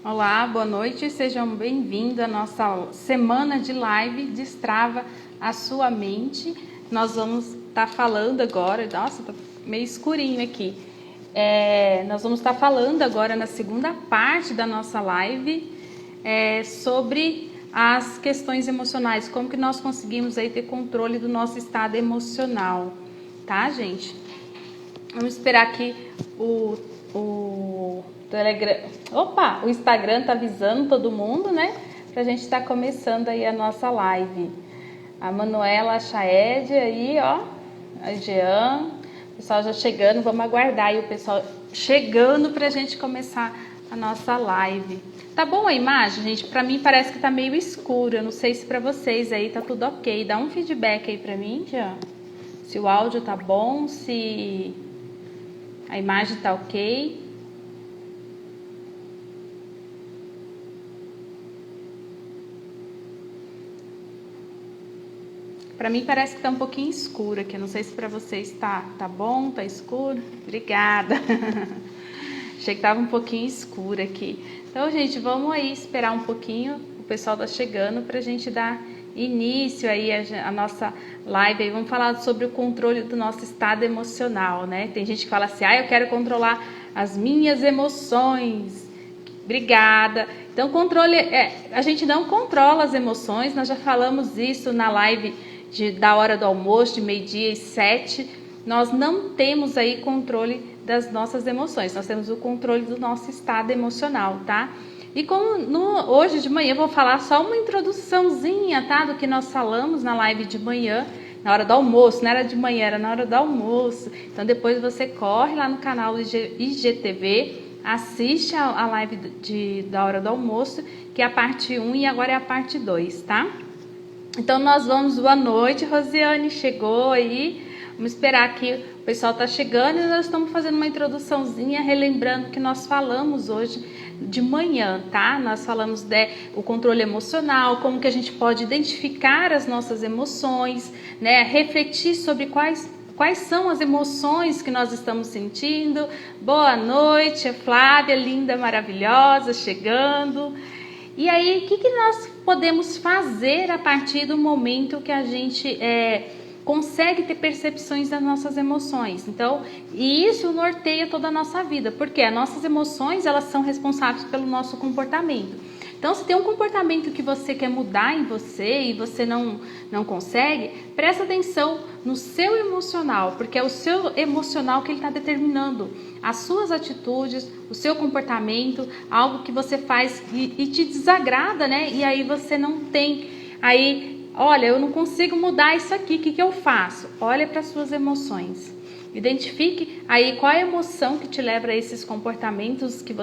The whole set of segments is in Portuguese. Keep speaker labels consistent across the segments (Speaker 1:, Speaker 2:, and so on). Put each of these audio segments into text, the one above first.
Speaker 1: Olá, boa noite, sejam bem-vindos à nossa semana de live Destrava a Sua Mente. Nós vamos estar falando agora, nossa, tá meio escurinho aqui. Nós vamos estar falando agora na segunda parte da nossa live sobre as questões emocionais, como que nós conseguimos aí ter controle do nosso estado emocional, tá, gente? Vamos esperar aqui o Telegram. Opa, o Instagram tá avisando todo mundo, né? Pra gente estar começando aí a nossa live. A Manuela, a Chaed aí, ó. A Jean. O pessoal já chegando. Vamos aguardar aí o pessoal chegando pra gente começar a nossa live. Tá bom a imagem, gente? Pra mim parece que tá meio escuro. Eu não sei se pra vocês aí tá tudo ok. Dá um feedback aí pra mim, Jean. Se o áudio tá bom, se a imagem tá ok. Para mim parece que tá um pouquinho escuro aqui. Não sei se para vocês tá bom, tá escuro. Obrigada. Achei que tava um pouquinho escuro aqui. Então, gente, vamos aí esperar um pouquinho. O pessoal tá chegando pra gente dar início aí a nossa live. Aí vamos falar sobre o controle do nosso estado emocional, né? Tem gente que fala assim: eu quero controlar as minhas emoções. Obrigada. Então, controle, a gente não controla as emoções. Nós já falamos isso na live da hora do almoço, de 12h e 7h. Nós não temos aí controle das nossas emoções. Nós temos o controle do nosso estado emocional, tá? E como hoje de manhã eu vou falar só uma introduçãozinha, tá? Do que nós falamos na live de manhã, na hora do almoço. Não era de manhã, era na hora do almoço. Então, depois você corre lá no canal do IGTV, assiste a live da hora do almoço, que é a parte 1 e agora é a parte 2, tá? Então nós vamos, boa noite, Rosiane, chegou aí, vamos esperar que o pessoal tá chegando e nós estamos fazendo uma introduçãozinha, relembrando que nós falamos hoje de manhã, tá? Nós falamos o controle emocional, como que a gente pode identificar as nossas emoções, né? Refletir sobre quais são as emoções que nós estamos sentindo. Boa noite, Flávia, linda, maravilhosa, chegando. E aí, o que nós podemos fazer a partir do momento que a gente consegue ter percepções das nossas emoções? Então, isso norteia toda a nossa vida, porque as nossas emoções, elas são responsáveis pelo nosso comportamento. Então, se tem um comportamento que você quer mudar em você e você não consegue, presta atenção no seu emocional, porque é o seu emocional que ele está determinando as suas atitudes, o seu comportamento, algo que você faz e te desagrada, né? E aí você não tem, olha, eu não consigo mudar isso aqui, o que eu faço? Olha para as suas emoções. Identifique aí qual é a emoção que te leva a esses comportamentos que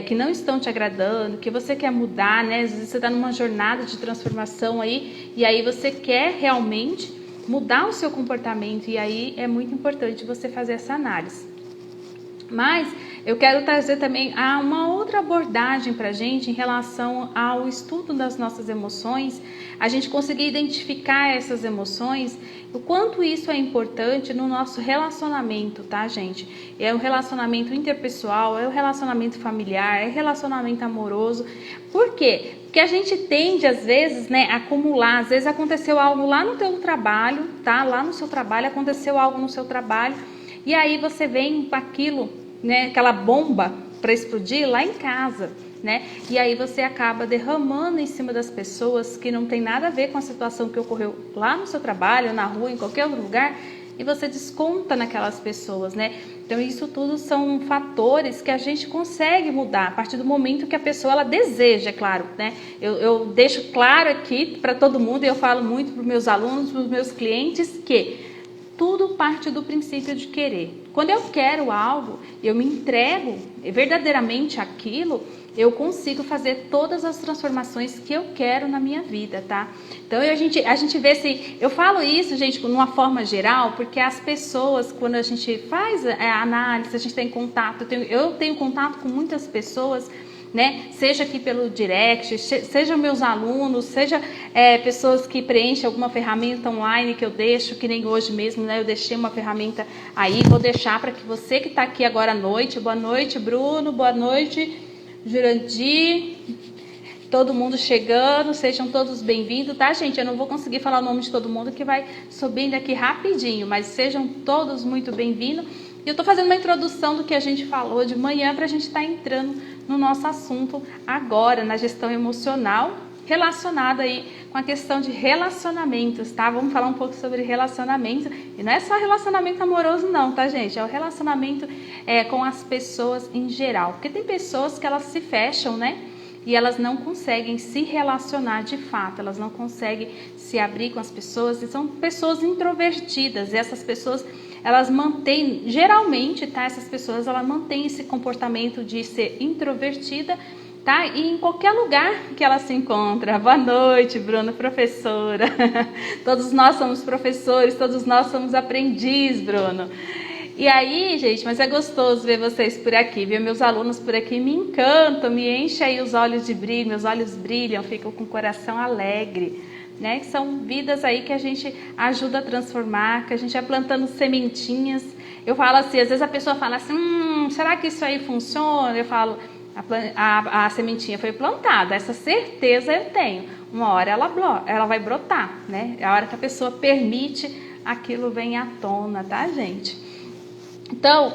Speaker 1: que não estão te agradando, que você quer mudar, né? Às vezes você está numa jornada de transformação aí, e aí você quer realmente mudar o seu comportamento, e aí é muito importante você fazer essa análise. Mas eu quero trazer também uma outra abordagem para a gente em relação ao estudo das nossas emoções, a gente conseguir identificar essas emoções, o quanto isso é importante no nosso relacionamento, tá, gente? É o relacionamento interpessoal, é o relacionamento familiar, é o relacionamento amoroso. Por quê? Porque a gente tende, às vezes, né, a acumular. Às vezes aconteceu algo lá no teu trabalho, tá? Lá no seu trabalho, aconteceu algo no seu trabalho, e aí você vem com aquilo, né, aquela bomba para explodir lá em casa, né? E aí você acaba derramando em cima das pessoas que não tem nada a ver com a situação que ocorreu lá no seu trabalho, na rua, em qualquer outro lugar, e você desconta naquelas pessoas, né? Então isso tudo são fatores que a gente consegue mudar a partir do momento que a pessoa ela deseja, é claro, né? Eu deixo claro aqui para todo mundo, e eu falo muito para os meus alunos, para os meus clientes, que tudo parte do princípio de querer. Quando eu quero algo, eu me entrego verdadeiramente àquilo, eu consigo fazer todas as transformações que eu quero na minha vida, tá? Então a gente vê se... Eu falo isso, gente, de uma forma geral, porque as pessoas, quando a gente faz a análise, a gente tem contato, eu tenho contato com muitas pessoas, né? Seja aqui pelo direct, seja meus alunos, seja pessoas que preenchem alguma ferramenta online que eu deixo, que nem hoje mesmo, né? Eu deixei uma ferramenta aí, vou deixar para que você que está aqui agora à noite. Boa noite, Bruno, boa noite, Jurandir, todo mundo chegando, sejam todos bem-vindos, tá, gente? Eu não vou conseguir falar o nome de todo mundo que vai subindo aqui rapidinho, mas sejam todos muito bem-vindos. E eu tô fazendo uma introdução do que a gente falou de manhã para a gente estar entrando no nosso assunto agora, na gestão emocional, relacionada aí com a questão de relacionamentos, tá? Vamos falar um pouco sobre relacionamento. E não é só relacionamento amoroso não, tá, gente? É o relacionamento com as pessoas em geral. Porque tem pessoas que elas se fecham, né? E elas não conseguem se relacionar de fato, elas não conseguem se abrir com as pessoas, e são pessoas introvertidas, e essas pessoas, elas mantêm, geralmente, tá? Essas pessoas, elas mantêm esse comportamento de ser introvertida, tá? E em qualquer lugar que ela se encontra. Boa noite, Bruna, professora. Todos nós somos professores, todos nós somos aprendizes, Bruno. E aí, gente, mas é gostoso ver vocês por aqui, ver meus alunos por aqui, me encantam, me enche aí os olhos de brilho, meus olhos brilham, ficam com o coração alegre, né? Que são vidas aí que a gente ajuda a transformar, que a gente vai plantando sementinhas. Eu falo assim, às vezes a pessoa fala assim, será que isso aí funciona? Eu falo, a sementinha foi plantada, essa certeza eu tenho. Uma hora ela vai brotar, né? É a hora que a pessoa permite, aquilo vem à tona, tá, gente? Então,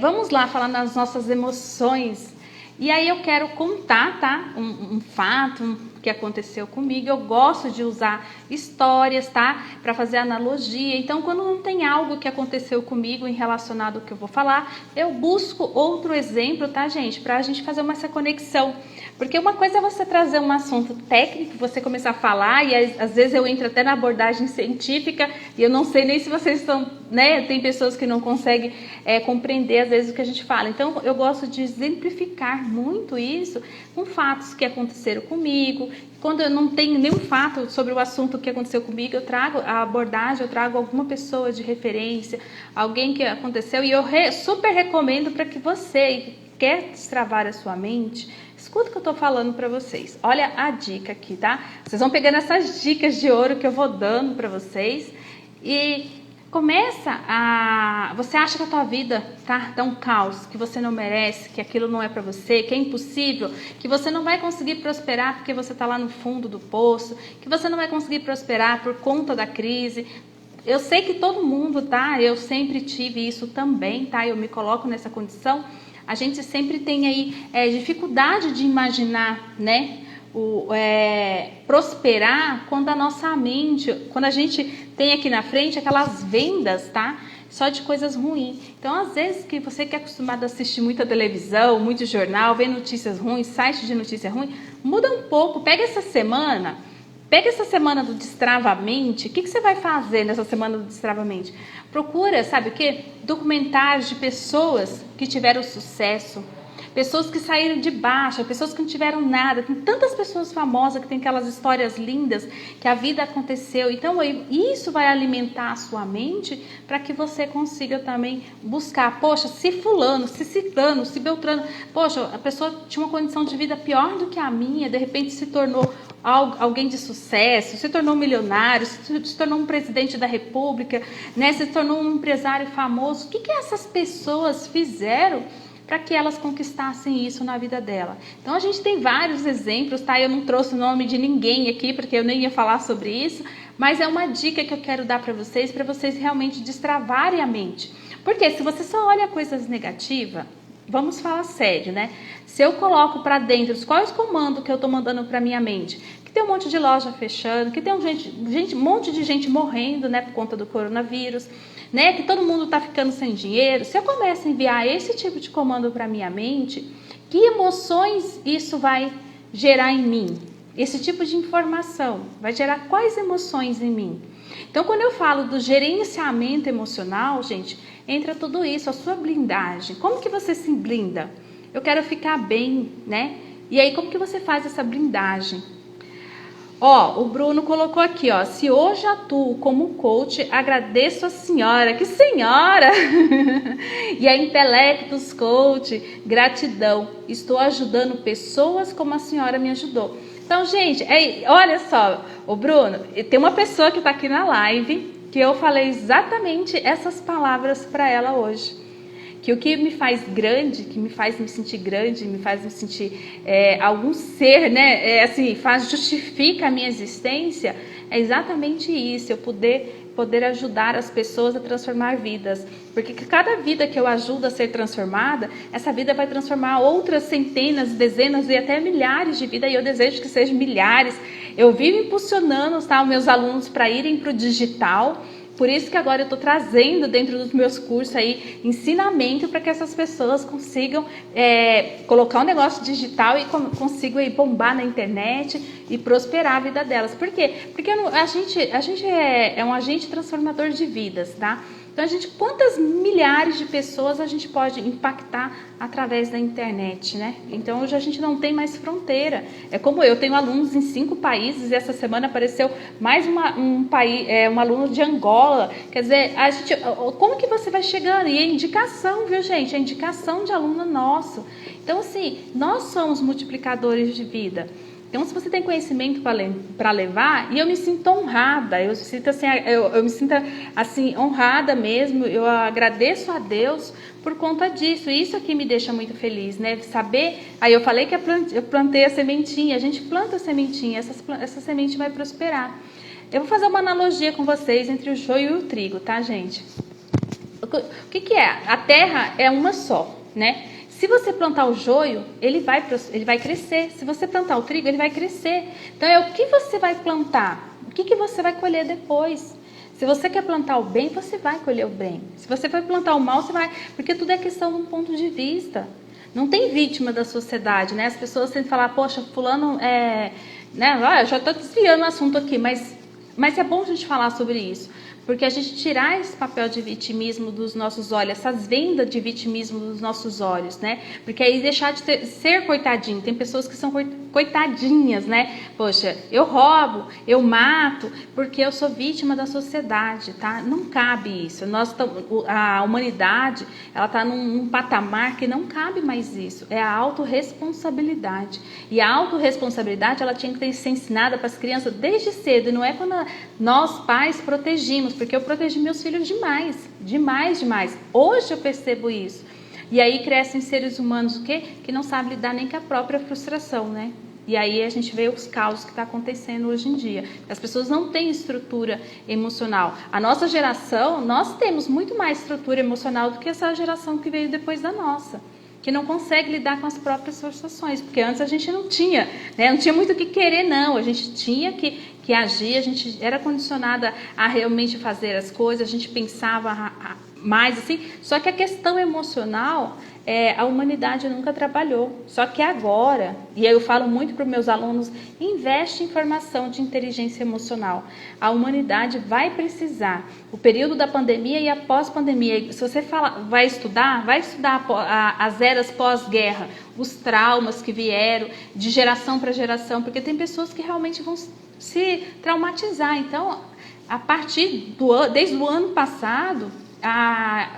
Speaker 1: vamos lá falar nas nossas emoções. E aí eu quero contar, tá? Um fato que aconteceu comigo. Eu gosto de usar histórias, tá? Para fazer analogia. Então, quando não tem algo que aconteceu comigo em relacionado ao que eu vou falar, eu busco outro exemplo, tá, gente? Pra gente fazer essa conexão. Porque uma coisa é você trazer um assunto técnico, você começar a falar, e às vezes eu entro até na abordagem científica, e eu não sei nem se vocês estão, né? Tem pessoas que não conseguem compreender às vezes o que a gente fala. Então, eu gosto de exemplificar muito isso com fatos que aconteceram comigo. Quando eu não tenho nenhum fato sobre o assunto que aconteceu comigo, eu trago a abordagem, eu trago alguma pessoa de referência, alguém que aconteceu, e eu super recomendo para que você quer destravar a sua mente, escuta o que eu tô falando para vocês. Olha a dica aqui, tá? Vocês vão pegando essas dicas de ouro que eu vou dando para vocês e você acha que a tua vida tá um caos, que você não merece, que aquilo não é para você, que é impossível, que você não vai conseguir prosperar porque você tá lá no fundo do poço, que você não vai conseguir prosperar por conta da crise. Eu sei que todo mundo, tá? Eu sempre tive isso também, tá? Eu me coloco nessa condição. A gente sempre tem aí dificuldade de imaginar, né? Prosperar quando a nossa mente, quando a gente tem aqui na frente aquelas vendas, tá? Só de coisas ruins. Então, às vezes, que você que é acostumado a assistir muita televisão, muito jornal, ver notícias ruins, site de notícia ruim, muda um pouco, pega essa semana do Destravamente. O que você vai fazer nessa semana do Destravamente? Procura, sabe o quê? Documentários de pessoas que tiveram sucesso, pessoas que saíram de baixo, pessoas que não tiveram nada. Tem tantas pessoas famosas que tem aquelas histórias lindas que a vida aconteceu. Então, isso vai alimentar a sua mente para que você consiga também buscar. Poxa, se fulano, se ciclano, se beltrano, poxa, a pessoa tinha uma condição de vida pior do que a minha, de repente se tornou alguém de sucesso, se tornou milionário, se tornou um presidente da república, né? Se tornou um empresário famoso. O que essas pessoas fizeram para que elas conquistassem isso na vida dela? Então a gente tem vários exemplos, tá? Eu não trouxe o nome de ninguém aqui, porque eu nem ia falar sobre isso, mas é uma dica que eu quero dar para vocês realmente destravarem a mente. Porque se você só olha coisas negativas, vamos falar sério, né? Se eu coloco para dentro quais comandos que eu estou mandando para minha mente, que tem um monte de loja fechando, que tem um monte de gente morrendo, né, por conta do coronavírus, né, que todo mundo está ficando sem dinheiro. Se eu começo a enviar esse tipo de comando para minha mente, que emoções isso vai gerar em mim? Esse tipo de informação vai gerar quais emoções em mim? Então, quando eu falo do gerenciamento emocional, gente, entra tudo isso, a sua blindagem. Como que você se blinda? Eu quero ficar bem, né? E aí, como que você faz essa blindagem? Ó, o Bruno colocou aqui, ó. Se hoje atuo como coach, agradeço a senhora. Que senhora! E a Intelectus Coach, gratidão. Estou ajudando pessoas como a senhora me ajudou. Então, gente, olha só, o Bruno, tem uma pessoa que está aqui na live que eu falei exatamente essas palavras para ela hoje. que o que me faz grande, que me faz me sentir grande, me faz me sentir algum ser, né? Assim, justifica a minha existência, é exatamente isso, eu poder ajudar as pessoas a transformar vidas. Porque cada vida que eu ajudo a ser transformada, essa vida vai transformar outras centenas, dezenas e até milhares de vidas, e eu desejo que sejam milhares. Eu vivo impulsionando, tá, os meus alunos para irem para o digital. Por isso que agora eu estou trazendo dentro dos meus cursos aí ensinamento para que essas pessoas consigam colocar um negócio digital e consigam aí bombar na internet e prosperar a vida delas. Por quê? Porque a gente é um agente transformador de vidas, tá? Então, quantas milhares de pessoas a gente pode impactar através da internet, né? Então, hoje a gente não tem mais fronteira. É como eu tenho alunos em 5 países e essa semana apareceu mais um aluno de Angola. Quer dizer, como que você vai chegando? E é indicação, viu, gente? É indicação de aluno nosso. Então, assim, nós somos multiplicadores de vida. Então, se você tem conhecimento para levar, e eu me sinto honrada, eu me sinto assim honrada mesmo, eu agradeço a Deus por conta disso. E isso aqui me deixa muito feliz, né? Saber, aí eu falei que eu plantei a sementinha, a gente planta a sementinha, essa semente vai prosperar. Eu vou fazer uma analogia com vocês entre o joio e o trigo, tá, gente? O que é? A terra é uma só, né? Se você plantar o joio, ele vai crescer. Se você plantar o trigo, ele vai crescer. Então, o que você vai plantar? O que você vai colher depois? Se você quer plantar o bem, você vai colher o bem. Se você for plantar o mal, você vai... Porque tudo é questão de um ponto de vista. Não tem vítima da sociedade, né? As pessoas têm que falar, poxa, fulano né? Eu já estou desviando o assunto aqui, mas é bom a gente falar sobre isso. Porque a gente tirar esse papel de vitimismo dos nossos olhos, essas vendas de vitimismo dos nossos olhos, né? Porque aí deixar de ser coitadinho. Tem pessoas que são coitadinhas, né? Poxa, eu roubo, eu mato, porque eu sou vítima da sociedade, tá? Não cabe isso. A humanidade, ela tá num patamar que não cabe mais isso. É a autorresponsabilidade. E a autorresponsabilidade, ela tinha que ser ensinada para as crianças desde cedo. E não é quando nós, pais, protegimos. Porque eu protegi meus filhos demais. Hoje eu percebo isso. E aí crescem seres humanos que não sabem lidar nem com a própria frustração, né? E aí a gente vê os caos que está acontecendo hoje em dia. As pessoas não têm estrutura emocional. A nossa geração, nós temos muito mais estrutura emocional do que essa geração que veio depois da nossa, que não consegue lidar com as próprias frustrações, porque antes a gente não tinha, né? Não tinha muito o que querer, não. A gente tinha que agir, a gente era condicionada a realmente fazer as coisas, a gente pensava mais assim. Só que a questão emocional, a humanidade nunca trabalhou. Só que agora, e aí eu falo muito para os meus alunos, investe em formação de inteligência emocional. A humanidade vai precisar. O período da pandemia e a pós-pandemia, se você vai estudar as eras pós-guerra, os traumas que vieram de geração para geração, porque tem pessoas que realmente vão se traumatizar. Então, desde o ano passado,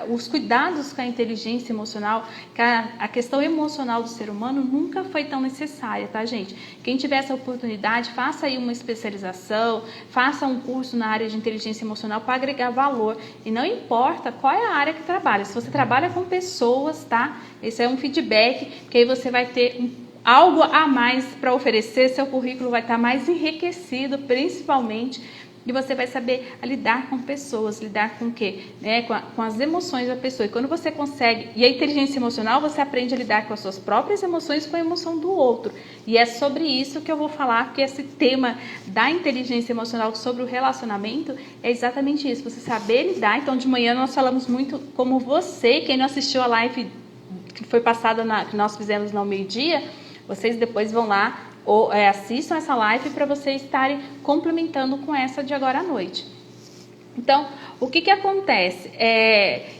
Speaker 1: os cuidados com a inteligência emocional, a questão emocional do ser humano nunca foi tão necessária, tá, gente? Quem tiver essa oportunidade, faça aí uma especialização, faça um curso na área de inteligência emocional para agregar valor. E não importa qual é a área que trabalha. Se você trabalha com pessoas, tá? Esse é um feedback, que aí você vai ter algo a mais para oferecer, seu currículo vai estar mais enriquecido, principalmente, e você vai saber lidar com pessoas, lidar com o quê? Com as emoções da pessoa. E quando você consegue, e a inteligência emocional, você aprende a lidar com as suas próprias emoções e com a emoção do outro. E é sobre isso que eu vou falar, porque esse tema da inteligência emocional sobre o relacionamento é exatamente isso, você saber lidar. Então, de manhã nós falamos muito como você, quem não assistiu a live que foi passada, que nós fizemos no meio-dia, vocês depois vão lá, ou assistam essa live para vocês estarem complementando com essa de agora à noite. Então, o que acontece?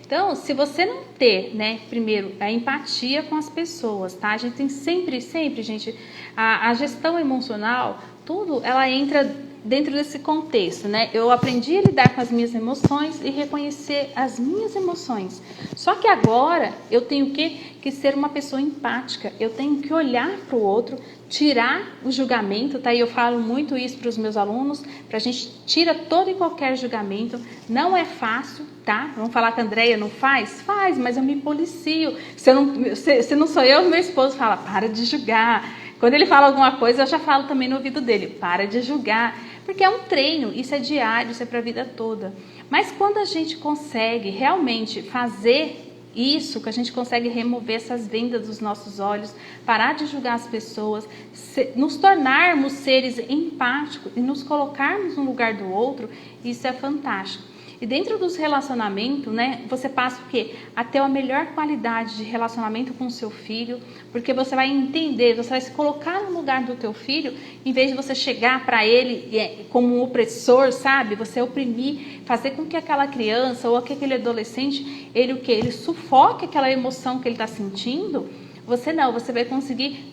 Speaker 1: Então, se você não ter, né, primeiro, a empatia com as pessoas, tá? A gente tem sempre, gente, a gestão emocional, tudo, ela entra dentro desse contexto, né? Eu aprendi a lidar com as minhas emoções e reconhecer as minhas emoções. Só que agora eu tenho que ser uma pessoa empática. Eu tenho que olhar para o outro, tirar o julgamento, tá? E eu falo muito isso para os meus alunos, para a gente tira todo e qualquer julgamento. Não é fácil, tá? Vamos falar que a Andréia não faz? Faz, mas eu me policio. Se não sou eu, meu esposo fala, para de julgar. Quando ele fala alguma coisa, eu já falo também no ouvido dele, para de julgar. Porque é um treino, isso é diário, isso é para a vida toda. Mas quando a gente consegue realmente fazer isso, que a gente consegue remover essas vendas dos nossos olhos, parar de julgar as pessoas, nos tornarmos seres empáticos e nos colocarmos no lugar do outro, isso é fantástico. E dentro dos relacionamentos, né, você passa o quê? A ter a melhor qualidade de relacionamento com o seu filho, porque você vai entender, você vai se colocar no lugar do teu filho, em vez de você chegar para ele como um opressor, sabe? Você oprimir, fazer com que aquela criança ou aquele adolescente, ele o quê? Ele sufoque aquela emoção que ele está sentindo. Você não, você vai conseguir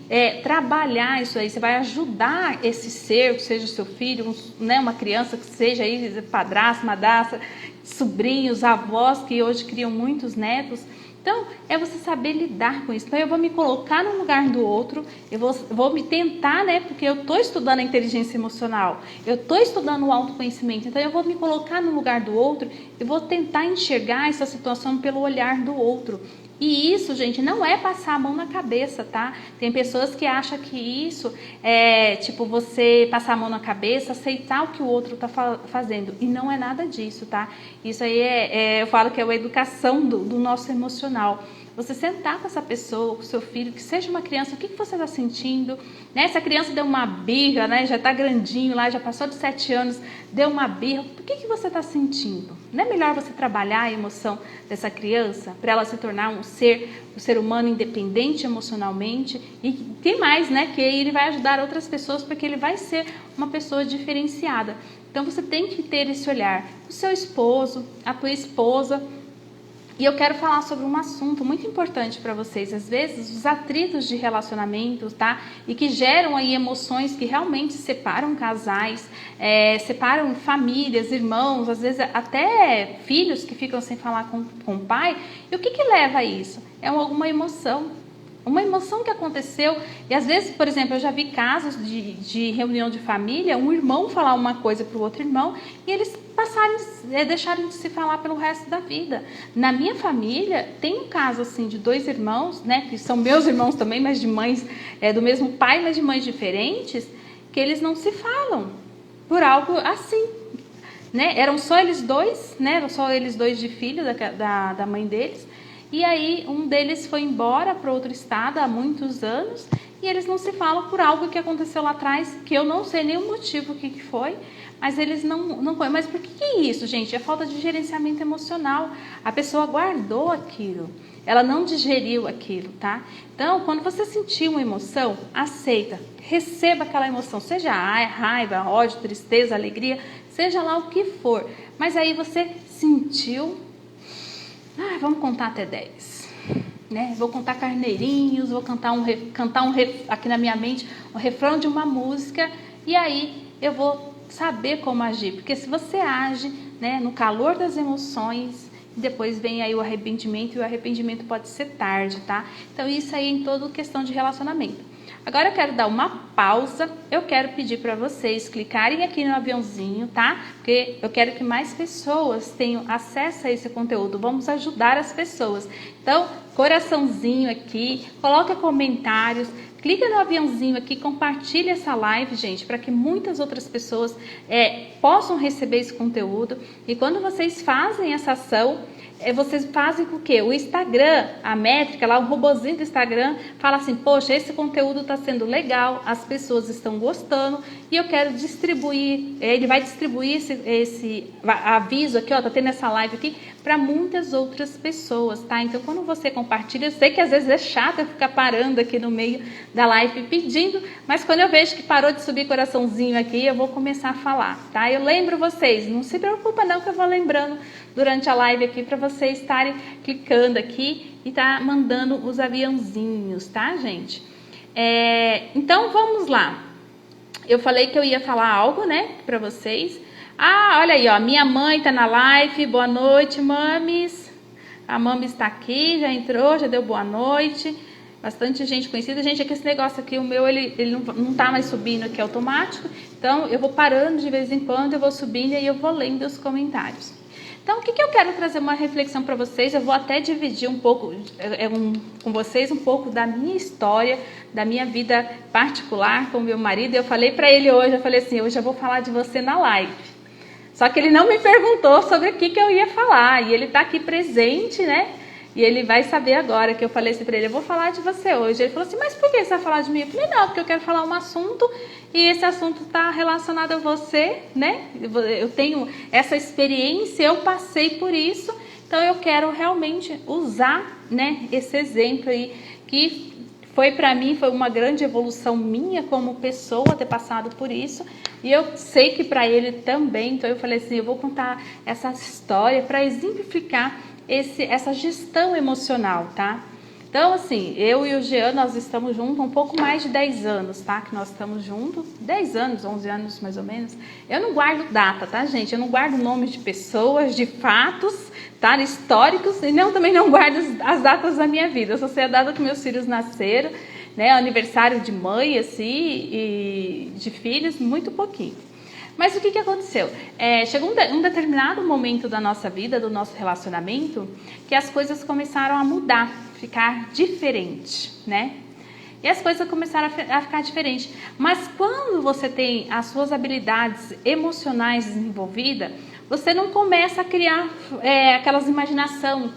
Speaker 1: trabalhar isso aí, você vai ajudar esse ser, seja o seu filho, né, uma criança que seja aí padrasto, madrasta, sobrinhos, avós que hoje criam muitos netos. Então, é você saber lidar com isso. Então, eu vou me colocar no lugar do outro, eu vou me tentar, né, porque eu estou estudando a inteligência emocional, eu estou estudando o autoconhecimento, então eu vou me colocar no lugar do outro e vou tentar enxergar essa situação pelo olhar do outro. E isso, gente, não é passar a mão na cabeça, tá? Tem pessoas que acham que isso é tipo você passar a mão na cabeça, aceitar o que o outro tá fazendo. E não é nada disso, tá? Isso aí eu falo que é a educação do nosso emocional. Você sentar com essa pessoa, com o seu filho, que seja uma criança, o que você está sentindo? Né? Essa criança deu uma birra, né? Já está grandinho lá, já passou de 7 anos, deu uma birra. O que você está sentindo? Não é melhor você trabalhar a emoção dessa criança para ela se tornar um ser humano independente emocionalmente? E tem mais, né? Que ele vai ajudar outras pessoas porque ele vai ser uma pessoa diferenciada. Então você tem que ter esse olhar. O seu esposo, a tua esposa. E eu quero falar sobre um assunto muito importante para vocês. Às vezes, os atritos de relacionamento, tá? E que geram aí emoções que realmente separam casais, separam famílias, irmãos, às vezes até filhos que ficam sem falar com o pai. E o que leva a isso? É alguma emoção. Uma emoção que aconteceu, e às vezes, por exemplo, eu já vi casos de reunião de família, um irmão falar uma coisa para o outro irmão, e eles deixarem de se falar pelo resto da vida. Na minha família, tem um caso assim de 2 irmãos, né, que são meus irmãos também, mas de mães, do mesmo pai, mas de mães diferentes, que eles não se falam, por algo assim. Né? Eram só eles dois, né? Eram só eles dois de filho da mãe deles. E aí um deles foi embora para outro estado há muitos anos e eles não se falam por algo que aconteceu lá atrás, que eu não sei nem o motivo o que foi, mas eles não foi. Mas por que é isso, gente? É falta de gerenciamento emocional. A pessoa guardou aquilo, ela não digeriu aquilo, tá? Então, quando você sentir uma emoção, aceita, receba aquela emoção, seja raiva, ódio, tristeza, alegria, seja lá o que for. Mas aí você sentiu, vamos contar até 10, né? Vou contar carneirinhos, vou cantar aqui na minha mente o refrão de uma música e aí eu vou saber como agir, porque se você age, né, no calor das emoções, depois vem aí o arrependimento e o arrependimento pode ser tarde, tá? Então isso aí em toda questão de relacionamento. Agora eu quero dar uma pausa, eu quero pedir para vocês clicarem aqui no aviãozinho, tá? Porque eu quero que mais pessoas tenham acesso a esse conteúdo, vamos ajudar as pessoas. Então, coraçãozinho aqui, coloca comentários, clica no aviãozinho aqui, compartilha essa live, gente, para que muitas outras pessoas possam receber esse conteúdo. E quando vocês fazem essa ação, vocês fazem com que o Instagram, a métrica, lá o robozinho do Instagram, fala assim, poxa, esse conteúdo está sendo legal, as pessoas estão gostando e eu quero distribuir, ele vai distribuir esse aviso aqui, ó, tá tendo essa live aqui, para muitas outras pessoas, tá? Então, quando você compartilha, eu sei que às vezes é chato eu ficar parando aqui no meio da live pedindo, mas quando eu vejo que parou de subir coraçãozinho aqui, eu vou começar a falar, tá? Eu lembro vocês, não se preocupa não que eu vou lembrando durante a live aqui para vocês estarem clicando aqui e tá mandando os aviãozinhos, tá, gente? Então, vamos lá. eu falei que eu ia falar algo, né, pra vocês. Ah, olha aí, ó, minha mãe tá na live. Boa noite, mames. A Mames está aqui, já entrou, já deu boa noite. Bastante gente conhecida. Gente, é que esse negócio aqui, o meu, ele não tá mais subindo aqui automático. Então, eu vou parando de vez em quando, eu vou subindo e aí eu vou lendo os comentários. Então, o que eu quero trazer uma reflexão para vocês? Eu vou até dividir um pouco com vocês um pouco da minha história, da minha vida particular com o meu marido. Eu falei para ele hoje, eu falei assim, hoje eu vou falar de você na live. Só que ele não me perguntou sobre o que eu ia falar. E ele está aqui presente, né? E ele vai saber agora que eu falei assim para ele, eu vou falar de você hoje. Ele falou assim, mas por que você vai falar de mim? Eu falei, não, porque eu quero falar um assunto e esse assunto está relacionado a você, né? Eu tenho essa experiência, eu passei por isso, então eu quero realmente usar, né, esse exemplo aí que foi para mim, foi uma grande evolução minha como pessoa ter passado por isso. E eu sei que para ele também, então eu falei assim, eu vou contar essa história para exemplificar essa gestão emocional, tá? Então, assim, eu e o Jean, nós estamos juntos há um pouco mais de 10 anos, tá? Que nós estamos juntos, 10 anos, 11 anos mais ou menos. Eu não guardo data, tá, gente? Eu não guardo nomes de pessoas, de fatos, tá? Históricos, e também não guardo as datas da minha vida. Eu só sei a data que meus filhos nasceram, né? Aniversário de mãe, assim, e de filhos, muito pouquinho. Mas o que aconteceu? Chegou um determinado momento da nossa vida, do nosso relacionamento, que as coisas começaram a mudar, ficar diferente, né? E as coisas começaram a ficar diferentes. Mas quando você tem as suas habilidades emocionais desenvolvidas, você não começa a criar aquelas imaginação,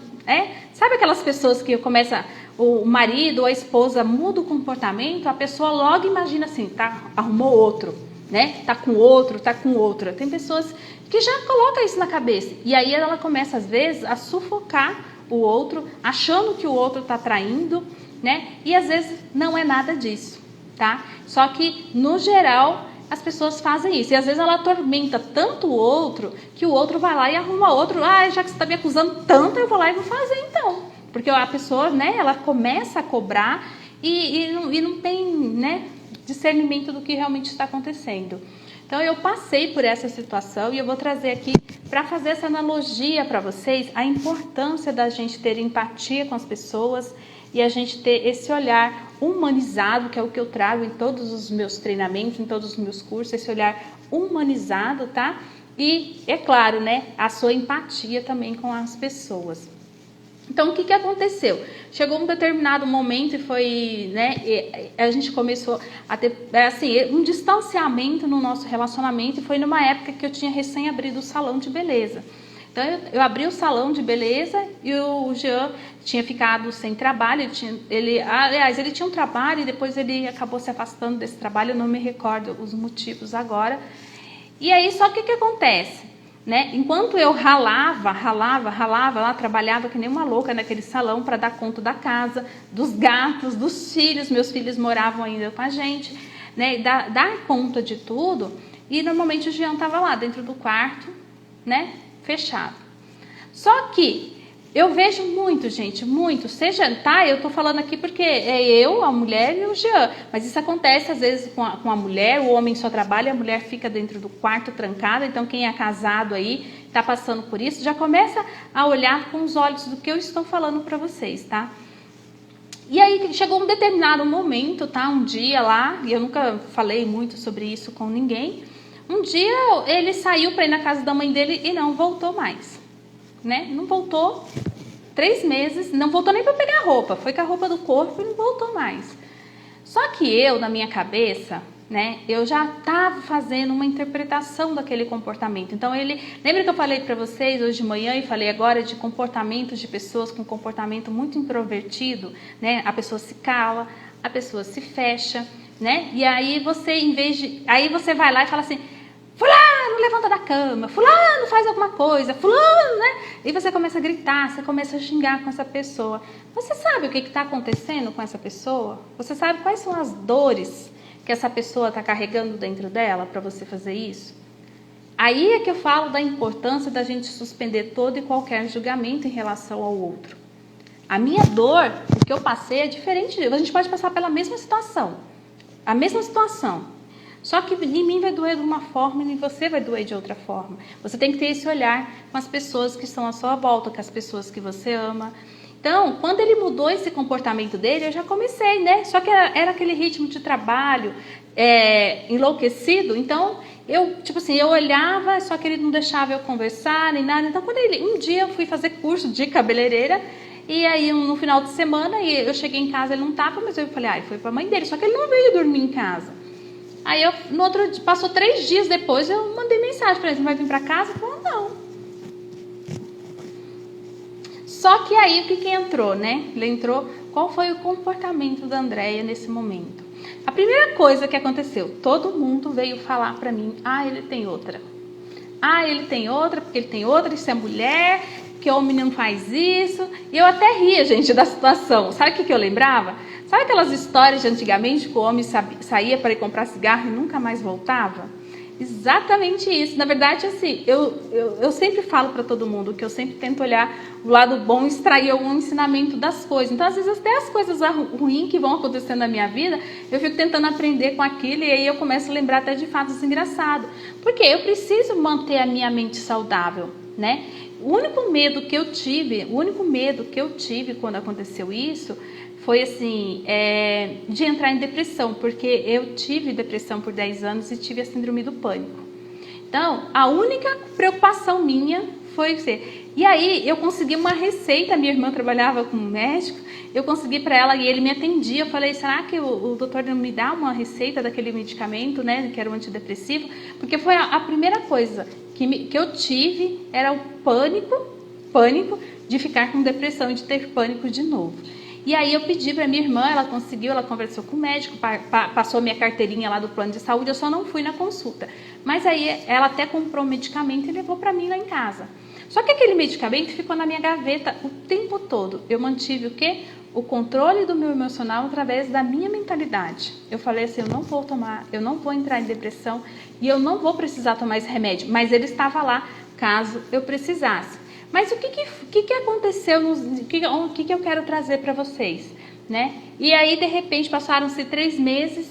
Speaker 1: Sabe aquelas pessoas que começam, o marido ou a esposa muda o comportamento, a pessoa logo imagina assim, tá, arrumou outro. Né? Tá com outro, tá com outra. Tem pessoas que já colocam isso na cabeça. E aí ela começa, às vezes, a sufocar o outro, achando que o outro tá traindo, né? E às vezes não é nada disso, tá? Só que, no geral, as pessoas fazem isso. E às vezes ela atormenta tanto o outro, que o outro vai lá e arruma outro. Ah, já que você tá me acusando tanto, eu vou lá e vou fazer então. Porque a pessoa, né, ela começa a cobrar e não tem, né, discernimento do que realmente está acontecendo. Então eu passei por essa situação e eu vou trazer aqui para fazer essa analogia para vocês, a importância da gente ter empatia com as pessoas e a gente ter esse olhar humanizado, que é o que eu trago em todos os meus treinamentos, em todos os meus cursos, esse olhar humanizado, tá? E, é claro, né, a sua empatia também com as pessoas. Então, o que aconteceu? Chegou um determinado momento e foi, né, a gente começou a ter, assim, um distanciamento no nosso relacionamento, e foi numa época que eu tinha recém abrido o salão de beleza. Então, eu abri o salão de beleza e o Jean tinha ficado sem trabalho, ele tinha um trabalho e depois ele acabou se afastando desse trabalho, eu não me recordo os motivos agora. E aí, só que o que acontece? Né? Enquanto eu ralava lá, trabalhava que nem uma louca naquele salão para dar conta da casa, dos gatos, dos filhos, meus filhos moravam ainda com a gente, né? Dar conta de tudo, e normalmente o Jean estava lá dentro do quarto, né? Fechado. Só que eu vejo muito, gente, muito, tá? Eu tô falando aqui porque é eu, a mulher e o Jean, mas isso acontece às vezes com a mulher, o homem só trabalha, a mulher fica dentro do quarto trancada, então quem é casado aí, tá passando por isso, já começa a olhar com os olhos do que eu estou falando para vocês, tá? E aí chegou um determinado momento, tá? Um dia lá, e eu nunca falei muito sobre isso com ninguém, um dia ele saiu para ir na casa da mãe dele e não voltou mais. Né? Não voltou 3 meses, não voltou nem para pegar roupa, foi com a roupa do corpo e não voltou mais. Só que eu, na minha cabeça, né, eu já estava fazendo uma interpretação daquele comportamento. Então lembra que eu falei para vocês hoje de manhã e falei agora de comportamentos de pessoas com comportamento muito introvertido, né? A pessoa se cala, a pessoa se fecha, né? E aí você vai lá e fala assim: fulano, levanta da cama, fulano, faz alguma coisa, fulano, né? E você começa a gritar, você começa a xingar com essa pessoa. Você sabe o que está acontecendo com essa pessoa? Você sabe quais são as dores que essa pessoa está carregando dentro dela para você fazer isso? Aí é que eu falo da importância da gente suspender todo e qualquer julgamento em relação ao outro. A minha dor, o que eu passei é diferente. A gente pode passar pela mesma situação. A mesma situação. Só que em mim vai doer de uma forma e em você vai doer de outra forma. Você tem que ter esse olhar com as pessoas que estão à sua volta, com as pessoas que você ama. Então, quando ele mudou esse comportamento dele, eu já comecei, né? Só que era aquele ritmo de trabalho enlouquecido. Então, eu olhava, só que ele não deixava eu conversar nem nada. Então, um dia eu fui fazer curso de cabeleireira, e aí no final de semana eu cheguei em casa, ele não estava, mas eu falei, ele foi para a mãe dele, só que ele não veio dormir em casa. Aí no outro dia, passou 3 dias depois, eu mandei mensagem para ele, não vai vir para casa? Ele falou, não. Só que aí o que entrou, né? Ele entrou, qual foi o comportamento da Andréia nesse momento? A primeira coisa que aconteceu, todo mundo veio falar para mim, ele tem outra. Ele tem outra, porque ele tem outra, isso é mulher, que homem não faz isso. E eu até ria, gente, da situação. Sabe o que eu lembrava? Sabe aquelas histórias de antigamente que o homem saía para ir comprar cigarro e nunca mais voltava? Exatamente isso. Na verdade, assim, eu sempre falo para todo mundo que eu sempre tento olhar o lado bom e extrair algum ensinamento das coisas. Então, às vezes, até as coisas ruins que vão acontecendo na minha vida, eu fico tentando aprender com aquilo e aí eu começo a lembrar até de fatos engraçados. Porque eu preciso manter a minha mente saudável, né? O único medo que eu tive quando aconteceu isso foi assim, de entrar em depressão, porque eu tive depressão por 10 anos e tive a síndrome do pânico. Então, a única preocupação minha foi ser. E aí, eu consegui uma receita, minha irmã trabalhava com um médico, eu consegui para ela e ele me atendia. Eu falei, será que o doutor não me dá uma receita daquele medicamento, né, que era um antidepressivo? Porque foi a primeira coisa que eu tive, era o pânico de ficar com depressão e de ter pânico de novo. E aí eu pedi para minha irmã, ela conseguiu, ela conversou com o médico, passou minha carteirinha lá do plano de saúde, eu só não fui na consulta. Mas aí ela até comprou um medicamento e levou para mim lá em casa. Só que aquele medicamento ficou na minha gaveta o tempo todo. Eu mantive o quê? O controle do meu emocional através da minha mentalidade. Eu falei assim, eu não vou tomar, eu não vou entrar em depressão e eu não vou precisar tomar esse remédio. Mas ele estava lá caso eu precisasse. Mas o que aconteceu, o que eu quero trazer para vocês, né? E aí, de repente, passaram-se 3 meses,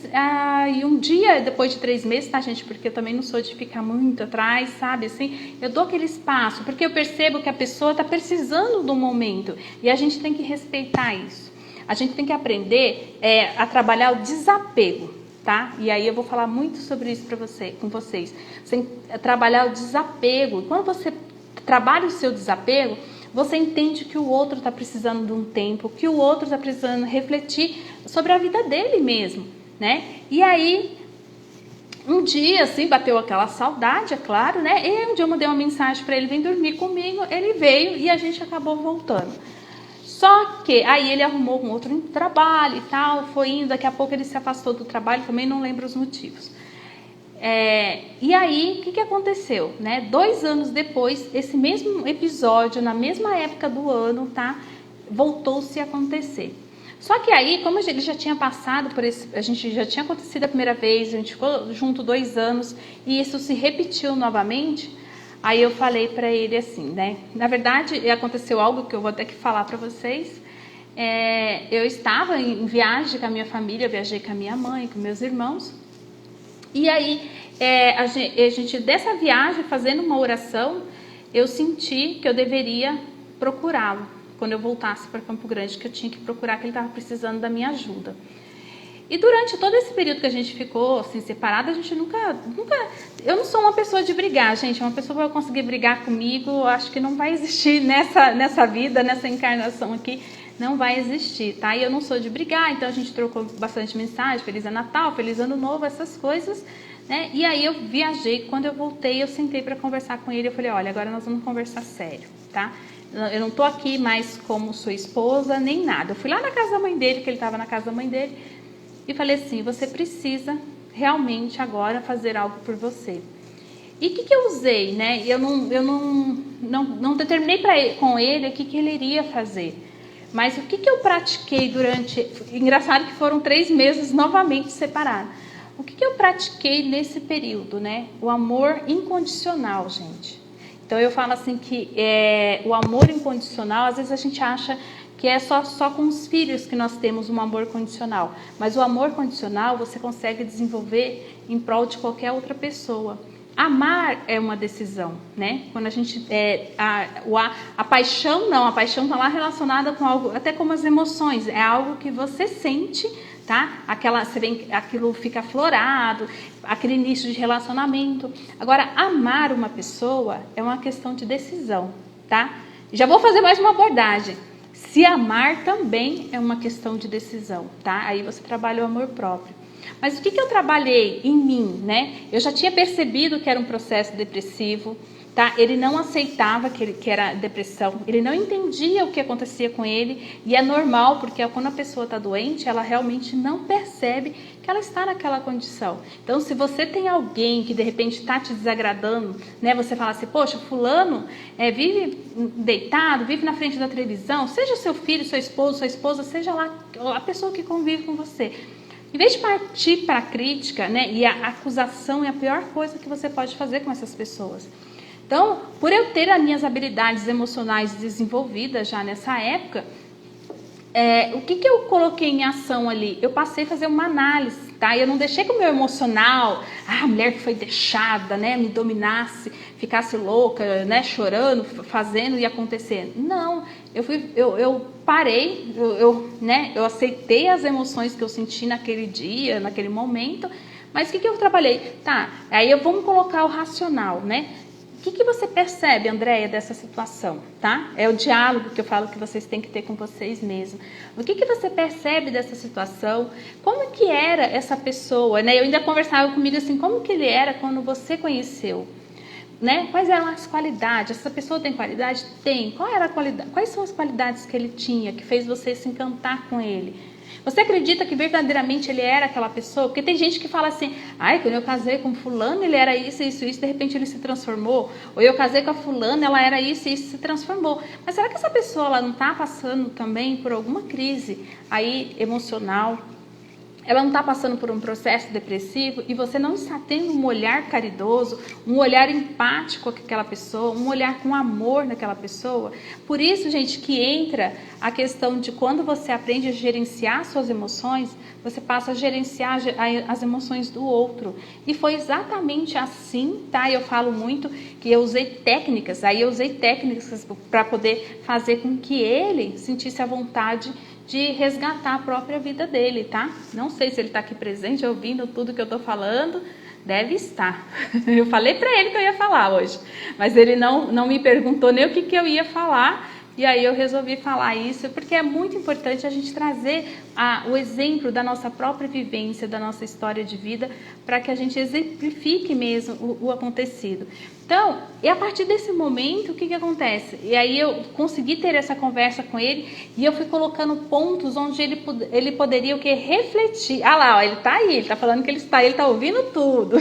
Speaker 1: e um dia depois de 3 meses, tá, gente? Porque eu também não sou de ficar muito atrás, sabe? Assim, eu dou aquele espaço, porque eu percebo que a pessoa está precisando do momento, e a gente tem que respeitar isso. A gente tem que aprender a trabalhar o desapego, tá? E aí eu vou falar muito sobre isso com vocês. Você tem que trabalhar o desapego. Quando você trabalha o seu desapego, você entende que o outro está precisando de um tempo, que o outro está precisando refletir sobre a vida dele mesmo, né? E aí, um dia, assim, bateu aquela saudade, é claro, né? E um dia eu mandei uma mensagem para ele, vem dormir comigo, ele veio e a gente acabou voltando. Só que aí ele arrumou um outro trabalho e tal, foi indo, daqui a pouco ele se afastou do trabalho, também não lembro os motivos. E aí, o que aconteceu? Né? 2 anos depois, esse mesmo episódio, na mesma época do ano, tá? Voltou-se a acontecer. Só que aí, como ele já tinha passado por a gente já tinha acontecido a primeira vez, a gente ficou junto 2 anos e isso se repetiu novamente. Aí eu falei para ele assim, né? Na verdade, aconteceu algo que eu vou ter que falar para vocês. Eu estava em viagem com a minha família, eu viajei com a minha mãe, com meus irmãos. E aí, a gente, dessa viagem, fazendo uma oração, eu senti que eu deveria procurá-lo. Quando eu voltasse para Campo Grande, que eu tinha que procurar, que ele estava precisando da minha ajuda. E durante todo esse período que a gente ficou assim, separada, a gente nunca... Eu não sou uma pessoa de brigar, gente. Uma pessoa que vai conseguir brigar comigo, acho que não vai existir nessa vida, nessa encarnação aqui. Não vai existir, tá? E eu não sou de brigar, então a gente trocou bastante mensagem, Feliz Natal, Feliz Ano Novo, essas coisas, né? E aí eu viajei, quando eu voltei, eu sentei para conversar com ele, eu falei, olha, agora nós vamos conversar sério, tá? Eu não tô aqui mais como sua esposa, nem nada. Eu fui lá na casa da mãe dele, que ele estava na casa da mãe dele, e falei assim, você precisa realmente agora fazer algo por você. E o que eu usei, né? Eu não determinei com ele o que ele iria fazer. Mas o que eu pratiquei durante... Engraçado que foram 3 meses novamente separados. O que eu pratiquei nesse período, né? O amor incondicional, gente. Então eu falo assim que o amor incondicional, às vezes a gente acha que é só com os filhos que nós temos um amor condicional. Mas o amor condicional você consegue desenvolver em prol de qualquer outra pessoa. Amar é uma decisão, né? Quando a gente a paixão não, a paixão está lá relacionada com algo, até como as emoções, é algo que você sente, tá? Aquilo fica aflorado, aquele início de relacionamento. Agora, amar uma pessoa é uma questão de decisão, tá? Já vou fazer mais uma abordagem. Se amar também é uma questão de decisão, tá? Aí você trabalha o amor próprio. Mas o que eu trabalhei em mim, né? Eu já tinha percebido que era um processo depressivo, tá? Ele não aceitava que era depressão, ele não entendia o que acontecia com ele, e é normal, porque quando a pessoa está doente, ela realmente não percebe que ela está naquela condição. Então, se você tem alguém que de repente está te desagradando, né? Você fala assim, poxa, fulano vive deitado, vive na frente da televisão, seja seu filho, seu esposo, sua esposa, seja lá a pessoa que convive com você. Em vez de partir para a crítica, né, e a acusação é a pior coisa que você pode fazer com essas pessoas. Então, por eu ter as minhas habilidades emocionais desenvolvidas já nessa época, o que eu coloquei em ação ali? Eu passei a fazer uma análise, tá? Eu não deixei que o meu emocional, a mulher que foi deixada, né, me dominasse, ficasse louca, né, chorando, fazendo e acontecendo. Não, eu parei, eu aceitei as emoções que eu senti naquele dia, naquele momento, mas o que eu trabalhei? Tá, aí vamos colocar o racional, né? O que você percebe, Andréia, dessa situação, tá? É o diálogo que eu falo que vocês têm que ter com vocês mesmos. O que você percebe dessa situação? Como que era essa pessoa, né? Eu ainda conversava comigo assim, como que ele era quando você conheceu? Né? Quais eram as qualidades? Essa pessoa tem qualidade? Tem. Qual era a qualidade? Quais são as qualidades que ele tinha, que fez você se encantar com ele? Você acredita que verdadeiramente ele era aquela pessoa? Porque tem gente que fala assim, ai, quando eu casei com fulano, ele era isso, isso, isso, de repente ele se transformou. Ou eu casei com a fulana, ela era isso, isso, se transformou. Mas será que essa pessoa ela não está passando também por alguma crise aí emocional? Ela não está passando por um processo depressivo e você não está tendo um olhar caridoso, um olhar empático com aquela pessoa, um olhar com amor naquela pessoa. Por isso, gente, que entra a questão de quando você aprende a gerenciar suas emoções, você passa a gerenciar as emoções do outro. E foi exatamente assim, tá? Eu falo muito que eu usei técnicas, para poder fazer com que ele sentisse a vontade de resgatar a própria vida dele, tá? Não sei se ele está aqui presente, ouvindo tudo que eu tô falando, deve estar. Eu falei para ele que eu ia falar hoje, mas ele não me perguntou nem o que eu ia falar, e aí eu resolvi falar isso, porque é muito importante a gente trazer o exemplo da nossa própria vivência, da nossa história de vida, para que a gente exemplifique mesmo o acontecido. Então, e a partir desse momento, o que acontece? E aí eu consegui ter essa conversa com ele, e eu fui colocando pontos onde ele poderia o quê? Refletir. Ah lá, ó, ele tá aí, ele tá falando que ele tá ouvindo tudo.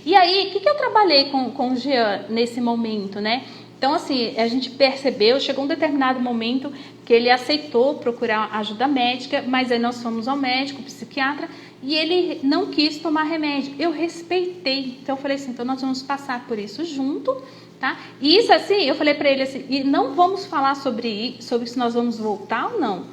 Speaker 1: E aí, o que eu trabalhei com o Jean nesse momento, né? Então, assim, a gente percebeu, chegou um determinado momento que ele aceitou procurar ajuda médica, mas aí nós fomos ao médico, psiquiatra, e ele não quis tomar remédio. Eu respeitei. Então, eu falei assim, então nós vamos passar por isso junto, tá? E isso, assim, eu falei para ele assim, e não vamos falar sobre se nós vamos voltar ou não.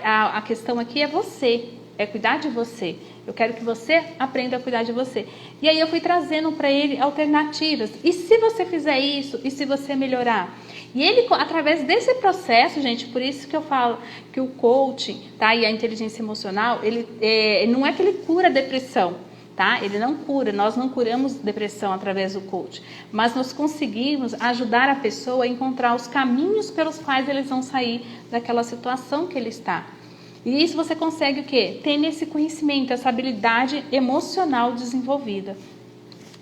Speaker 1: A questão aqui é você, é cuidar de você. Eu quero que você aprenda a cuidar de você. E aí eu fui trazendo para ele alternativas. E se você fizer isso? E se você melhorar? E ele, através desse processo, gente, por isso que eu falo que o coaching, tá? E a inteligência emocional, ele não é que ele cura a depressão, tá? Ele não cura, nós não curamos depressão através do coaching. Mas nós conseguimos ajudar a pessoa a encontrar os caminhos pelos quais eles vão sair daquela situação que ele está. E isso você consegue o quê? Ter esse conhecimento, essa habilidade emocional desenvolvida.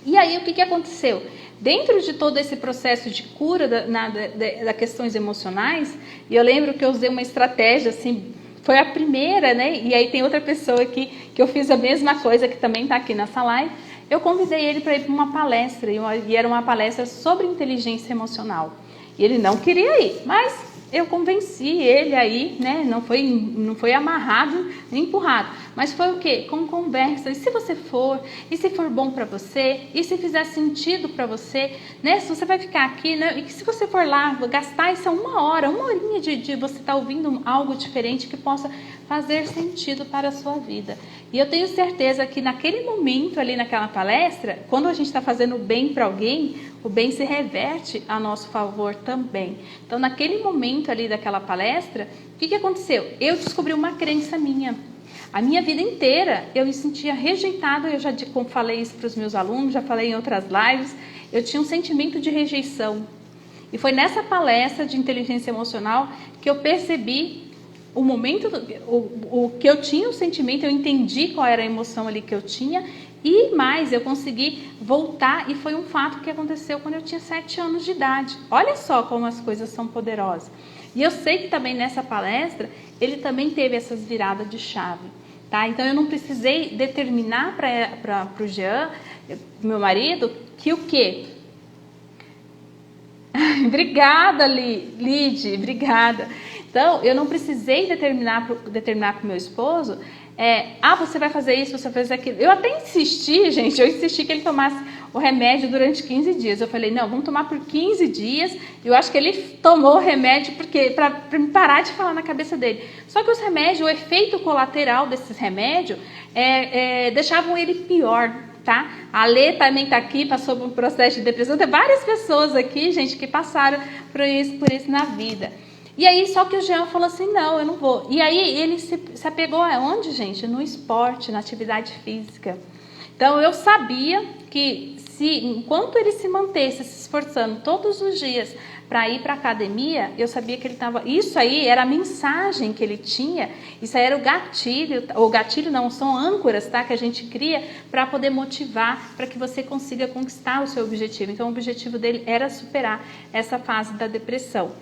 Speaker 1: E aí, o que aconteceu? Dentro de todo esse processo de cura das questões emocionais, e eu lembro que eu usei uma estratégia, assim, foi a primeira, né? E aí tem outra pessoa aqui que eu fiz a mesma coisa, que também está aqui nessa live. Eu convidei ele para ir para uma palestra, e era uma palestra sobre inteligência emocional. E ele não queria ir, mas eu convenci ele aí, né? Não foi amarrado nem empurrado. mas foi o quê? Com conversa. E se você for? E se for bom para você? E se fizer sentido para você? Né? Se você vai ficar aqui, né? E se você for lá, gastar essa uma horinha de você estar ouvindo algo diferente que possa fazer sentido para a sua vida. E eu tenho certeza que naquele momento ali naquela palestra, quando a gente está fazendo bem para alguém, o bem se reverte a nosso favor também. Então, naquele momento ali daquela palestra, o que aconteceu? Eu descobri uma crença minha. A minha vida inteira eu me sentia rejeitada, eu já falei isso para os meus alunos, já falei em outras lives, eu tinha um sentimento de rejeição. E foi nessa palestra de inteligência emocional que eu percebi o momento, o que eu tinha, o sentimento, eu entendi qual era a emoção ali que eu tinha e mais, eu consegui voltar e foi um fato que aconteceu quando eu tinha 7 anos de idade. Olha só como as coisas são poderosas. E eu sei que também nessa palestra, ele também teve essas viradas de chave, tá? Então eu não precisei determinar para o Jean, meu marido, que o quê? Obrigada, Lid, obrigada. Então, eu não precisei determinar para o meu esposo, você vai fazer isso, você vai fazer aquilo. Eu até insisti, gente, eu insisti que ele tomasse o remédio durante 15 dias. Eu falei, não, vamos tomar por 15 dias. Eu acho que ele tomou o remédio para me parar de falar na cabeça dele. Só que os remédios, o efeito colateral desses remédios, deixavam ele pior. Tá? A Lê também está aqui, passou por um processo de depressão. Tem várias pessoas aqui, gente, que passaram por isso na vida. E aí, só que o Jean falou assim, não, eu não vou. E aí, ele se apegou aonde, gente? No esporte, na atividade física. Então, eu sabia que enquanto ele se mantesse se esforçando todos os dias para ir para a academia, eu sabia que ele estava... Isso aí era a mensagem que ele tinha, isso aí era o gatilho não, são âncoras, tá? Que a gente cria para poder motivar, para que você consiga conquistar o seu objetivo. Então, o objetivo dele era superar essa fase da depressão.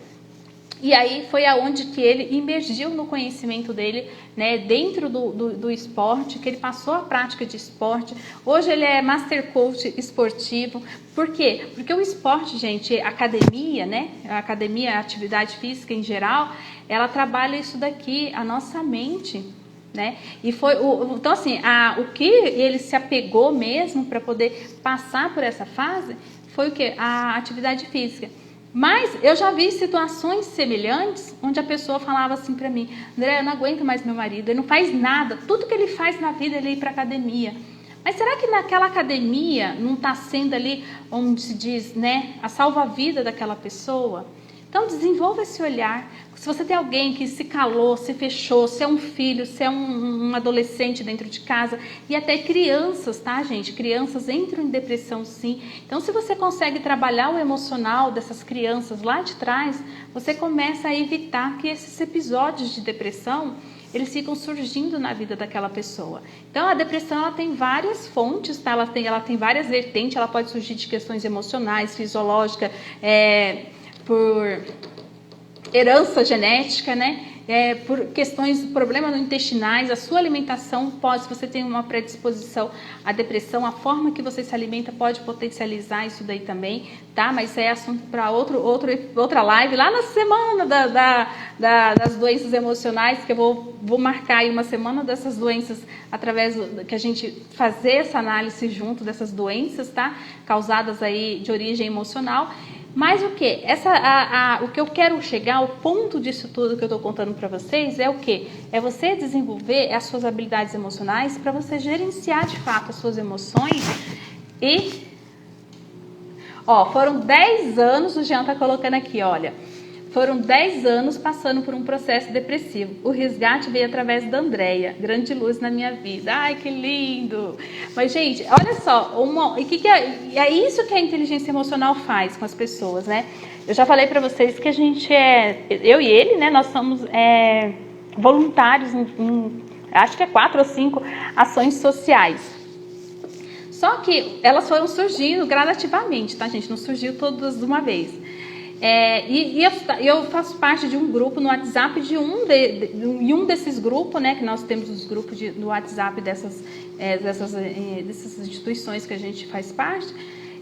Speaker 1: E aí foi aonde que ele imergiu no conhecimento dele, né, dentro do esporte, que ele passou a prática de esporte. Hoje ele é Master Coach esportivo. Por quê? Porque o esporte, gente, a academia, né, a academia, a atividade física em geral, ela trabalha isso daqui, a nossa mente, né? E foi então assim, o que ele se apegou mesmo para poder passar por essa fase foi o que? A atividade física. Mas eu já vi situações semelhantes onde a pessoa falava assim para mim, André, eu não aguento mais meu marido, ele não faz nada, tudo que ele faz na vida é ele ir para academia. Mas será que naquela academia não está sendo ali, onde se diz, né, a salva-vida daquela pessoa? Então desenvolva esse olhar. Se você tem alguém que se calou, se fechou, se é um filho, se é um adolescente dentro de casa, e até crianças, tá, gente? Crianças entram em depressão, sim. Então, se você consegue trabalhar o emocional dessas crianças lá de trás, você começa a evitar que esses episódios de depressão, eles ficam surgindo na vida daquela pessoa. Então, a depressão, ela tem várias fontes, tá? Ela tem várias vertentes, ela pode surgir de questões emocionais, fisiológicas, por herança genética, né? Por questões, problemas intestinais, a sua alimentação pode, se você tem uma predisposição à depressão, a forma que você se alimenta pode potencializar isso daí também, tá? Mas isso é assunto para outra live, lá na semana das doenças emocionais, que eu vou marcar aí uma semana dessas doenças, através que a gente fazer essa análise junto dessas doenças, tá? Causadas aí de origem emocional. Mas o que? O que eu quero chegar, o ponto disso tudo que eu estou contando para vocês é o que? É você desenvolver as suas habilidades emocionais para você gerenciar de fato as suas emoções e... foram 10 anos, o Jean está colocando aqui, olha. Foram 10 anos passando por um processo depressivo. O resgate veio através da Andréia. Grande luz na minha vida. Ai, que lindo! Mas, gente, olha só. É isso que a inteligência emocional faz com as pessoas, né? Eu já falei pra vocês que a gente eu e ele, né? Nós somos voluntários em acho que 4 ou 5 ações sociais. Só que elas foram surgindo gradativamente, tá, gente? Não surgiu todas de uma vez. Eu faço parte de um grupo no WhatsApp de um desses grupos, né, que nós temos os grupos no WhatsApp dessas instituições que a gente faz parte.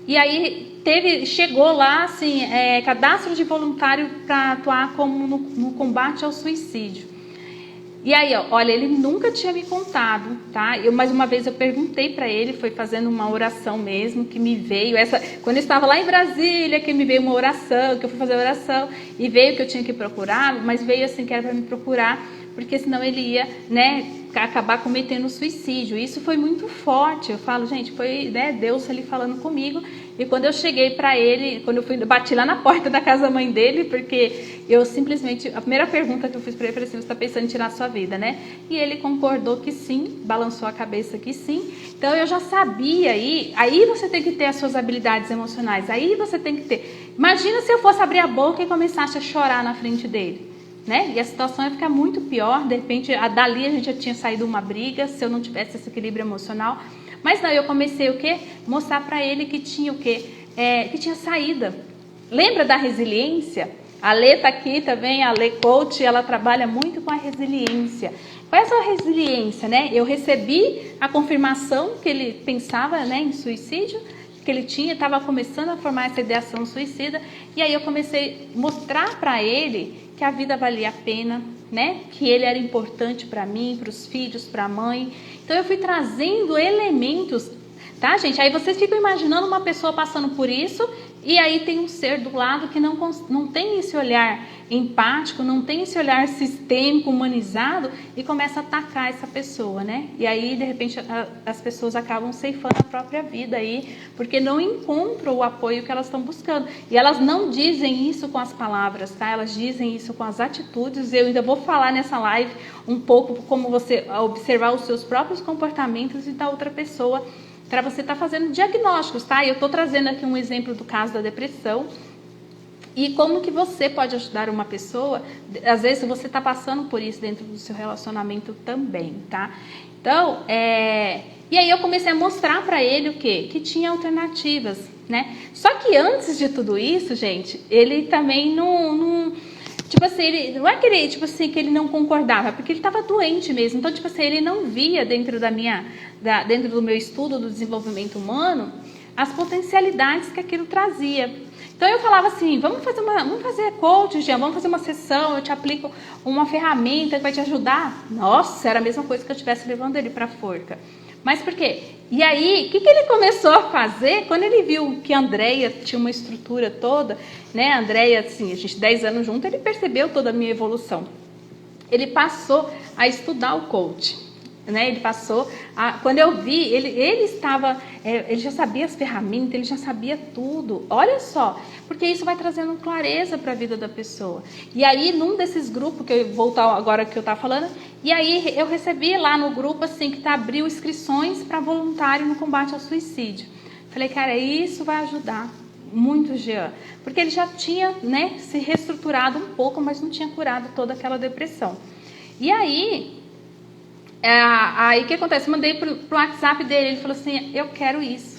Speaker 1: E aí chegou lá assim, cadastro de voluntário para atuar como no combate ao suicídio. E aí, ó, olha, ele nunca tinha me contado, tá? Mais uma vez eu perguntei para ele, foi fazendo uma oração mesmo, que me veio, quando eu estava lá em Brasília, que me veio uma oração, que eu fui fazer a oração, e veio que eu tinha que procurar, mas veio assim que era para me procurar, porque senão ele ia, né, acabar cometendo suicídio. Isso foi muito forte. Eu falo, gente, foi, né, Deus ali falando comigo. E quando eu cheguei para ele, quando eu bati lá na porta da casa da mãe dele, porque eu simplesmente, a primeira pergunta que eu fiz para ele foi assim, você está pensando em tirar a sua vida, né? E ele concordou que sim, balançou a cabeça que sim. Então eu já sabia aí você tem que ter as suas habilidades emocionais, aí você tem que ter. Imagina se eu fosse abrir a boca e começasse a chorar na frente dele. Né? E a situação ia ficar muito pior, de repente, dali a gente já tinha saído uma briga, se eu não tivesse esse equilíbrio emocional. Mas não, eu comecei o quê? Mostrar para ele que tinha o quê? Que tinha saída. Lembra da resiliência? A Lê tá aqui também, a Lê Coach, ela trabalha muito com a resiliência. Qual é a sua resiliência, né? Eu recebi a confirmação que ele pensava, né, em suicídio, que ele estava começando a formar essa ideação suicida, e aí eu comecei a mostrar para ele que a vida valia a pena, né? Que ele era importante para mim, para os filhos, para a mãe. Então eu fui trazendo elementos, tá, gente? Aí vocês ficam imaginando uma pessoa passando por isso, e aí tem um ser do lado que não tem esse olhar empático, não tem esse olhar sistêmico, humanizado, e começa a atacar essa pessoa, né? E aí, de repente, as pessoas acabam ceifando a própria vida aí, porque não encontram o apoio que elas estão buscando. E elas não dizem isso com as palavras, tá? Elas dizem isso com as atitudes. Eu ainda vou falar nessa live um pouco como você observar os seus próprios comportamentos e da outra pessoa, para você estar fazendo diagnósticos, tá? Eu estou trazendo aqui um exemplo do caso da depressão e como que você pode ajudar uma pessoa, às vezes você está passando por isso dentro do seu relacionamento também, tá? Então, e aí eu comecei a mostrar para ele o quê? Que tinha alternativas, né? Só que antes de tudo isso, gente, ele também não tipo assim, ele não é que ele, tipo assim, que ele não concordava, porque ele estava doente mesmo. Então, tipo assim, ele não via dentro dentro do meu estudo do desenvolvimento humano as potencialidades que aquilo trazia. Então eu falava assim, vamos fazer coach, Jean, vamos fazer uma sessão, eu te aplico uma ferramenta que vai te ajudar. Nossa, era a mesma coisa que eu estivesse levando ele para a forca. Mas por quê? E aí, o que ele começou a fazer? Quando ele viu que a Andréia tinha uma estrutura toda, né? A Andréia, assim, a gente 10 anos junto, ele percebeu toda a minha evolução. Ele passou a estudar o coach. Né? Ele passou quando eu vi, ele estava, ele já sabia as ferramentas, ele já sabia tudo. Olha só, porque isso vai trazendo clareza para a vida da pessoa. E aí, num desses grupos, que eu vou voltar agora que eu estava falando, e aí eu recebi lá no grupo, assim, que abriu inscrições para voluntário no combate ao suicídio. Falei, cara, isso vai ajudar muito o Jean, porque ele já tinha, né, se reestruturado um pouco, mas não tinha curado toda aquela depressão. E aí o que acontece? Mandei pro WhatsApp dele, ele falou assim, eu quero isso.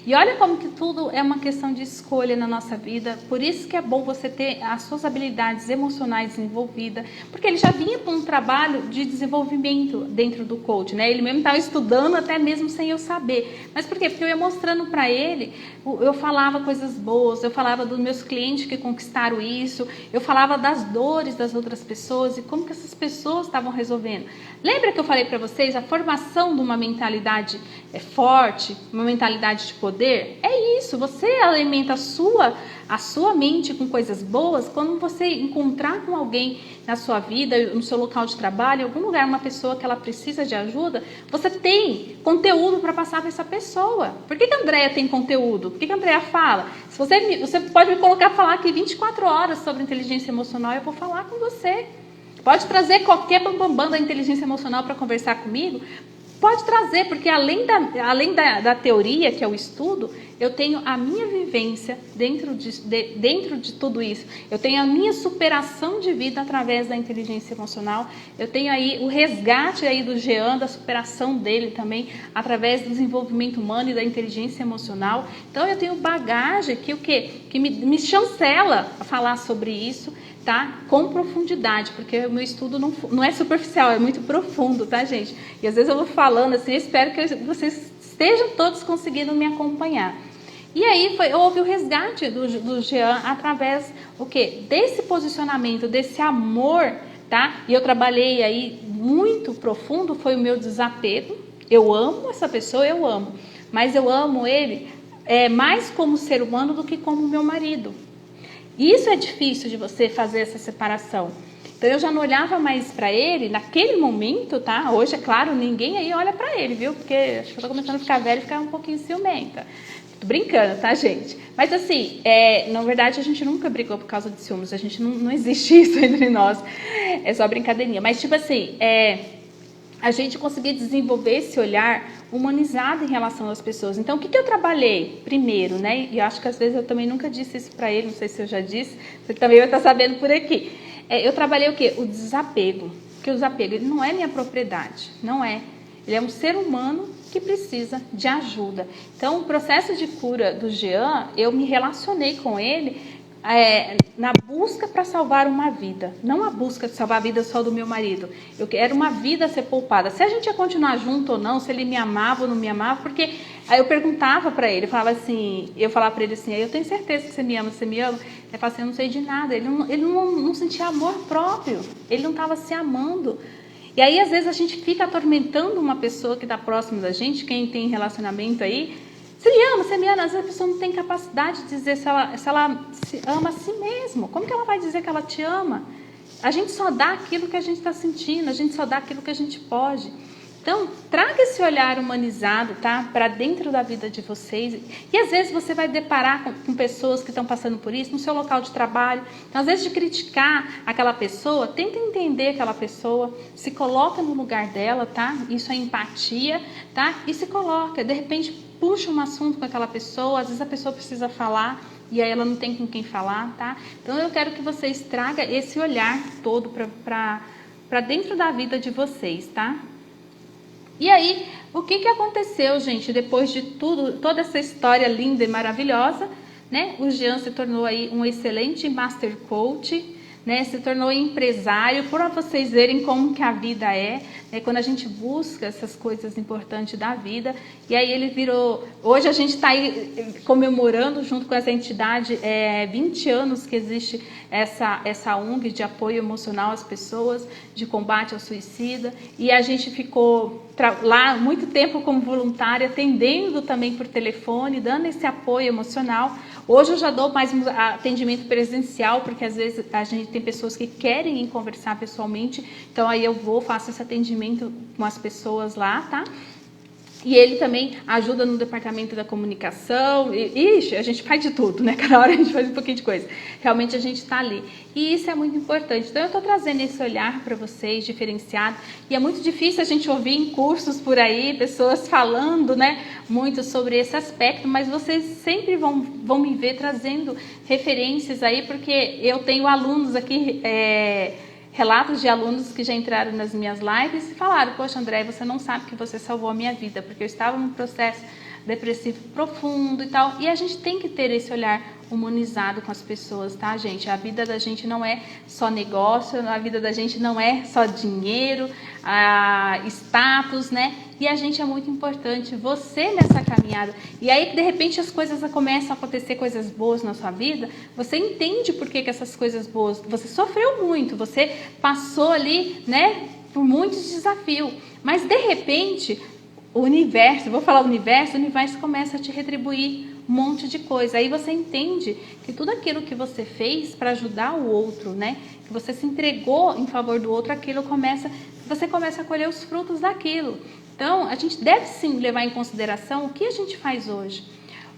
Speaker 1: E olha como que tudo é uma questão de escolha na nossa vida. Por isso que é bom você ter as suas habilidades emocionais desenvolvidas. Porque ele já vinha com um trabalho de desenvolvimento dentro do coach, né? Ele mesmo estava estudando até mesmo sem eu saber. Mas por quê? Porque eu ia mostrando para ele, eu falava coisas boas, eu falava dos meus clientes que conquistaram isso, eu falava das dores das outras pessoas e como que essas pessoas estavam resolvendo. Lembra que eu falei para vocês a formação de uma mentalidade forte, uma mentalidade de poder? É isso, você alimenta a sua mente com coisas boas quando você encontrar com alguém na sua vida, no seu local de trabalho, em algum lugar, uma pessoa que ela precisa de ajuda, você tem conteúdo para passar para essa pessoa. Por que a Andréia tem conteúdo? Por que a Andréia fala? Se você pode me colocar a falar aqui 24 horas sobre inteligência emocional, eu vou falar com você. Pode trazer qualquer bambambam da inteligência emocional para conversar comigo? Pode trazer, porque além da teoria, que é o estudo, eu tenho a minha vivência dentro de tudo isso. Eu tenho a minha superação de vida através da inteligência emocional. Eu tenho aí o resgate aí do Jean, da superação dele também, através do desenvolvimento humano e da inteligência emocional. Então eu tenho bagagem que me chancela a falar sobre isso, tá? Com profundidade, porque o meu estudo não é superficial, é muito profundo, tá, gente? E às vezes eu vou falando assim, eu espero que vocês estejam todos conseguindo me acompanhar. E aí houve o resgate do Jean através desse posicionamento, desse amor tá? E eu trabalhei aí muito profundo, foi o meu desapego. Eu amo essa pessoa, eu amo, mas eu amo ele mais como ser humano do que como meu marido. E isso é difícil de você fazer essa separação. Então eu já não olhava mais para ele naquele momento, tá? Hoje, é claro, ninguém aí olha para ele, viu? Porque acho que eu tô começando a ficar velha e ficar um pouquinho ciumenta. Tô brincando, tá, gente? Mas assim, na verdade a gente nunca brigou por causa de ciúmes. A gente não existe isso entre nós. É só brincadeirinha. Mas tipo assim, a gente conseguir desenvolver esse olhar humanizado em relação às pessoas. Então, o que eu trabalhei primeiro, né? E eu acho que às vezes eu também nunca disse isso para ele, não sei se eu já disse, você também vai estar sabendo por aqui. Eu trabalhei o quê? O desapego. Porque o desapego, ele não é minha propriedade, não é. Ele é um ser humano que precisa de ajuda. Então, o processo de cura do Jean, eu me relacionei com ele na busca para salvar uma vida, não a busca de salvar a vida só do meu marido. Eu quero uma vida a ser poupada. Se a gente ia continuar junto ou não, se ele me amava ou não me amava, porque aí eu perguntava para ele, eu falava para ele assim, eu tenho certeza que você me ama, você me ama? Ele falava assim, eu não sei de nada. Ele não sentia amor próprio, ele não estava se amando. E aí às vezes a gente fica atormentando uma pessoa que está próxima da gente, quem tem relacionamento aí. Você me ama, às vezes a pessoa não tem capacidade de dizer se ela se ama a si mesma. Como que ela vai dizer que ela te ama? A gente só dá aquilo que a gente está sentindo, a gente só dá aquilo que a gente pode. Então, traga esse olhar humanizado, tá? Para dentro da vida de vocês. E às vezes você vai deparar com pessoas que estão passando por isso no seu local de trabalho. Então, às vezes de criticar aquela pessoa, tenta entender aquela pessoa, se coloca no lugar dela, tá? Isso é empatia, tá? E se coloca, de repente puxa um assunto com aquela pessoa, às vezes a pessoa precisa falar e aí ela não tem com quem falar, tá? Então eu quero que vocês tragam esse olhar todo para dentro da vida de vocês, tá? E aí, o que aconteceu, gente, depois de toda essa história linda e maravilhosa, né? O Jean se tornou aí um excelente Master Coach, né? Se tornou empresário, para vocês verem como que a vida é, né? Quando a gente busca essas coisas importantes da vida. E aí ele virou... Hoje a gente está aí comemorando junto com essa entidade 20 anos que existe essa ONG de apoio emocional às pessoas, de combate ao suicida. E a gente ficou lá muito tempo como voluntária, atendendo também por telefone, dando esse apoio emocional. Hoje eu já dou mais um atendimento presencial, porque às vezes a gente tem pessoas que querem ir conversar pessoalmente, então aí eu faço esse atendimento com as pessoas lá, tá? E ele também ajuda no departamento da comunicação. Ixi, a gente faz de tudo, né? Cada hora a gente faz um pouquinho de coisa. Realmente a gente está ali. E isso é muito importante. Então eu estou trazendo esse olhar para vocês, diferenciado. E é muito difícil a gente ouvir em cursos por aí, pessoas falando, né, muito sobre esse aspecto, mas vocês sempre vão me ver trazendo referências aí, porque eu tenho alunos aqui... relatos de alunos que já entraram nas minhas lives e falaram, poxa André, você não sabe que você salvou a minha vida, porque eu estava num processo depressivo profundo e tal, e a gente tem que ter esse olhar humanizado com as pessoas, tá, gente? A vida da gente não é só negócio, a vida da gente não é só dinheiro, status, né? E a gente é muito importante, você nessa caminhada. E aí, de repente, as coisas começam a acontecer, coisas boas na sua vida, você entende por que essas coisas boas, você sofreu muito, você passou ali, né, por muitos desafios, mas de repente, o universo começa a te retribuir um monte de coisa. Aí você entende que tudo aquilo que você fez para ajudar o outro, né, que você se entregou em favor do outro, você começa a colher os frutos daquilo. Então, a gente deve sim levar em consideração o que a gente faz hoje,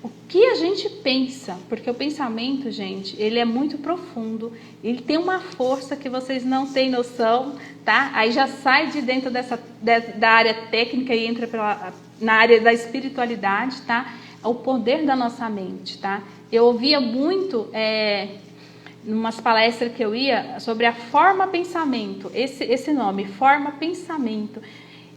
Speaker 1: o que a gente pensa, porque o pensamento, gente, ele é muito profundo, ele tem uma força que vocês não têm noção, tá? Aí já sai de dentro da área técnica e entra na área da espiritualidade, tá? O poder da nossa mente, tá? Eu ouvia muito... umas palestras que eu ia sobre a forma pensamento, esse nome, forma pensamento.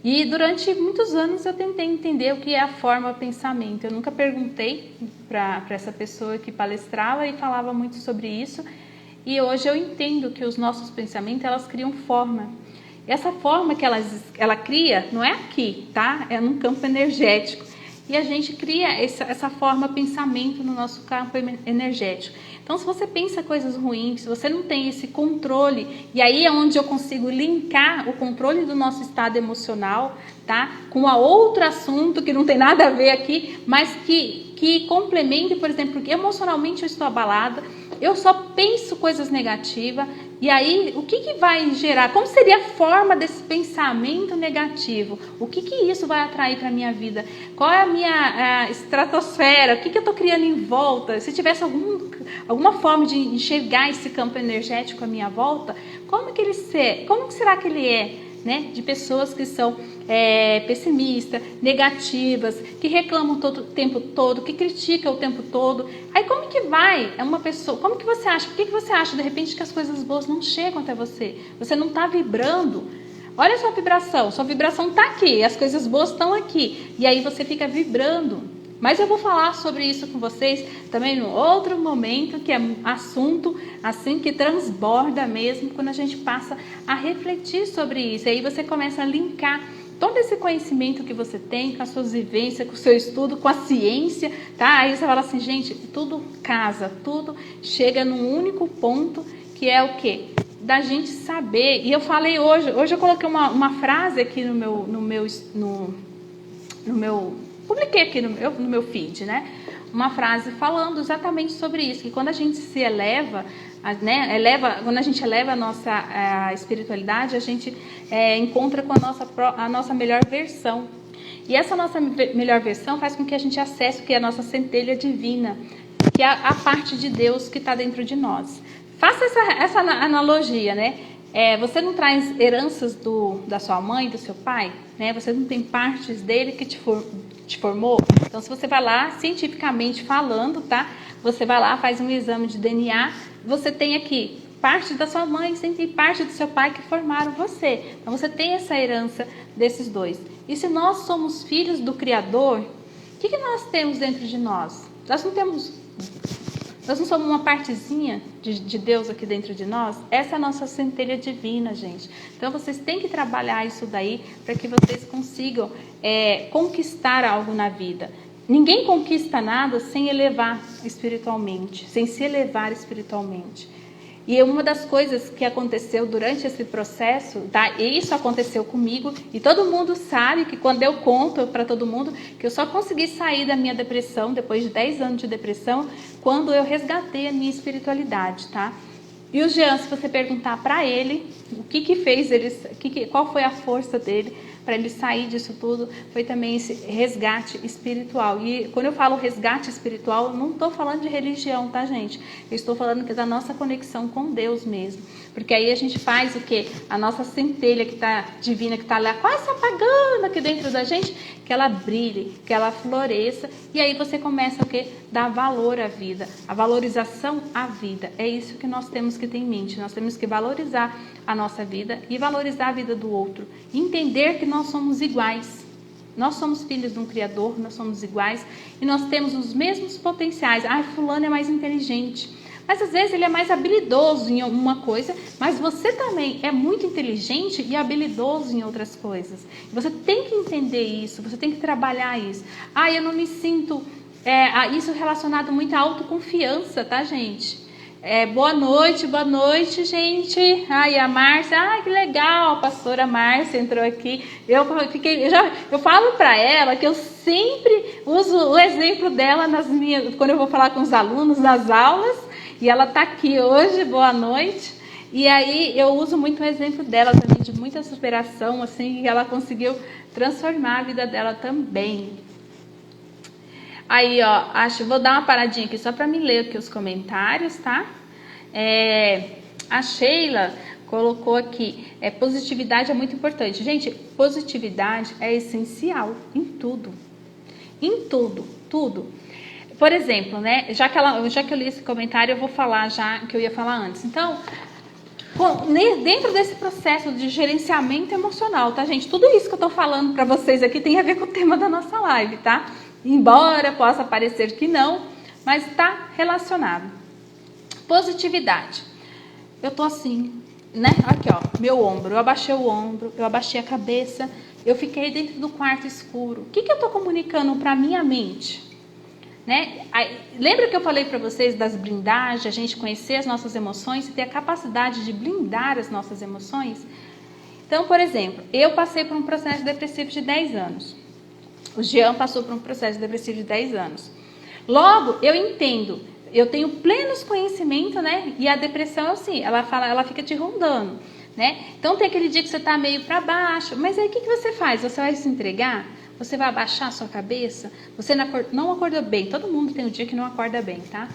Speaker 1: E durante muitos anos eu tentei entender o que é a forma pensamento. Eu nunca perguntei para essa pessoa que palestrava e falava muito sobre isso. E hoje eu entendo que os nossos pensamentos, elas criam forma. E essa forma que ela cria não é aqui, tá? É num campo energético. e a gente cria essa forma de pensamento no nosso campo energético. Então, se você pensa coisas ruins, se você não tem esse controle, e aí é onde eu consigo linkar o controle do nosso estado emocional, tá? Com outro assunto que não tem nada a ver aqui, mas que complemente, por exemplo, porque emocionalmente eu estou abalada, eu só penso coisas negativas, e aí o que vai gerar? Como seria a forma desse pensamento negativo? O que isso vai atrair para a minha vida? Qual é a minha estratosfera? O que eu estou criando em volta? Se tivesse alguma forma de enxergar esse campo energético à minha volta, como será que ele é, né? De pessoas que são pessimistas, negativas, que reclamam o tempo todo, que criticam o tempo todo. Aí como que vai? É uma pessoa. Como que você acha? Por que você acha de repente que as coisas boas não chegam até você? Você não está vibrando. Olha a sua vibração está aqui, as coisas boas estão aqui. E aí você fica vibrando. Mas eu vou falar sobre isso com vocês também em outro momento, que é um assunto assim que transborda mesmo, quando a gente passa a refletir sobre isso. E aí você começa a linkar todo esse conhecimento que você tem com as suas vivências, com o seu estudo, com a ciência, tá? Aí você fala assim, gente, tudo casa, tudo chega num único ponto, que é o quê? Da gente saber. E eu falei hoje eu coloquei uma frase aqui no meu publiquei aqui no meu feed, né? Uma frase falando exatamente sobre isso, que quando a gente se eleva, né? Quando a gente eleva a nossa espiritualidade, a gente encontra com a nossa melhor versão. E essa nossa melhor versão faz com que a gente acesse o que é a nossa centelha divina, que é a parte de Deus que está dentro de nós. Faça essa analogia, né? Você não traz heranças da sua mãe, do seu pai, né? Você não tem partes dele que te formou. Então, se você vai lá, cientificamente falando, tá? Você vai lá, faz um exame de DNA, você tem aqui parte da sua mãe, você tem parte do seu pai que formaram você. Então, você tem essa herança desses dois. E se nós somos filhos do Criador, o que nós temos dentro de nós? Nós não somos uma partezinha de Deus aqui dentro de nós? Essa é a nossa centelha divina, gente. Então, vocês têm que trabalhar isso daí para que vocês consigam conquistar algo na vida. Ninguém conquista nada sem elevar espiritualmente, sem se elevar espiritualmente. E uma das coisas que aconteceu durante esse processo, tá? E isso aconteceu comigo, e todo mundo sabe que quando eu conto para todo mundo que eu só consegui sair da minha depressão, depois de 10 anos de depressão, quando eu resgatei a minha espiritualidade, tá? E o Jean, se você perguntar para ele o que fez ele, qual foi a força dele para ele sair disso tudo, foi também esse resgate espiritual. E quando eu falo resgate espiritual, eu não estou falando de religião, tá, gente? Eu estou falando que é da nossa conexão com Deus mesmo. Porque aí a gente faz o quê? A nossa centelha que tá divina, que está lá quase apagando aqui dentro da gente, que ela brilhe, que ela floresça. E aí você começa o quê? Dar valor à vida. A valorização à vida. É isso que nós temos que ter em mente. Nós temos que valorizar a nossa vida e valorizar a vida do outro. Entender que nós somos iguais. Nós somos filhos de um Criador, nós somos iguais e nós temos os mesmos potenciais. Fulano é mais inteligente. Mas às vezes ele é mais habilidoso em uma coisa, mas você também é muito inteligente e habilidoso em outras coisas. Você tem que entender isso, você tem que trabalhar isso. Eu não me sinto... isso relacionado muito à autoconfiança, tá, gente? Boa noite, gente. A Márcia, que legal, a pastora Márcia entrou aqui. Eu falo para ela que eu sempre uso o exemplo dela quando eu vou falar com os alunos nas aulas. E ela está aqui hoje, boa noite. E aí eu uso muito o exemplo dela também, de muita superação, assim, que ela conseguiu transformar a vida dela também. Aí, vou dar uma paradinha aqui só para me ler aqui os comentários, tá? A Sheila colocou aqui, positividade é muito importante. Gente, positividade é essencial em tudo. Em tudo. Por exemplo, né? Já que eu li esse comentário, eu vou falar já que eu ia falar antes. Então, dentro desse processo de gerenciamento emocional, tá, gente? Tudo isso que eu tô falando para vocês aqui tem a ver com o tema da nossa live, tá? Embora possa parecer que não, mas está relacionado. Positividade. Eu tô assim, né? Aqui, meu ombro. Eu abaixei o ombro, eu abaixei a cabeça eu fiquei dentro do quarto escuro. O que eu estou comunicando para minha mente? Né? Lembra que eu falei para vocês das blindagens, a gente conhecer as nossas emoções e ter a capacidade de blindar as nossas emoções? Então, por exemplo, eu passei por um processo depressivo de 10 anos. O Jean passou por um processo depressivo de 10 anos. Logo, eu entendo, eu tenho plenos conhecimentos, né? E a depressão é assim, ela fica te rondando, né? Então tem aquele dia que você está meio para baixo, mas aí o que você faz? Você vai se entregar? Você vai abaixar a sua cabeça? Você não acordou bem. Todo mundo tem um dia que não acorda bem, tá?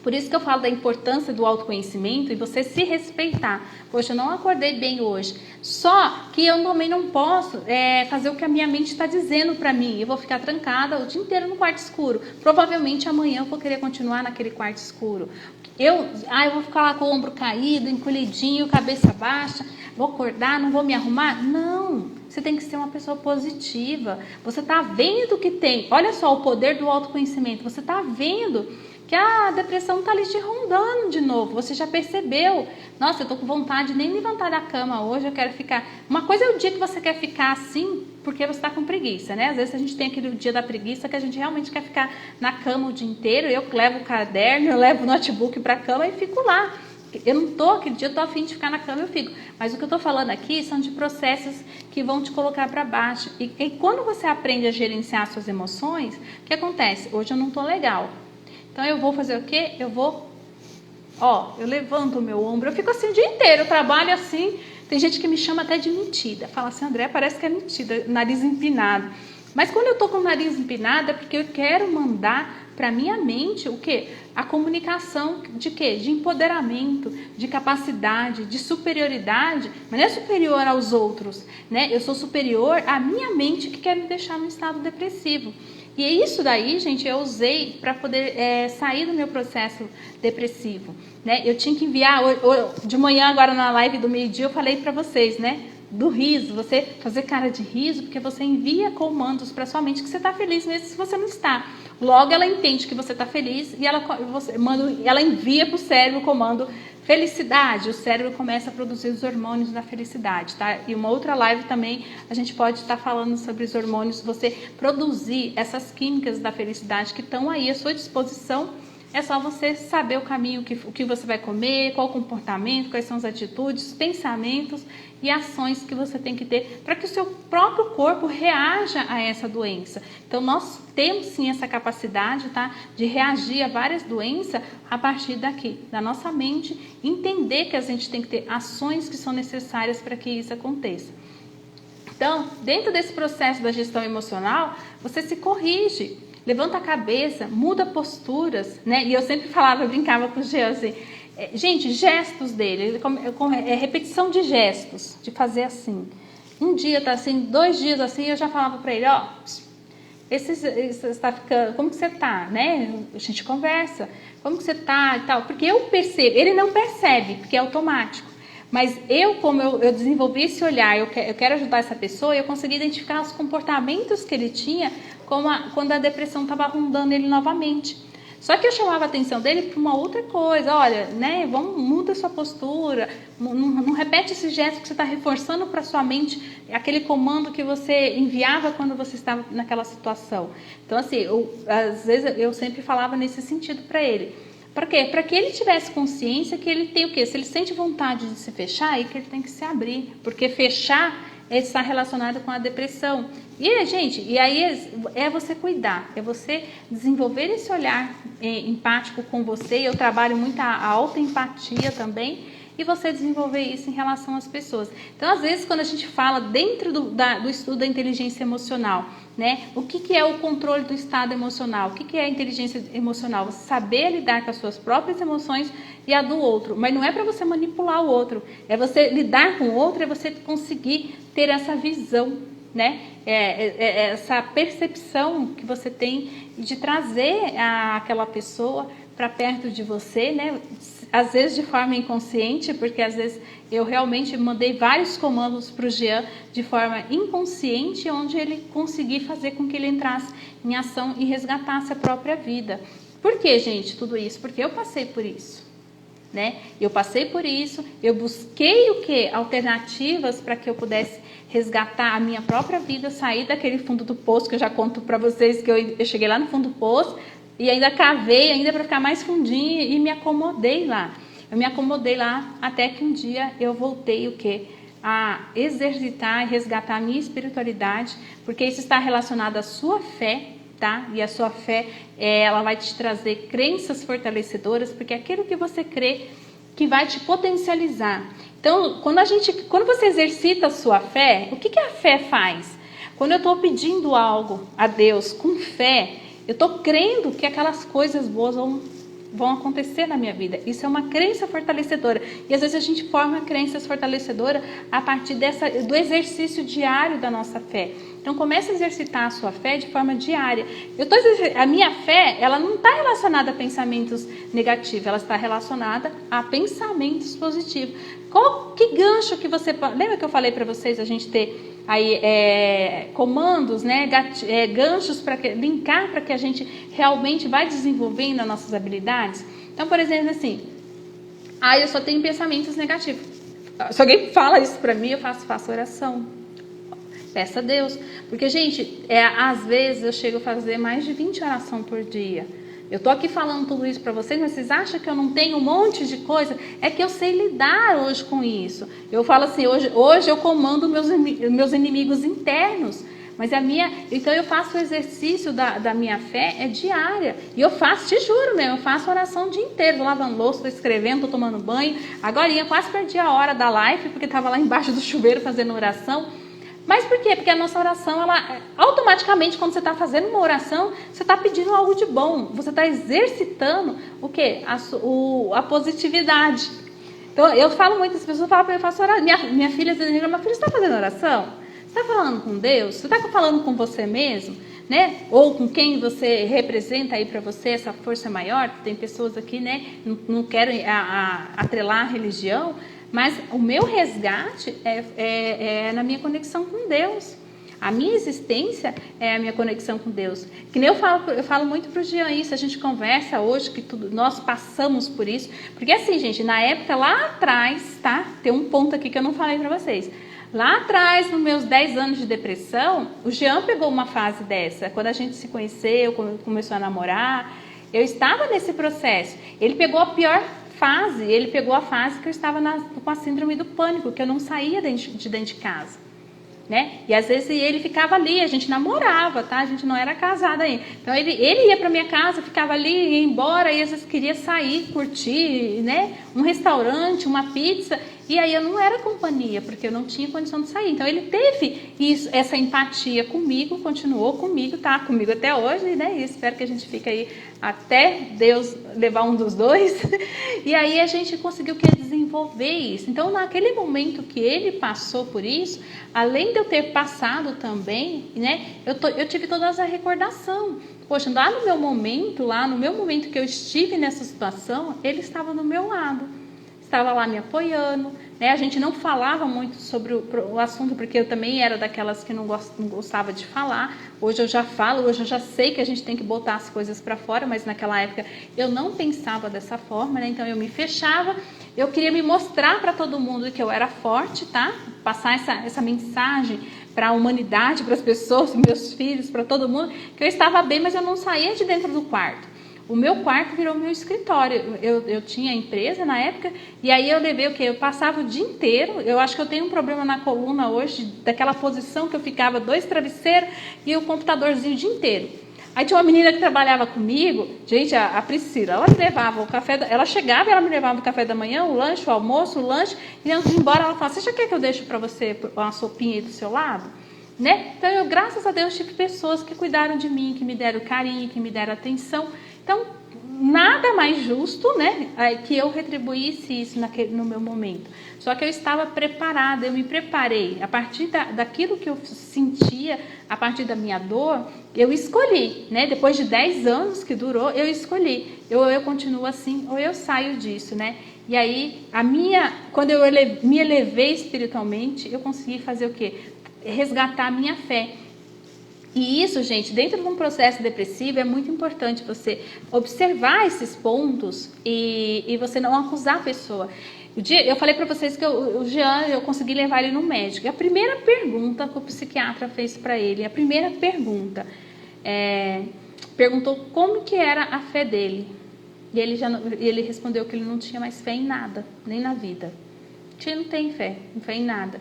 Speaker 1: Por isso que eu falo da importância do autoconhecimento e você se respeitar. Poxa, eu não acordei bem hoje. Só que eu também não posso fazer o que a minha mente está dizendo para mim. Eu vou ficar trancada o dia inteiro no quarto escuro. Provavelmente amanhã eu vou querer continuar naquele quarto escuro. Eu vou ficar lá com o ombro caído, encolhidinho, cabeça baixa. Vou acordar, não vou me arrumar? Não. Você tem que ser uma pessoa positiva. Você está vendo que tem. Olha só o poder do autoconhecimento. Você está vendo que a depressão está ali te rondando de novo. Você já percebeu. Nossa, eu estou com vontade de nem levantar da cama hoje, eu quero ficar. Uma coisa é o dia que você quer ficar assim, porque você está com preguiça, né? Às vezes a gente tem aquele dia da preguiça que a gente realmente quer ficar na cama o dia inteiro. Eu levo o caderno, eu levo o notebook para a cama e fico lá. Eu não estou, aquele dia eu estou a fim de ficar na cama, eu fico. Mas o que eu estou falando aqui são de processos que vão te colocar para baixo. E quando você aprende a gerenciar suas emoções, o que acontece? Hoje eu não estou legal. Então eu vou fazer o quê? Eu levanto o meu ombro, eu fico assim o dia inteiro, eu trabalho assim. Tem gente que me chama até de metida. Fala assim, André, parece que é metida, nariz empinado. Mas quando eu estou com o nariz empinado é porque eu quero mandar para minha mente o quê? A comunicação de quê? De empoderamento, de capacidade, de superioridade, mas não é superior aos outros, né? Eu sou superior à minha mente que quer me deixar num estado depressivo. E é isso daí, gente, eu usei para poder sair do meu processo depressivo, né? Eu tinha que enviar, de manhã agora na live do meio-dia eu falei para vocês, né? Do riso, você fazer cara de riso, porque você envia comandos para sua mente que você está feliz mesmo se você não está. Logo ela entende que você está feliz e ela envia para o cérebro o comando felicidade. O cérebro começa a produzir os hormônios da felicidade, tá? E uma outra live também a gente pode estar falando sobre os hormônios, você produzir essas químicas da felicidade que estão aí à sua disposição. É só você saber o caminho, o que você vai comer, qual o comportamento, quais são as atitudes, pensamentos e ações que você tem que ter para que o seu próprio corpo reaja a essa doença. Então, nós temos sim essa capacidade, tá, de reagir a várias doenças a partir daqui, da nossa mente, entender que a gente tem que ter ações que são necessárias para que isso aconteça. Então, dentro desse processo da gestão emocional, você se corrige. Levanta a cabeça, muda posturas, né? E eu sempre falava, eu brincava com o Jean assim, gente, gestos dele, repetição de gestos, de fazer assim. Um dia tá assim, 2 dias assim, eu já falava para ele, tá ficando, como que você tá, né? A gente conversa, como que você tá e tal, porque eu percebo, ele não percebe, porque é automático. Mas como eu desenvolvi esse olhar, eu quero ajudar essa pessoa, eu consegui identificar os comportamentos que ele tinha quando a depressão estava rondando ele novamente. Só que eu chamava a atenção dele para uma outra coisa. Olha, né, muda sua postura, não repete esse gesto que você está reforçando para sua mente, aquele comando que você enviava quando você estava naquela situação. Então, assim, às vezes eu sempre falava nesse sentido para ele. Para quê? Para que ele tivesse consciência que ele tem o quê? Se ele sente vontade de se fechar, aí que ele tem que se abrir. Porque fechar está relacionado com a depressão. E aí é você cuidar, é você desenvolver esse olhar empático com você. Eu trabalho muito a autoempatia também. E você desenvolver isso em relação às pessoas. Então, às vezes, quando a gente fala dentro do estudo da inteligência emocional, né? O que é o controle do estado emocional? O que é a inteligência emocional? Você saber lidar com as suas próprias emoções e a do outro. Mas não é para você manipular o outro. É você lidar com o outro, é você conseguir ter essa visão, né? Essa percepção que você tem de trazer aquela pessoa para perto de você, né? Às vezes de forma inconsciente, porque às vezes eu realmente mandei vários comandos para o Jean de forma inconsciente, onde ele conseguiu fazer com que ele entrasse em ação e resgatasse a própria vida. Por que, gente, tudo isso? Porque eu passei por isso, né? Eu passei por isso, eu busquei o quê? Alternativas para que eu pudesse resgatar a minha própria vida, sair daquele fundo do poço, que eu já conto para vocês que eu cheguei lá no fundo do poço e ainda cavei, ainda para ficar mais fundinho e me acomodei lá. Eu me acomodei lá até que um dia eu voltei o quê? A exercitar e resgatar a minha espiritualidade, porque isso está relacionado à sua fé, tá? E a sua fé, ela vai te trazer crenças fortalecedoras, porque é aquilo que você crê que vai te potencializar. Então, quando você exercita a sua fé, o que a fé faz? Quando eu estou pedindo algo a Deus com fé, eu estou crendo que aquelas coisas boas vão acontecer na minha vida. Isso é uma crença fortalecedora. E às vezes a gente forma crenças fortalecedoras a partir do exercício diário da nossa fé. Então comece a exercitar a sua fé de forma diária. A minha fé, ela não está relacionada a pensamentos negativos, ela está relacionada a pensamentos positivos. Que gancho que você... Lembra que eu falei para vocês a gente ter aí comandos, né, ganchos para linkar para que a gente realmente vai desenvolvendo as nossas habilidades? Então, por exemplo, assim, eu só tenho pensamentos negativos. Se alguém fala isso para mim, eu faço oração. Peça a Deus. Porque, gente, às vezes eu chego a fazer mais de 20 orações por dia. Eu tô aqui falando tudo isso para vocês, mas vocês acham que eu não tenho um monte de coisa? É que eu sei lidar hoje com isso. Eu falo assim, hoje eu comando meus inimigos internos. Mas então eu faço o exercício da minha fé diária. E eu faço, te juro mesmo, eu faço oração o dia inteiro. Tô lavando louça, tô escrevendo, tô tomando banho. Agora eu quase perdi a hora da live, porque tava lá embaixo do chuveiro fazendo oração. Mas por quê? Porque a nossa oração, ela automaticamente, quando você está fazendo uma oração, você está pedindo algo de bom. Você está exercitando o quê? A positividade. Então, eu falo muito, as pessoas falam para mim, eu faço oração. Minha filha diz, minha filha, você está fazendo oração? Você está falando com Deus? Você está falando com você mesmo? Né? Ou com quem você representa aí para você essa força maior? Tem pessoas aqui, né? Não querem atrelar a religião. Mas o meu resgate é na minha conexão com Deus. A minha existência é a minha conexão com Deus. Que nem eu falo muito para o Jean isso, a gente conversa hoje, que nós passamos por isso. Porque assim, gente, na época lá atrás, tá? Tem um ponto aqui que eu não falei para vocês. Lá atrás, nos meus 10 anos de depressão, o Jean pegou uma fase dessa. Quando a gente se conheceu, quando começou a namorar, eu estava nesse processo. Ele pegou a pior fase, ele pegou a fase que eu estava com a síndrome do pânico, que eu não saía de dentro de casa, né? E às vezes ele ficava ali, a gente namorava, tá? A gente não era casada ainda. Então ele ia para minha casa, ficava ali, ia embora, e às vezes queria sair, curtir, né? Um restaurante, uma pizza, e aí eu não era companhia, porque eu não tinha condição de sair. Então ele teve essa empatia comigo, continuou comigo, tá comigo até hoje, né? E espero que a gente fique aí até Deus levar um dos dois. E aí a gente conseguiu desenvolver isso. Então naquele momento que ele passou por isso, além de eu ter passado também, né? Eu tive toda essa recordação. Poxa, lá no meu momento que eu estive nessa situação, ele estava do meu lado. Estava lá me apoiando, né? A gente não falava muito sobre o assunto, porque eu também era daquelas que não gostava de falar. Hoje eu já falo, hoje eu já sei que a gente tem que botar as coisas para fora, mas naquela época eu não pensava dessa forma, né? Então eu me fechava, eu queria me mostrar para todo mundo que eu era forte, tá? Passar essa mensagem para a humanidade, para as pessoas, meus filhos, para todo mundo, que eu estava bem, mas eu não saía de dentro do quarto. O meu quarto virou meu escritório. Eu tinha empresa na época, e aí eu levei o quê? Eu passava o dia inteiro. Eu acho que eu tenho um problema na coluna hoje, daquela posição que eu ficava 2 travesseiros e o computadorzinho o dia inteiro. Aí tinha uma menina que trabalhava comigo, gente, a Priscila, ela me levava o café, ela chegava e ela me levava o café da manhã, o lanche, o almoço, o lanche, e antes de ir embora ela falava, você já quer que eu deixe para você uma sopinha aí do seu lado? Né? Então eu, graças a Deus, tive pessoas que cuidaram de mim, que me deram carinho, que me deram atenção. Então, nada mais justo, né, que eu retribuísse isso no meu momento. Só que eu estava preparada, eu me preparei. A partir daquilo que eu sentia, a partir da minha dor, eu escolhi, né? Depois de 10 anos que durou, eu escolhi. Eu continuo assim, ou eu saio disso, né? E aí, quando eu me elevei espiritualmente, eu consegui fazer o quê? Resgatar a minha fé. E isso, gente, dentro de um processo depressivo é muito importante você observar esses pontos e você não acusar a pessoa. Eu falei para vocês que o Jean, eu consegui levar ele no médico. E a primeira pergunta que o psiquiatra fez para ele, a primeira pergunta, perguntou como que era a fé dele. E ele respondeu que ele não tinha mais fé em nada, nem na vida. Ele não tem fé, não fé em nada.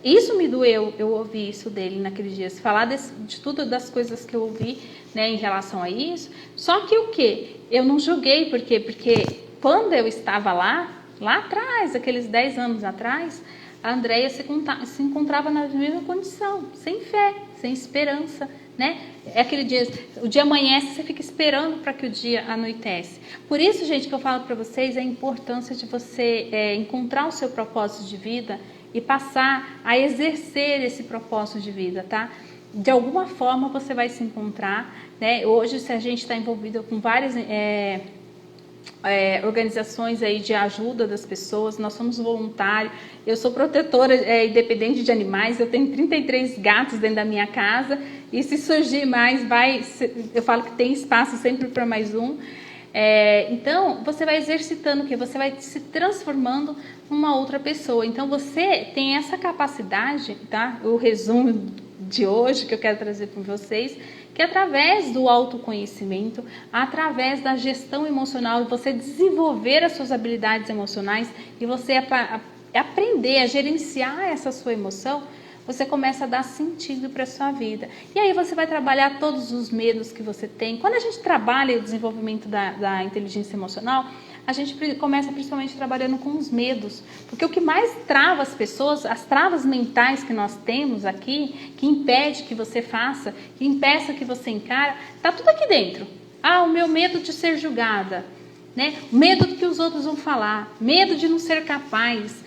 Speaker 1: Isso me doeu, eu ouvi isso dele naqueles dias, falar de tudo das coisas que eu ouvi, né, em relação a isso. Só que o quê? Eu não julguei, por quê? Porque quando eu estava lá atrás, aqueles 10 anos atrás, a Andréia se encontrava na mesma condição, sem fé, sem esperança, né? É aquele dia, o dia amanhece, você fica esperando para que o dia anoitece. Por isso, gente, que eu falo para vocês a importância de você encontrar o seu propósito de vida e passar a exercer esse propósito de vida, tá? De alguma forma você vai se encontrar, né? Hoje, se a gente está envolvido com várias organizações aí de ajuda das pessoas, nós somos voluntários, eu sou protetora independente de animais, eu tenho 33 gatos dentro da minha casa, e se surgir mais, eu falo que tem espaço sempre para mais um. Então, você vai exercitando o quê? Você vai se transformando numa outra pessoa. Então, você tem essa capacidade, tá? O resumo de hoje que eu quero trazer para vocês, que através do autoconhecimento, através da gestão emocional, você desenvolver as suas habilidades emocionais e você aprender a gerenciar essa sua emoção, você começa a dar sentido para a sua vida. E aí você vai trabalhar todos os medos que você tem. Quando a gente trabalha o desenvolvimento da inteligência emocional, a gente começa principalmente trabalhando com os medos. Porque o que mais trava as pessoas, as travas mentais que nós temos aqui, que impede que você faça, que impeça que você encara, está tudo aqui dentro. O meu medo de ser julgada, né? Medo do que os outros vão falar, medo de não ser capaz.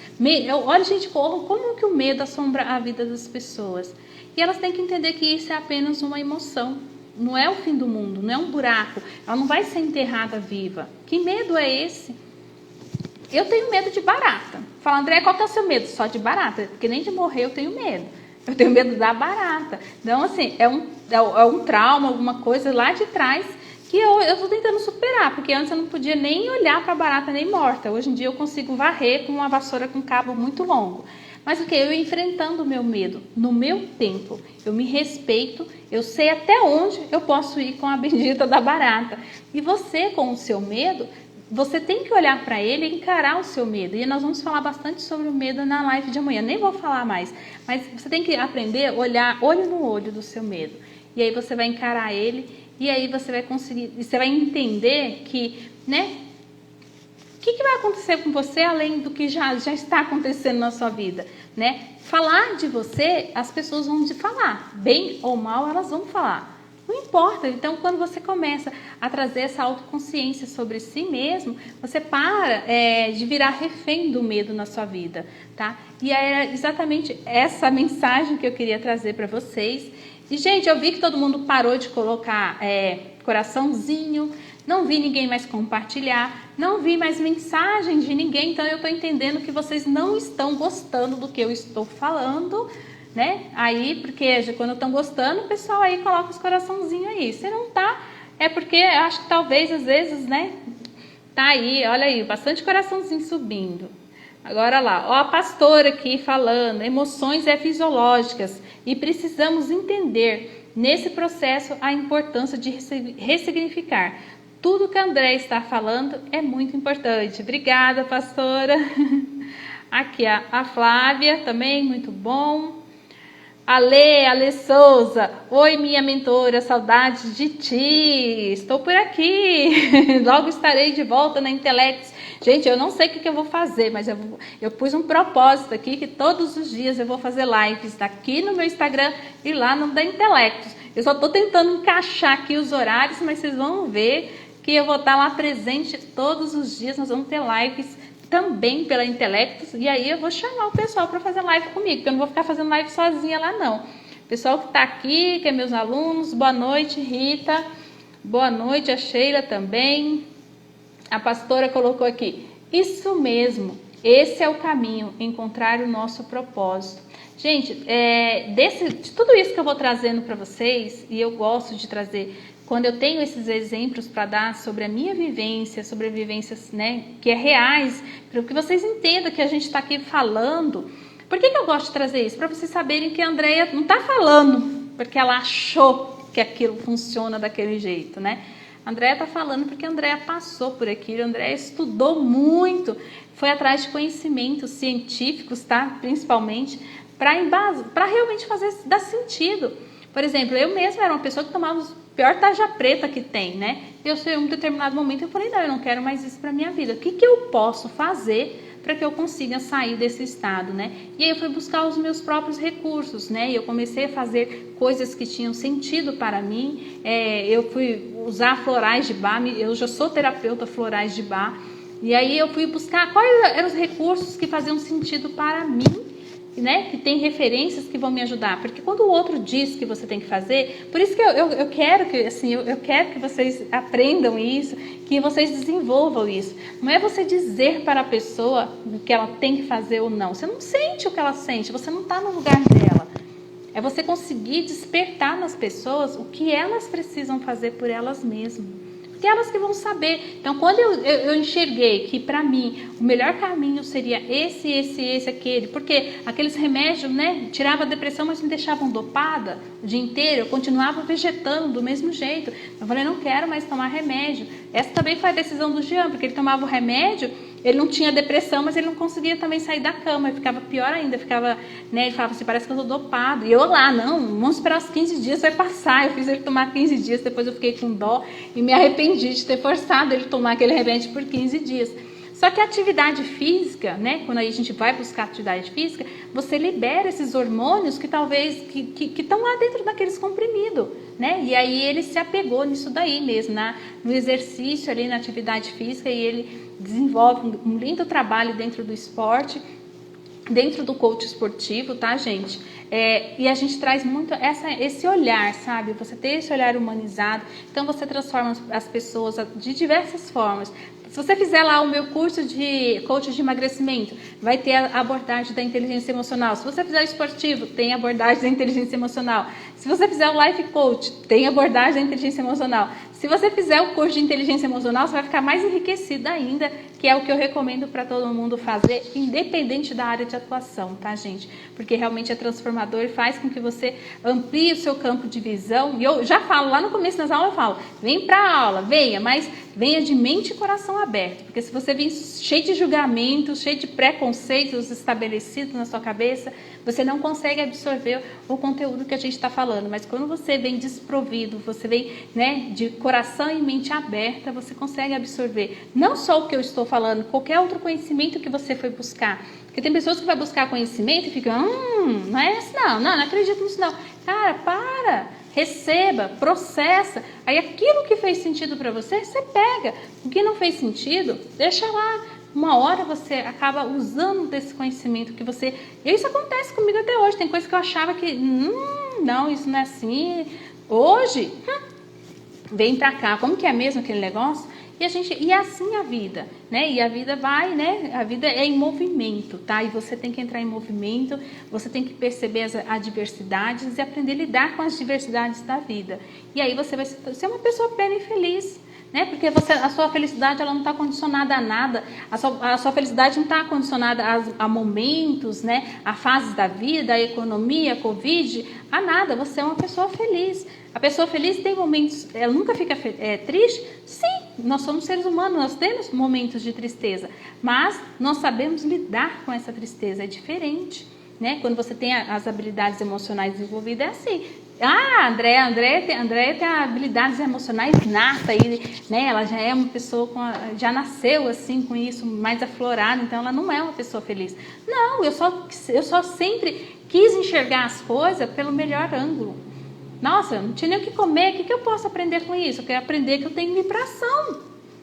Speaker 1: Olha, gente, como que o medo assombra a vida das pessoas. E elas têm que entender que isso é apenas uma emoção. Não é o fim do mundo, não é um buraco. Ela não vai ser enterrada viva. Que medo é esse? Eu tenho medo de barata. Fala, André, qual que é o seu medo? Só de barata. Porque nem de morrer eu tenho medo. Eu tenho medo da barata. Então, assim, é um trauma, alguma coisa lá de trás que eu estou tentando superar. Porque antes eu não podia nem olhar para a barata nem morta. Hoje em dia eu consigo varrer com uma vassoura com cabo muito longo. Mas o que? Eu enfrentando o meu medo, no meu tempo, eu me respeito, eu sei até onde eu posso ir com a bendita da barata. E você, com o seu medo, você tem que olhar para ele e encarar o seu medo. E nós vamos falar bastante sobre o medo na live de amanhã, nem vou falar mais. Mas você tem que aprender a olhar olho no olho do seu medo. E aí você vai encarar ele, e aí você vai conseguir, você vai entender que, né? O que vai acontecer com você além do que já está acontecendo na sua vida, né? Falar de você, as pessoas vão te falar. Bem ou mal, elas vão falar. Não importa. Então, quando você começa a trazer essa autoconsciência sobre si mesmo, você para de virar refém do medo na sua vida, tá? E é exatamente essa mensagem que eu queria trazer para vocês. E, gente, eu vi que todo mundo parou de colocar coraçãozinho, não vi ninguém mais compartilhar, não vi mais mensagem de ninguém, então eu estou entendendo que vocês não estão gostando do que eu estou falando, né? Aí, porque quando estão gostando, o pessoal aí coloca os coraçãozinhos aí. Se não tá, é porque eu acho que talvez, às vezes, né? Tá aí, olha aí, bastante coraçãozinho subindo. Agora lá, ó, a pastora aqui falando, emoções fisiológicas e precisamos entender nesse processo a importância de ressignificar. Tudo que a André está falando é muito importante. Obrigada, pastora. Aqui a Flávia também, muito bom. Ale Souza. Oi, minha mentora, saudades de ti. Estou por aqui. Logo estarei de volta na Intelects. Gente, eu não sei o que eu vou fazer, mas eu pus um propósito aqui que todos os dias eu vou fazer lives aqui no meu Instagram e lá no da Intelects. Eu só estou tentando encaixar aqui os horários, mas vocês vão ver que eu vou estar lá presente todos os dias. Nós vamos ter lives também pela Intelectos, e aí eu vou chamar o pessoal para fazer live comigo, porque eu não vou ficar fazendo live sozinha lá não. O pessoal que está aqui, que é meus alunos, boa noite, Rita, boa noite, a Sheila também. A pastora colocou aqui, isso mesmo, esse é o caminho, encontrar o nosso propósito. Gente, de tudo isso que eu vou trazendo para vocês, e eu gosto de trazer, quando eu tenho esses exemplos para dar sobre a minha vivência, sobre vivências, né, que é reais, para que vocês entendam que a gente está aqui falando. Por que eu gosto de trazer isso? Para vocês saberem que a Andrea não está falando porque ela achou que aquilo funciona daquele jeito, né? A Andrea está falando porque a Andrea passou por aquilo, a Andrea estudou muito, foi atrás de conhecimentos científicos, tá? Principalmente, para realmente dar sentido. Por exemplo, eu mesma era uma pessoa que tomava o pior tarja preta que tem, né? Eu em um determinado momento eu falei, não, eu não quero mais isso para minha vida. O que eu posso fazer para que eu consiga sair desse estado, né? E aí eu fui buscar os meus próprios recursos, né? E eu comecei a fazer coisas que tinham sentido para mim. Eu fui usar florais de Bach, eu já sou terapeuta florais de Bach. E aí eu fui buscar quais eram os recursos que faziam sentido para mim, né, que tem referências que vão me ajudar, porque quando o outro diz que você tem que fazer, por isso que eu quero que, assim, eu quero que vocês aprendam isso, que vocês desenvolvam isso. Não é você dizer para a pessoa o que ela tem que fazer ou não. Você não sente o que ela sente, você não está no lugar dela. É você conseguir despertar nas pessoas o que elas precisam fazer por elas mesmas. Porque elas que vão saber. Então, quando eu enxerguei que para mim o melhor caminho seria esse, aquele, porque aqueles remédios, né, tirava a depressão, mas me deixavam dopada o dia inteiro, eu continuava vegetando do mesmo jeito. Eu falei, não quero mais tomar remédio. Essa também foi a decisão do Jean, porque ele tomava o remédio, ele não tinha depressão, mas ele não conseguia também sair da cama, ele ficava pior ainda, né, ele falava assim, parece que eu tô dopado. E eu lá, não, vamos esperar os 15 dias, vai passar. Eu fiz ele tomar 15 dias, depois eu fiquei com dó e me arrependi de ter forçado ele tomar aquele remédio por 15 dias. Só que a atividade física, né, quando a gente vai buscar atividade física, você libera esses hormônios que talvez, que estão lá dentro daqueles comprimidos, né, e aí ele se apegou nisso daí mesmo, no exercício ali, na atividade física, e ele desenvolve um lindo trabalho dentro do esporte, dentro do coach esportivo, tá, gente? E a gente traz muito esse olhar, sabe? Você ter esse olhar humanizado, então você transforma as pessoas de diversas formas. Se você fizer lá o meu curso de coach de emagrecimento, vai ter a abordagem da inteligência emocional. Se você fizer o esportivo, tem a abordagem da inteligência emocional. Se você fizer o life coach, tem a abordagem da inteligência emocional. Se você fizer o curso de inteligência emocional, você vai ficar mais enriquecida ainda, que é o que eu recomendo para todo mundo fazer, independente da área de atuação, tá, gente? Porque realmente é transformador e faz com que você amplie o seu campo de visão. E eu já falo, lá no começo das aulas eu falo, vem para a aula, venha, mas venha de mente e coração aberto. Porque se você vem cheio de julgamentos, cheio de preconceitos estabelecidos na sua cabeça, você não consegue absorver o conteúdo que a gente está falando. Mas quando você vem desprovido, você vem, né, de coração e mente aberta, você consegue absorver não só o que eu estou falando, qualquer outro conhecimento que você foi buscar. Porque tem pessoas que vão buscar conhecimento e ficam, não é isso não acredito nisso não. Cara, para, receba, processa. Aí aquilo que fez sentido para você, você pega. O que não fez sentido, deixa lá. Uma hora você acaba usando desse conhecimento que você... E isso acontece comigo até hoje. Tem coisa que eu achava que, não, isso não é assim. Hoje, vem pra cá. Como que é mesmo aquele negócio? E é assim a vida, né? E a vida vai, né? A vida é em movimento, tá? E você tem que entrar em movimento, você tem que perceber as adversidades e aprender a lidar com as diversidades da vida. E aí você vai ser uma pessoa plena e feliz, né? Porque a sua felicidade ela não está condicionada a nada, a sua felicidade não está condicionada a momentos, né? A fases da vida, a economia, a Covid, a nada. Você é uma pessoa feliz. A pessoa feliz tem momentos, ela nunca fica triste? Sim, nós somos seres humanos, nós temos momentos de tristeza, mas nós sabemos lidar com essa tristeza, é diferente, né? Quando você tem as habilidades emocionais desenvolvidas, é assim. Andréia tem habilidades emocionais natas, né? Ela já é uma pessoa, já nasceu assim com isso, mais aflorada, então ela não é uma pessoa feliz. Não, eu só sempre quis enxergar as coisas pelo melhor ângulo. Nossa, eu não tinha nem o que comer, o que eu posso aprender com isso? Eu quero aprender que eu tenho vibração.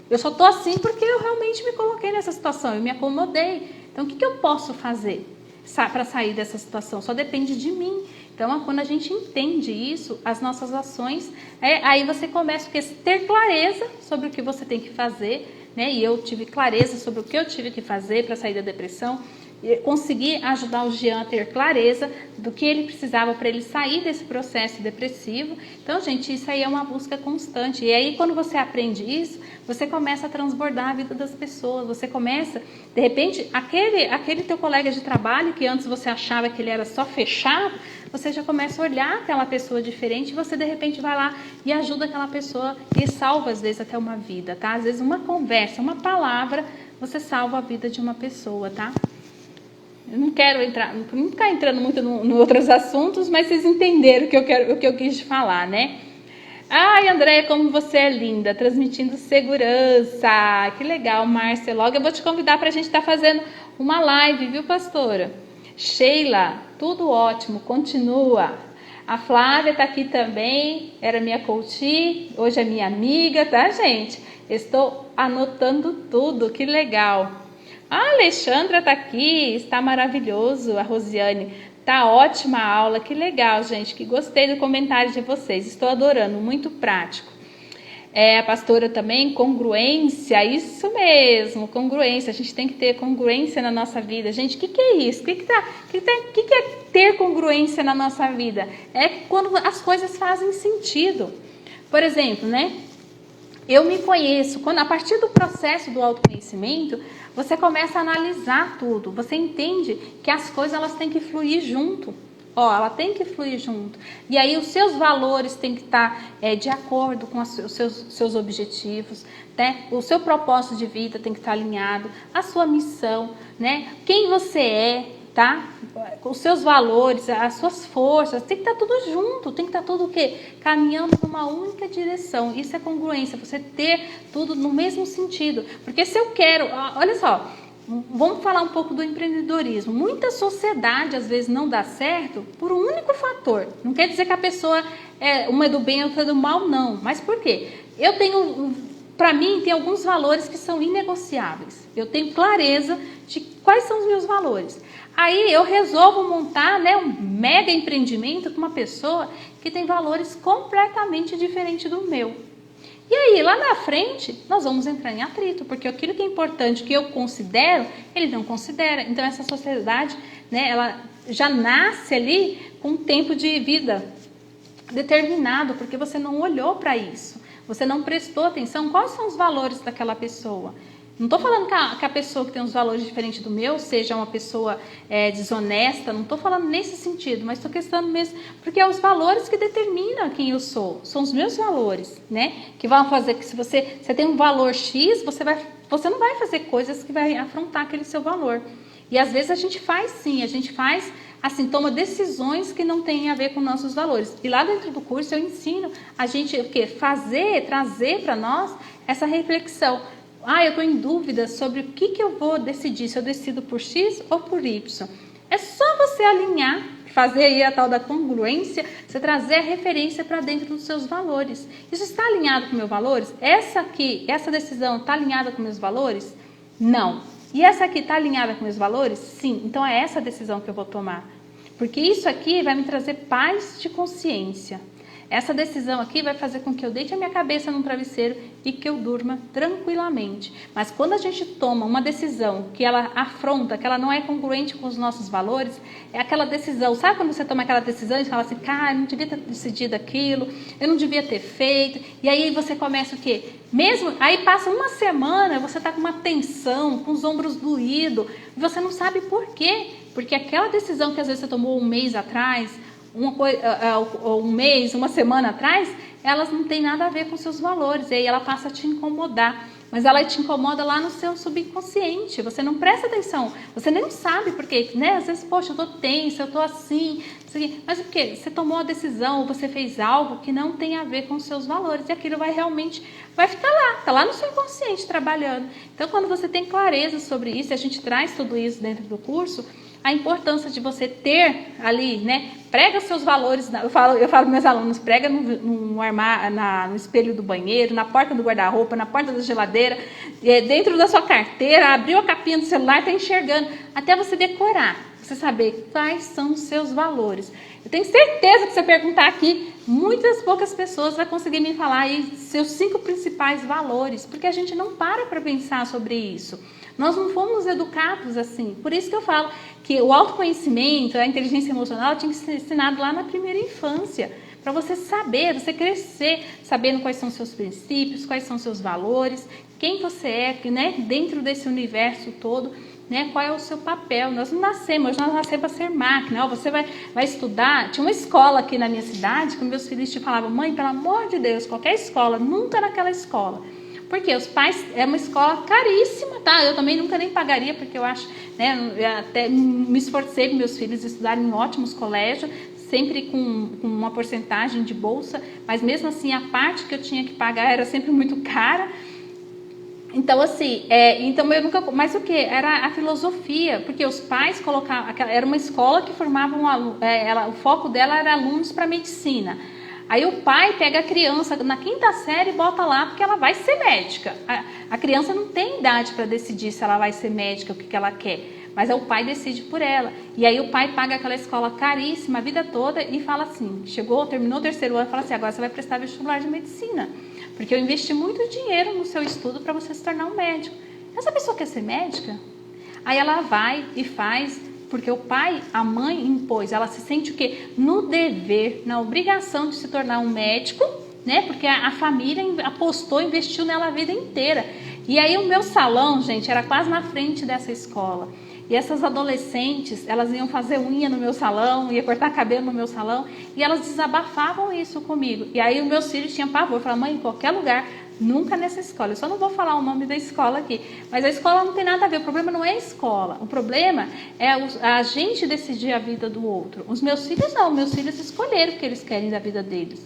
Speaker 1: Eu só estou assim porque eu realmente me coloquei nessa situação, eu me acomodei. Então, o que eu posso fazer para sair dessa situação? Só depende de mim. Então, quando a gente entende isso, as nossas ações, aí você começa a ter clareza sobre o que você tem que fazer, né? E eu tive clareza sobre o que eu tive que fazer para sair da depressão. conseguir ajudar o Jean a ter clareza do que ele precisava para ele sair desse processo depressivo. Então, gente, isso aí é uma busca constante. E aí, quando você aprende isso, você começa a transbordar a vida das pessoas. Você começa, de repente, aquele teu colega de trabalho que antes você achava que ele era só fechado, você já começa a olhar aquela pessoa diferente e você, de repente, vai lá e ajuda aquela pessoa e salva, às vezes, até uma vida, tá? Às vezes, uma conversa, uma palavra, você salva a vida de uma pessoa, tá? Eu não quero não ficar entrando muito em outros assuntos, mas vocês entenderam o que eu quis falar, né? Ai, Andréia, como você é linda, transmitindo segurança. Que legal, Márcia. Logo eu vou te convidar para a gente estar fazendo uma live, viu, pastora? Sheila, tudo ótimo, continua. A Flávia está aqui também, era minha coach, hoje é minha amiga, tá, gente? Estou anotando tudo, que legal. A Alexandra está aqui, está maravilhoso. A Rosiane, tá ótima a aula, que legal, gente, que gostei do comentário de vocês, estou adorando, muito prático. A pastora também, congruência, isso mesmo, congruência, a gente tem que ter congruência na nossa vida. Gente, o que é isso? O que é ter congruência na nossa vida? É quando as coisas fazem sentido. Por exemplo, né? Eu me conheço, a partir do processo do autoconhecimento, você começa a analisar tudo, você entende que as coisas elas têm que fluir junto, ela tem que fluir junto, e aí os seus valores têm que estar de acordo com os seus objetivos, né? O seu propósito de vida tem que estar alinhado, a sua missão, né? Quem você é, tá? Os seus valores, as suas forças, tem que estar tudo junto, tem que estar tudo o quê? Caminhando numa única direção. Isso é congruência, você ter tudo no mesmo sentido. Porque se eu quero, olha só, vamos falar um pouco do empreendedorismo. Muita sociedade às vezes não dá certo por um único fator. Não quer dizer que a pessoa uma é do bem e outra é do mal, não. Mas por quê? Para mim, tem alguns valores que são inegociáveis. Eu tenho clareza de quais são os meus valores. Aí eu resolvo montar, né, um mega empreendimento com uma pessoa que tem valores completamente diferentes do meu. E aí, lá na frente, nós vamos entrar em atrito, porque aquilo que é importante, que eu considero, ele não considera. Então, essa sociedade, né, ela já nasce ali com um tempo de vida determinado, porque você não olhou para isso. Você não prestou atenção quais são os valores daquela pessoa. Não estou falando que a pessoa que tem uns valores diferentes do meu seja uma pessoa desonesta, não estou falando nesse sentido, mas estou questionando mesmo, porque é os valores que determinam quem eu sou, são os meus valores, né? Que vão fazer que se você tem um valor X, você não vai fazer coisas que vai afrontar aquele seu valor. E às vezes a gente faz sim, assim, toma decisões que não têm a ver com nossos valores. E lá dentro do curso eu ensino a gente trazer para nós essa reflexão. Eu estou em dúvida sobre o que eu vou decidir, se eu decido por X ou por Y. É só você alinhar, fazer aí a tal da congruência, você trazer a referência para dentro dos seus valores. Isso está alinhado com meus valores? Essa decisão está alinhada com meus valores? Não. E essa aqui está alinhada com meus valores? Sim. Então é essa decisão que eu vou tomar. Porque isso aqui vai me trazer paz de consciência. Essa decisão aqui vai fazer com que eu deite a minha cabeça num travesseiro e que eu durma tranquilamente. Mas quando a gente toma uma decisão que ela afronta, que ela não é congruente com os nossos valores, é aquela decisão, sabe quando você toma aquela decisão e fala assim, cara, eu não devia ter decidido aquilo, eu não devia ter feito, e aí você começa o quê? Aí passa uma semana, você está com uma tensão, com os ombros doídos, e você não sabe por quê, porque aquela decisão que às vezes você tomou um mês atrás, um mês, uma semana atrás, elas não têm nada a ver com seus valores, e aí ela passa a te incomodar, mas ela te incomoda lá no seu subconsciente, você não presta atenção, você nem sabe porque, né, às vezes, poxa, eu tô tensa, eu tô assim, mas o que? Você tomou a decisão, ou você fez algo que não tem a ver com os seus valores, e aquilo vai ficar lá, tá lá no seu inconsciente trabalhando. Então, quando você tem clareza sobre isso, e a gente traz tudo isso dentro do curso, a importância de você ter ali, né, prega seus valores, eu falo para meus alunos, prega no espelho do banheiro, na porta do guarda-roupa, na porta da geladeira, dentro da sua carteira, abriu a capinha do celular, está enxergando, até você decorar, você saber quais são os seus valores. Eu tenho certeza que você perguntar aqui, muitas poucas pessoas vão conseguir me falar aí seus 5 principais valores, porque a gente não para pensar sobre isso. Nós não fomos educados assim. Por isso que eu falo que o autoconhecimento, a inteligência emocional tinha que ser ensinado lá na primeira infância. Para você saber, você crescer sabendo quais são seus princípios, quais são seus valores, quem você é, né, dentro desse universo todo, né, qual é o seu papel. Nós não nascemos para ser máquina. Ó, você vai estudar. Tinha uma escola aqui na minha cidade que meus filhos te falavam: mãe, pelo amor de Deus, qualquer escola, nunca naquela escola. Porque os pais, é uma escola caríssima, tá? Eu também nunca nem pagaria, porque eu acho, né, eu até me esforcei para meus filhos estudarem em ótimos colégios, sempre com uma porcentagem de bolsa, mas mesmo assim a parte que eu tinha que pagar era sempre muito cara. Então, assim, então eu nunca. Mas o que? Era a filosofia, porque os pais colocavam. Era uma escola que formava o foco dela era alunos para medicina. Aí o pai pega a criança na 5ª série e bota lá porque ela vai ser médica. A criança não tem idade para decidir se ela vai ser médica, o que ela quer. Mas o pai decide por ela. E aí o pai paga aquela escola caríssima a vida toda e fala assim, terminou o 3º ano e fala assim: agora você vai prestar vestibular de medicina. Porque eu investi muito dinheiro no seu estudo para você se tornar um médico. Essa pessoa quer ser médica? Aí ela vai e faz, porque o pai, a mãe impôs. Ela se sente o quê? No dever, na obrigação de se tornar um médico, né? Porque a família apostou, investiu nela a vida inteira. E aí o meu salão, gente, era quase na frente dessa escola. E essas adolescentes, elas iam fazer unha no meu salão, ia cortar cabelo no meu salão, e elas desabafavam isso comigo. E aí os meus filhos tinham pavor, eu falava: mãe, em qualquer lugar, nunca nessa escola. Eu só não vou falar o nome da escola aqui, mas a escola não tem nada a ver, o problema não é a escola, o problema é a gente decidir a vida do outro. Os meus filhos não, meus filhos escolheram o que eles querem da vida deles.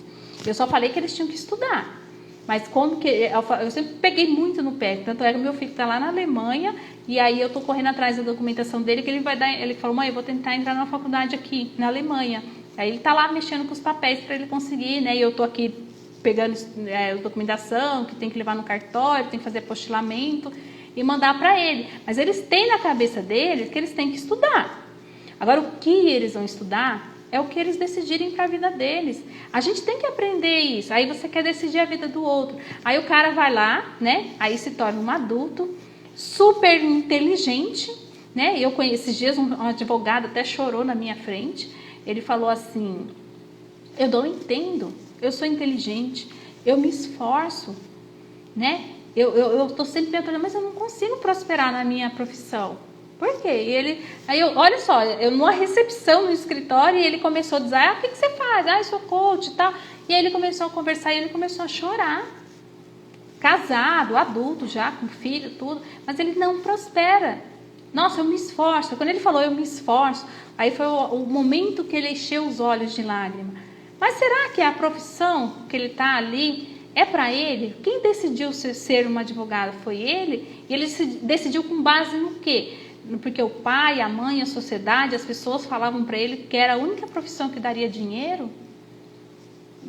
Speaker 1: Eu só falei que eles tinham que estudar. Mas como que... Eu sempre peguei muito no pé. Tanto é que o meu filho está lá na Alemanha. E aí eu estou correndo atrás da documentação dele. Que ele vai dar... Ele falou: mãe, eu vou tentar entrar na faculdade aqui na Alemanha. Aí ele está lá mexendo com os papéis para ele conseguir, né? E eu estou aqui pegando a documentação que tem que levar no cartório, tem que fazer apostilamento e mandar para ele. Mas eles têm na cabeça deles que eles têm que estudar. Agora, o que eles vão estudar é o que eles decidirem para a vida deles. A gente tem que aprender isso. Aí você quer decidir a vida do outro. Aí o cara vai lá, né? Aí se torna um adulto, super inteligente, né? Eu conheci esses dias um advogado até chorou na minha frente. Ele falou assim: eu não entendo, eu sou inteligente, eu me esforço, né? Eu estou sempre pensando, mas eu não consigo prosperar na minha profissão. Por quê? Olha só, eu numa recepção no escritório, e ele começou a dizer: o que você faz? Eu sou coach e tal. E aí ele começou a conversar e ele começou a chorar. Casado, adulto já, com filho, tudo. Mas ele não prospera. Nossa, eu me esforço. Quando ele falou eu me esforço, aí foi o momento que ele encheu os olhos de lágrima. Mas será que a profissão que ele está ali é para ele? Quem decidiu ser um advogado foi ele? E ele decidiu com base no quê? Porque o pai, a mãe, a sociedade, as pessoas falavam para ele que era a única profissão que daria dinheiro,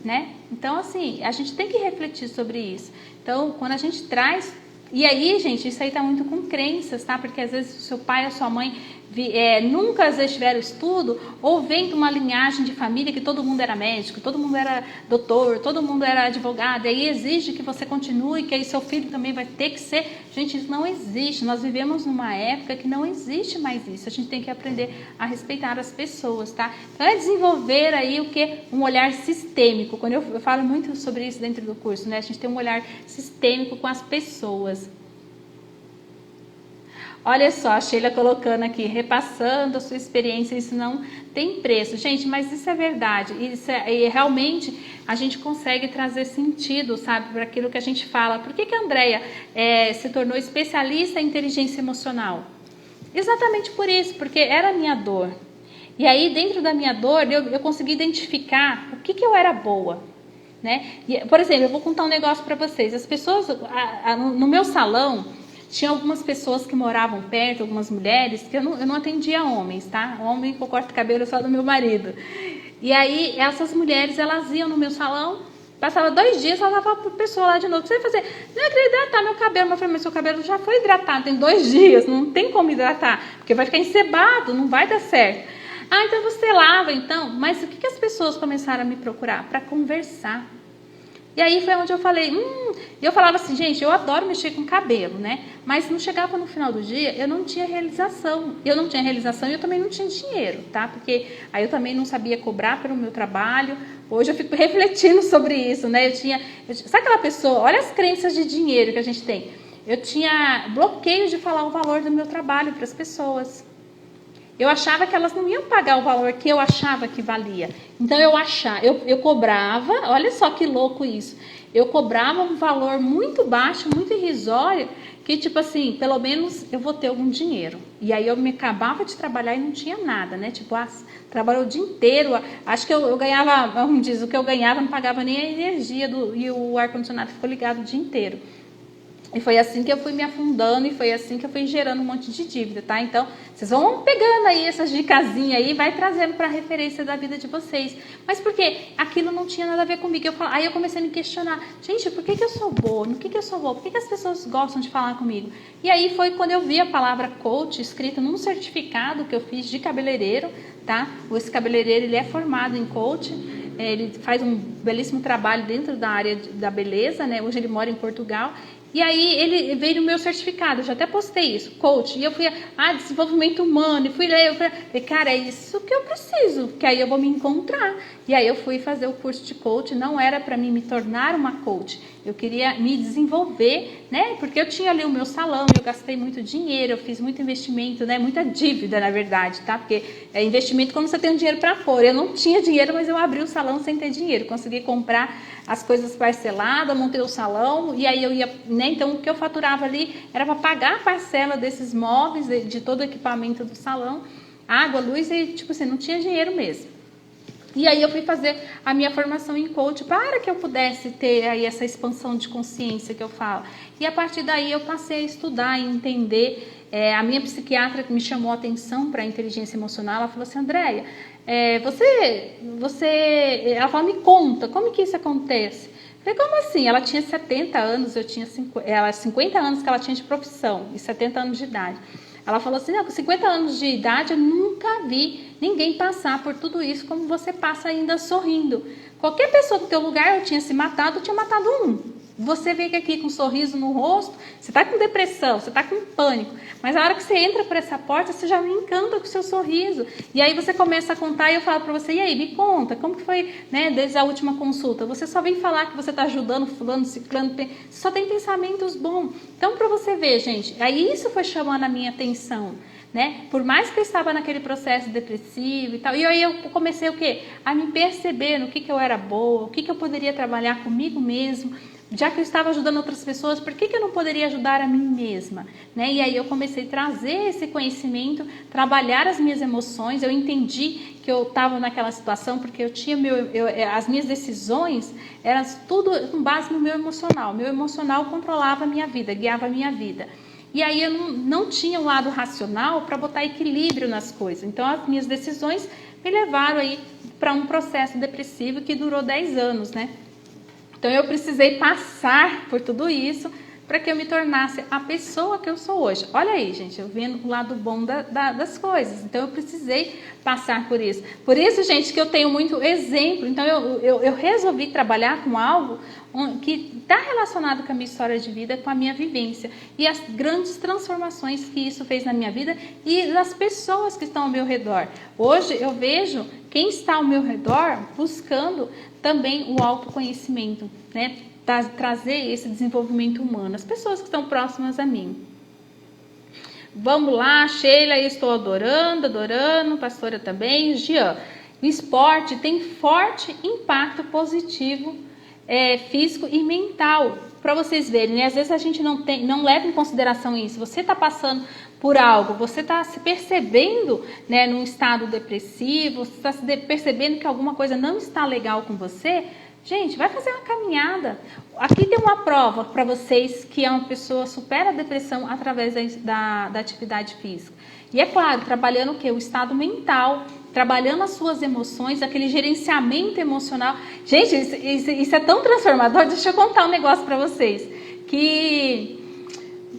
Speaker 1: né? Então, assim, a gente tem que refletir sobre isso. Então, quando a gente traz... E aí, gente, isso aí tá muito com crenças, tá? Porque às vezes o seu pai ou sua mãe nunca às vezes tiveram estudo, ou vem de uma linhagem de família que todo mundo era médico, todo mundo era doutor, todo mundo era advogado, e aí exige que você continue, que aí seu filho também vai ter que ser. Gente, isso não existe. Nós vivemos numa época que não existe mais isso. A gente tem que aprender a respeitar as pessoas, tá? Então é desenvolver aí o que? Um olhar sistêmico. Quando eu falo muito sobre isso dentro do curso, né? A gente tem um olhar sistêmico com as pessoas. Olha só, a Sheila colocando aqui, repassando a sua experiência, isso não tem preço. Gente, mas isso é verdade. E realmente a gente consegue trazer sentido, sabe, para aquilo que a gente fala. Por que a Andréia se tornou especialista em inteligência emocional? Exatamente por isso, porque era a minha dor. E aí, dentro da minha dor, eu consegui identificar o que eu era boa. Né? E, por exemplo, eu vou contar um negócio para vocês. As pessoas, no meu salão... Tinha algumas pessoas que moravam perto, algumas mulheres, que eu não atendia homens, tá? Homem que eu corto cabelo só do meu marido. E aí, essas mulheres, elas iam no meu salão, passava 2 dias, ela falava para a pessoa lá de novo: você vai fazer? Não, eu queria hidratar meu cabelo. Eu falei: mas seu cabelo já foi hidratado, tem 2 dias, não tem como hidratar, porque vai ficar encebado, não vai dar certo. Ah, então você lava, então? Mas o que que as pessoas começaram a me procurar? Para conversar. E aí foi onde eu falei, eu falava assim, gente, eu adoro mexer com cabelo, né? Mas não chegava no final do dia, eu não tinha realização. Eu não tinha realização e eu também não tinha dinheiro, tá? Porque aí eu também não sabia cobrar pelo meu trabalho. Hoje eu fico refletindo sobre isso, né? Sabe aquela pessoa, olha as crenças de dinheiro que a gente tem. Eu tinha bloqueio de falar o valor do meu trabalho para as pessoas. Eu achava que elas não iam pagar o valor que eu achava que valia. Então eu cobrava, olha só que louco isso. Eu cobrava um valor muito baixo, muito irrisório, que tipo assim, pelo menos eu vou ter algum dinheiro. E aí eu me acabava de trabalhar e não tinha nada, né? Tipo, trabalhou o dia inteiro, acho que eu ganhava, vamos dizer, o que eu ganhava não pagava nem a energia e o ar-condicionado ficou ligado o dia inteiro. E foi assim que eu fui me afundando e foi assim que eu fui gerando um monte de dívida, tá? Então, vocês vão pegando aí essas dicasinhas aí, vai trazendo para a referência da vida de vocês. Mas por quê? Aquilo não tinha nada a ver comigo. Aí eu comecei a me questionar, gente, por que eu sou boa? No que eu sou boa? Por que as pessoas gostam de falar comigo? E aí foi quando eu vi a palavra coach escrita num certificado que eu fiz de cabeleireiro, tá? Esse cabeleireiro, ele é formado em coach. Ele faz um belíssimo trabalho dentro da área da beleza, né? Hoje ele mora em Portugal. E aí ele veio no meu certificado, eu já até postei isso, coach. E eu fui, desenvolvimento humano, e fui ler, eu falei, cara, é isso que eu preciso, que aí eu vou me encontrar. E aí eu fui fazer o curso de coach, não era para mim me tornar uma coach, eu queria me desenvolver, né? Porque eu tinha ali o meu salão, eu gastei muito dinheiro, eu fiz muito investimento, né? Muita dívida, na verdade, tá? Porque é investimento quando você tem um dinheiro para pôr. Eu não tinha dinheiro, mas eu abri o salão sem ter dinheiro, consegui comprar as coisas parceladas, montei o salão, e aí eu ia, né? Então o que eu faturava ali era para pagar a parcela desses móveis, de todo o equipamento do salão, água, luz, e tipo assim, não tinha dinheiro mesmo. E aí eu fui fazer a minha formação em coach para que eu pudesse ter aí essa expansão de consciência que eu falo. E a partir daí eu passei a estudar e entender. A minha psiquiatra que me chamou a atenção para a inteligência emocional, ela falou assim, Andréia, ela falou, me conta, como que isso acontece? Eu falei, como assim? Ela tinha 70 anos, eu tinha 50 anos que ela tinha de profissão e 70 anos de idade. Ela falou assim, com 50 anos de idade eu nunca vi ninguém passar por tudo isso como você passa ainda sorrindo. Qualquer pessoa do teu lugar eu tinha se matado, eu tinha matado um. Você veio aqui com um sorriso no rosto, você está com depressão, você está com pânico, mas a hora que você entra por essa porta, você já me encanta com o seu sorriso. E aí você começa a contar e eu falo para você, e aí, me conta, como que foi, né, desde a última consulta? Você só vem falar que você está ajudando fulano, ciclano, você só tem pensamentos bons. Então, para você ver, gente, aí isso foi chamando a minha atenção. Né? Por mais que eu estava naquele processo depressivo e tal, e aí eu comecei o quê? A me perceber no que eu era boa, o que eu poderia trabalhar comigo mesmo. Já que eu estava ajudando outras pessoas, por que eu não poderia ajudar a mim mesma? Né? E aí eu comecei a trazer esse conhecimento, trabalhar as minhas emoções. Eu entendi que eu estava naquela situação porque eu tinha as minhas decisões eram tudo com base no meu emocional. Meu emocional controlava a minha vida, guiava a minha vida. E aí eu não tinha o lado racional para botar equilíbrio nas coisas. Então as minhas decisões me levaram aí para um processo depressivo que durou 10 anos, né? Então eu precisei passar por tudo isso para que eu me tornasse a pessoa que eu sou hoje. Olha aí, gente, eu vendo o lado bom das coisas. Então eu precisei passar por isso. Por isso, gente, que eu tenho muito exemplo. Então eu resolvi trabalhar com algo que está relacionado com a minha história de vida, com a minha vivência. E as grandes transformações que isso fez na minha vida e das pessoas que estão ao meu redor. Hoje eu vejo quem está ao meu redor buscando também o autoconhecimento, né? Trazer esse desenvolvimento humano, as pessoas que estão próximas a mim. Vamos lá, Sheila, eu estou adorando, pastora também, Jean. O esporte tem forte impacto positivo físico e mental, para vocês verem, né? Às vezes a gente não leva em consideração isso. Você está passando por algo, você está se percebendo, né, num estado depressivo, você está se percebendo que alguma coisa não está legal com você. Gente, vai fazer uma caminhada. Aqui tem uma prova para vocês que uma pessoa supera a depressão através da atividade física. E é claro, trabalhando o quê? O estado mental, trabalhando as suas emoções, aquele gerenciamento emocional. Gente, isso é tão transformador. Deixa eu contar um negócio para vocês. Que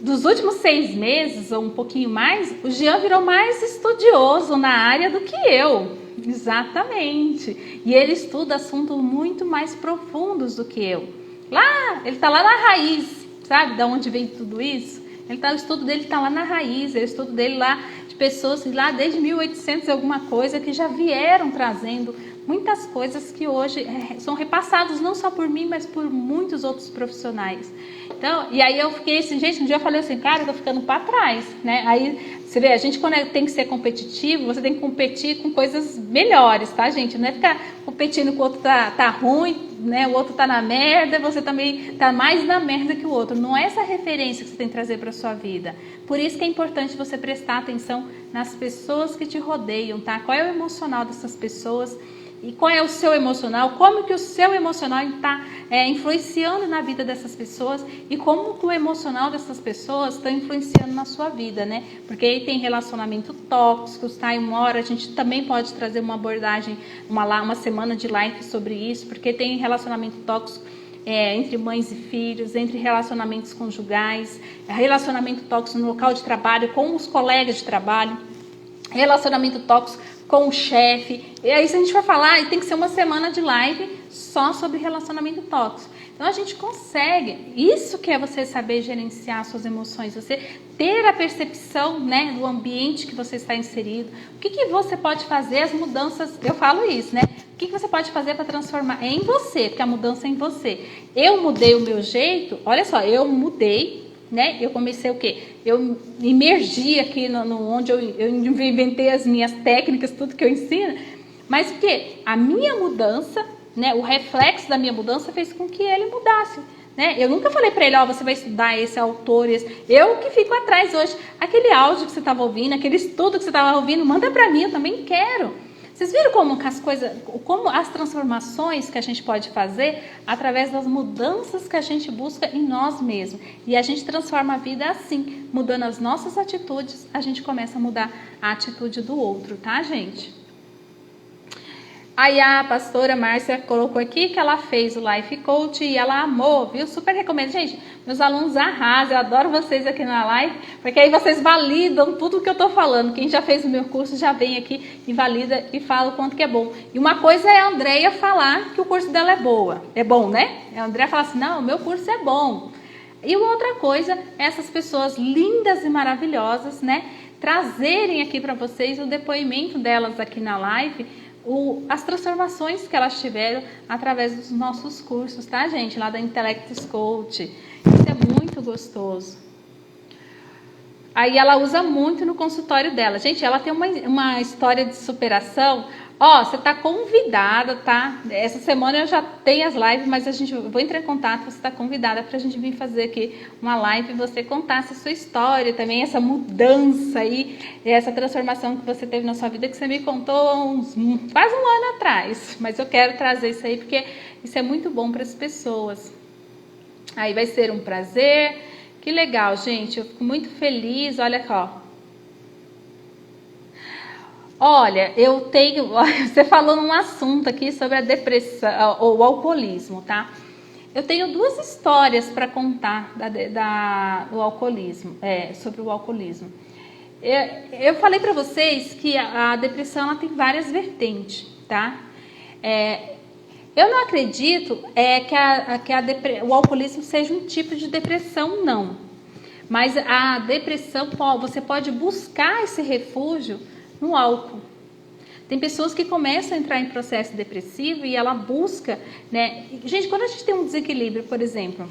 Speaker 1: dos últimos 6 meses, ou um pouquinho mais, o Jean virou mais estudioso na área do que eu. Exatamente. E ele estuda assuntos muito mais profundos do que eu. Lá, ele está lá na raiz, sabe? Da onde vem tudo isso? O estudo dele está lá na raiz, o estudo dele lá de pessoas lá desde 1800 e alguma coisa que já vieram trazendo muitas coisas que hoje são repassadas não só por mim, mas por muitos outros profissionais. Então, e aí eu fiquei assim, gente, um dia eu falei assim, cara, eu tô ficando para trás, né? Aí você vê, a gente quando tem que ser competitivo, você tem que competir com coisas melhores, tá, gente? Não é ficar competindo com o outro tá ruim, né? O outro tá na merda, você também tá mais na merda que o outro. Não é essa referência que você tem que trazer para sua vida. Por isso que é importante você prestar atenção nas pessoas que te rodeiam, tá? Qual é o emocional dessas pessoas? E qual é o seu emocional, como que o seu emocional está influenciando na vida dessas pessoas e como que o emocional dessas pessoas está influenciando na sua vida, né? Porque aí tem relacionamento tóxico, tá? E uma hora a gente também pode trazer uma abordagem, uma semana de live sobre isso, porque tem relacionamento tóxico entre mães e filhos, entre relacionamentos conjugais, relacionamento tóxico no local de trabalho, com os colegas de trabalho, relacionamento tóxico com o chefe. E aí, se a gente for falar, tem que ser uma semana de live só sobre relacionamento tóxico. Então a gente consegue, isso que é você saber gerenciar suas emoções, você ter a percepção, né, do ambiente que você está inserido. O que você pode fazer, as mudanças, eu falo isso, né? O que você pode fazer para transformar em você, porque a mudança é em você. Eu mudei o meu jeito, olha só, eu mudei, né? Eu comecei o quê? Eu imergi aqui onde eu inventei as minhas técnicas, tudo que eu ensino, mas o quê? A minha mudança, né, o reflexo da minha mudança fez com que ele mudasse, né? Eu nunca falei para ele, ó, você vai estudar esse autor, esse. Eu que fico atrás hoje. Aquele áudio que você estava ouvindo, aquele estudo que você estava ouvindo, manda para mim, eu também quero. Vocês viram como as transformações que a gente pode fazer através das mudanças que a gente busca em nós mesmos. E a gente transforma a vida assim, mudando as nossas atitudes, a gente começa a mudar a atitude do outro, tá, gente? Aí a pastora Márcia colocou aqui que ela fez o Life Coach e ela amou, viu? Super recomendo. Gente, meus alunos arrasam, eu adoro vocês aqui na live, porque aí vocês validam tudo que eu tô falando. Quem já fez o meu curso já vem aqui e valida e fala o quanto que é bom. E uma coisa é a Andréia falar que o curso dela é bom, né? A Andréia fala assim, não, o meu curso é bom. E uma outra coisa é essas pessoas lindas e maravilhosas, né? Trazerem aqui para vocês o depoimento delas aqui na live, as transformações que elas tiveram através dos nossos cursos, tá, gente? Lá da Intellectus Coach. Isso é muito gostoso. Aí ela usa muito no consultório dela. Gente, ela tem uma história de superação. Ó, você tá convidada, tá? Essa semana eu já tenho as lives, mas eu vou entrar em contato, você tá convidada pra gente vir fazer aqui uma live e você contar essa sua história também, essa mudança aí, essa transformação que você teve na sua vida, que você me contou quase um ano atrás. Mas eu quero trazer isso aí, porque isso é muito bom para as pessoas. Aí vai ser um prazer. Que legal, gente. Eu fico muito feliz. Olha aqui, ó. Olha, você falou num assunto aqui sobre a depressão, ou o alcoolismo, tá? Eu tenho 2 histórias para contar do alcoolismo, sobre o alcoolismo. Eu falei para vocês que a depressão ela tem várias vertentes, tá? Eu não acredito que o alcoolismo seja um tipo de depressão, não. Mas a depressão, você pode buscar esse refúgio no álcool. Tem pessoas que começam a entrar em processo depressivo e ela busca, né? Gente, quando a gente tem um desequilíbrio, por exemplo,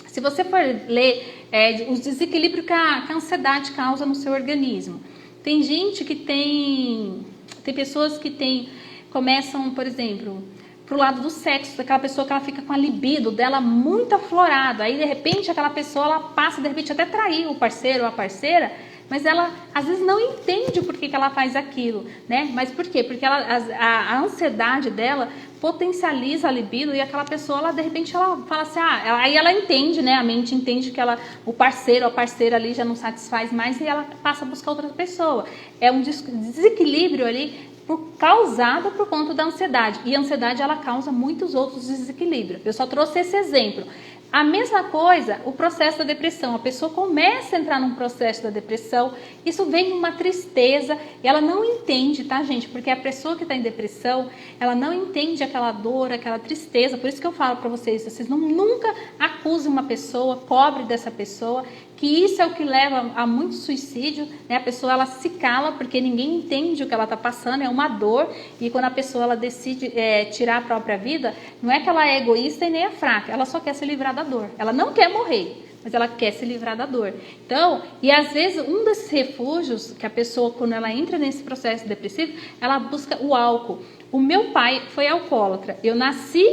Speaker 1: se você for ler os desequilíbrios que a ansiedade causa no seu organismo, tem gente que tem pessoas que começam, por exemplo, pro lado do sexo, daquela pessoa que ela fica com a libido dela muito aflorada, aí de repente aquela pessoa ela passa de repente até trair o parceiro ou a parceira, mas ela às vezes não entende por que ela faz aquilo, né? Mas por quê? Porque a ansiedade dela potencializa a libido e aquela pessoa, ela de repente ela fala assim, aí ela entende, né? A mente entende que o parceiro ou a parceira ali já não satisfaz mais e ela passa a buscar outra pessoa. É um desequilíbrio ali causado por conta da ansiedade. E a ansiedade ela causa muitos outros desequilíbrios. Eu só trouxe esse exemplo. A mesma coisa, o processo da depressão. A pessoa começa a entrar num processo da depressão, isso vem uma tristeza e ela não entende, tá, gente? Porque a pessoa que está em depressão, ela não entende aquela dor, aquela tristeza. Por isso que eu falo para vocês nunca acusem uma pessoa, cobre dessa pessoa, que isso é o que leva a muito suicídio, né? A pessoa, ela se cala porque ninguém entende o que ela está passando, é uma dor, e quando a pessoa ela decide tirar a própria vida, não é que ela é egoísta e nem é fraca, ela só quer se livrar da dor, ela não quer morrer, mas ela quer se livrar da dor. Então, e às vezes um desses refúgios que a pessoa, quando ela entra nesse processo depressivo, ela busca o álcool. O meu pai foi alcoólatra, eu nasci,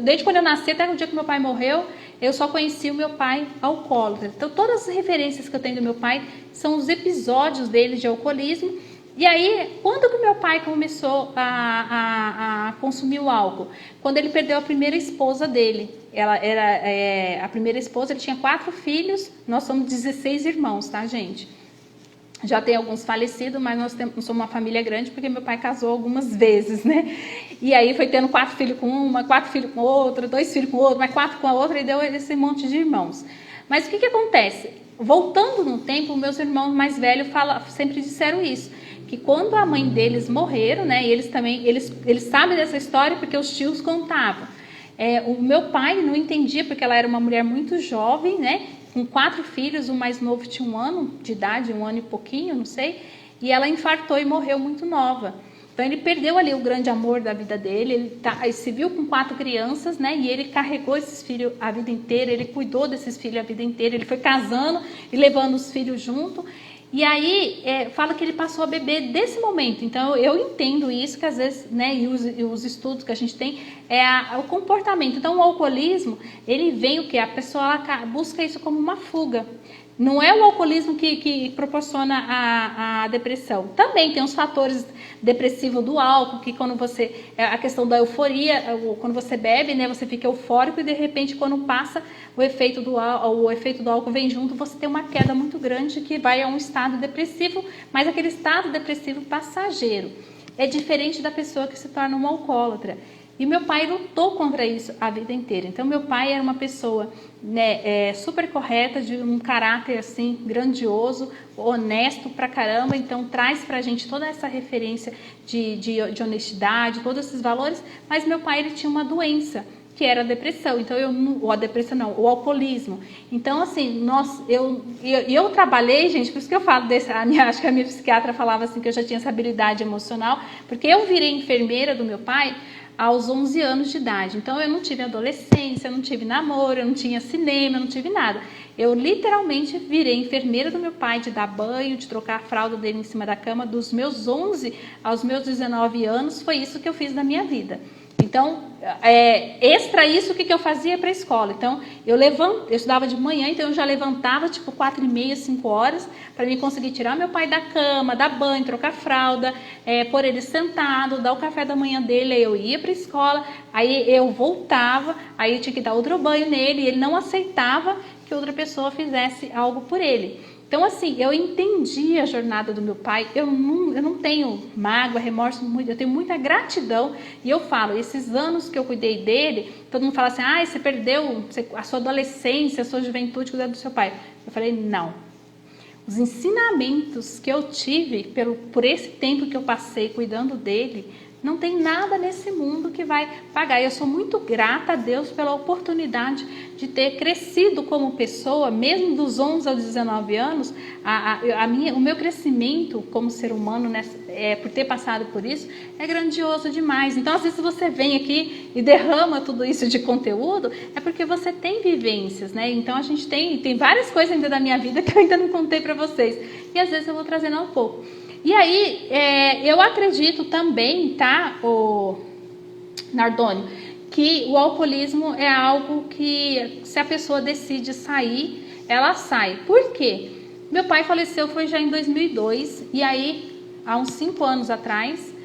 Speaker 1: desde quando eu nasci até o dia que meu pai morreu, eu só conheci o meu pai alcoólatra. Então, todas as referências que eu tenho do meu pai são os episódios dele de alcoolismo. E aí, quando que o meu pai começou a consumir o álcool? Quando ele perdeu a primeira esposa dele. Ela era a primeira esposa, ele tinha 4 filhos, nós somos 16 irmãos, tá, gente? Já tem alguns falecidos, mas nós somos uma família grande, porque meu pai casou algumas vezes, né? E aí foi tendo 4 filhos com uma, 4 filhos com outra, 2 filhos com outra, mais 4 com a outra, e deu esse monte de irmãos. Mas o que acontece? Voltando no tempo, meus irmãos mais velhos sempre disseram isso, que quando a mãe deles morreram, né? E eles sabem dessa história porque os tios contavam. O meu pai não entendia, porque ela era uma mulher muito jovem, né? Com 4 filhos, o mais novo tinha 1 ano de idade, 1 ano e pouquinho, não sei, e ela infartou e morreu muito nova. Então ele perdeu ali o grande amor da vida dele, ele se viu com 4 crianças, né? E ele carregou esses filhos a vida inteira, ele cuidou desses filhos a vida inteira, ele foi casando e levando os filhos junto. E aí, fala que ele passou a beber desse momento. Então, eu entendo isso, que às vezes, né, e os estudos que a gente tem, o comportamento. Então, o alcoolismo, ele vem o quê? A pessoa busca isso como uma fuga. Não é o alcoolismo que proporciona a depressão. Também tem os fatores depressivos do álcool, que quando a questão da euforia, quando você bebe, né, você fica eufórico e de repente quando passa o efeito do álcool vem junto, você tem uma queda muito grande que vai a um estado depressivo, mas aquele estado depressivo passageiro. É diferente da pessoa que se torna um alcoólatra. E meu pai lutou contra isso a vida inteira. Então, meu pai era uma pessoa, né, super correta, de um caráter assim grandioso, honesto pra caramba. Então, traz pra gente toda essa referência de honestidade, todos esses valores. Mas meu pai, ele tinha uma doença, que era a depressão. Então, o alcoolismo. Então, assim, eu trabalhei, gente, por isso que eu falo acho que a minha psiquiatra falava assim, que eu já tinha essa habilidade emocional, porque eu virei enfermeira do meu pai aos 11 anos de idade. Então, eu não tive adolescência, eu não tive namoro, eu não tinha cinema, eu não tive nada. Eu literalmente virei enfermeira do meu pai, de dar banho, de trocar a fralda dele em cima da cama, dos meus 11 aos meus 19 anos, foi isso que eu fiz na minha vida. Então, extra isso, o que eu fazia para a escola? Então, eu estudava de manhã, então eu já levantava tipo 4h30, 5 horas, para mim conseguir tirar meu pai da cama, dar banho, trocar fralda, pôr ele sentado, dar o café da manhã dele, aí eu ia para a escola, aí eu voltava, aí eu tinha que dar outro banho nele, e ele não aceitava que outra pessoa fizesse algo por ele. Então, assim, eu entendi a jornada do meu pai, eu não tenho mágoa, remorso, eu tenho muita gratidão, e eu falo, esses anos que eu cuidei dele, todo mundo fala assim, você perdeu a sua adolescência, a sua juventude cuidando do seu pai. Eu falei, não. Os ensinamentos que eu tive por esse tempo que eu passei cuidando dele, não tem nada nesse mundo que vai pagar. Eu sou muito grata a Deus pela oportunidade de ter crescido como pessoa, mesmo dos 11 aos 19 anos, o meu crescimento como ser humano, por ter passado por isso, é grandioso demais. Então, às vezes você vem aqui e derrama tudo isso de conteúdo, é porque você tem vivências, né? Então, a gente tem várias coisas ainda da minha vida que eu ainda não contei para vocês. E às vezes eu vou trazendo um pouco. E aí, eu acredito também, tá, Nardônio, que o alcoolismo é algo que, se a pessoa decide sair, ela sai. Por quê? Meu pai faleceu foi já em 2002, e aí, há uns 5 anos atrás,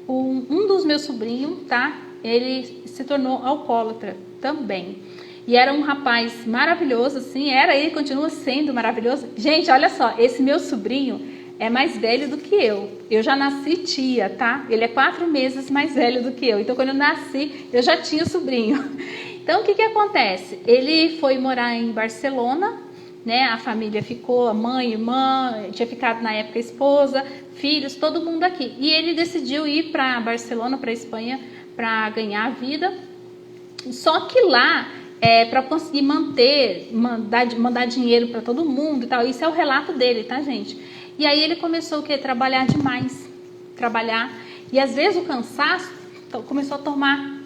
Speaker 1: um dos meus sobrinhos, tá, ele se tornou alcoólatra também. E era um rapaz maravilhoso, assim, ele continua sendo maravilhoso. Gente, olha só, esse meu sobrinho é mais velho do que eu. Eu já nasci tia, tá? Ele é 4 meses mais velho do que eu. Então, quando eu nasci, eu já tinha sobrinho. Então, o que acontece? Ele foi morar em Barcelona, né? A família ficou, a mãe, irmã, tinha ficado na época a esposa, filhos, todo mundo aqui. E ele decidiu ir para Barcelona, para Espanha, para ganhar a vida. Só que lá, para conseguir mandar dinheiro para todo mundo e tal, isso é o relato dele, tá, gente? E aí ele começou o quê? Trabalhar demais, e às vezes o cansaço começou a tomar,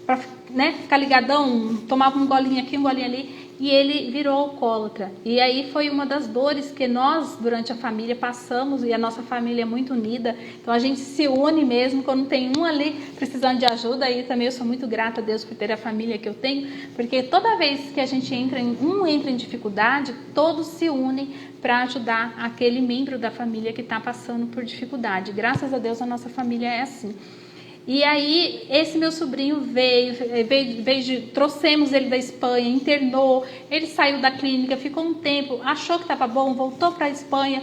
Speaker 1: para, né, ficar ligadão, tomava um golinho aqui, um golinho ali, e ele virou alcoólatra. E aí foi uma das dores que nós, durante a família, passamos, e a nossa família é muito unida, então a gente se une mesmo, quando tem um ali precisando de ajuda, aí também eu sou muito grata a Deus por ter a família que eu tenho, porque toda vez que a gente entra em dificuldade, todos se unem para ajudar aquele membro da família que está passando por dificuldade. Graças a Deus a nossa família é assim. E aí esse meu sobrinho trouxemos ele da Espanha, internou, ele saiu da clínica, ficou um tempo, achou que estava bom, voltou para a Espanha,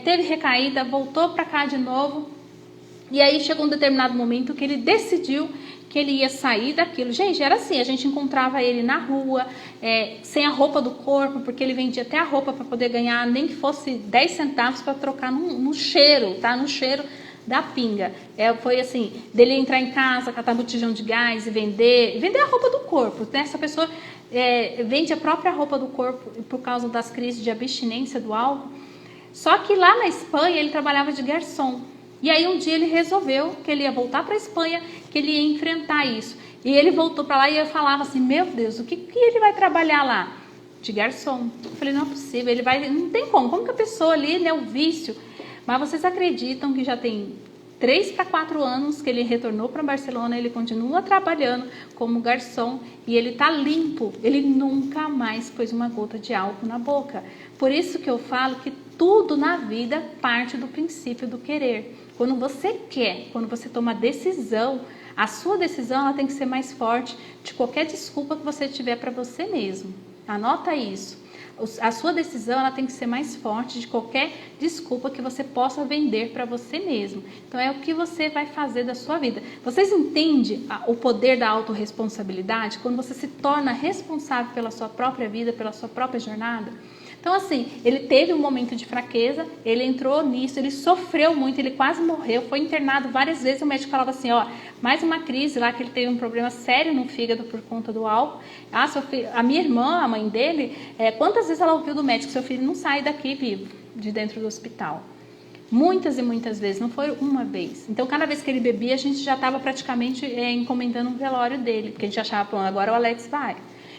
Speaker 1: teve recaída, voltou para cá de novo. E aí chegou um determinado momento que ele decidiu que ele ia sair daquilo. Gente, era assim, a gente encontrava ele na rua, sem a roupa do corpo, porque ele vendia até a roupa para poder ganhar, nem que fosse 10 centavos para trocar no cheiro, tá? No cheiro da pinga. Foi assim, dele entrar em casa, catar botijão de gás e vender a roupa do corpo, né? Essa pessoa vende a própria roupa do corpo por causa das crises de abstinência do álcool. Só que lá na Espanha ele trabalhava de garçom. E aí um dia ele resolveu que ele ia voltar para a Espanha, que ele ia enfrentar isso. E ele voltou para lá e eu falava assim, meu Deus, o que ele vai trabalhar lá? De garçom. Eu falei, não é possível, não tem como que a pessoa ali, né, o vício. Mas vocês acreditam que já tem 3 para 4 anos que ele retornou para Barcelona, ele continua trabalhando como garçom e ele está limpo, ele nunca mais pôs uma gota de álcool na boca. Por isso que eu falo que tudo na vida parte do princípio do querer. Quando você quer, quando você toma decisão, a sua decisão ela tem que ser mais forte de qualquer desculpa que você tiver para você mesmo. Anota isso. A sua decisão ela tem que ser mais forte de qualquer desculpa que você possa vender para você mesmo. Então é o que você vai fazer da sua vida. Vocês entendem o poder da autorresponsabilidade? Quando você se torna responsável pela sua própria vida, pela sua própria jornada? Então assim, ele teve um momento de fraqueza, ele entrou nisso, ele sofreu muito, ele quase morreu, foi internado várias vezes, o médico falava assim, ó, mais uma crise lá, que ele teve um problema sério no fígado por conta do álcool. A minha irmã, a mãe dele, quantas vezes ela ouviu do médico, seu filho não sai daqui vivo, de dentro do hospital. Muitas e muitas vezes, não foi uma vez. Então, cada vez que ele bebia, a gente já estava praticamente encomendando um velório dele, porque a gente achava, pronto, agora o Alex vai.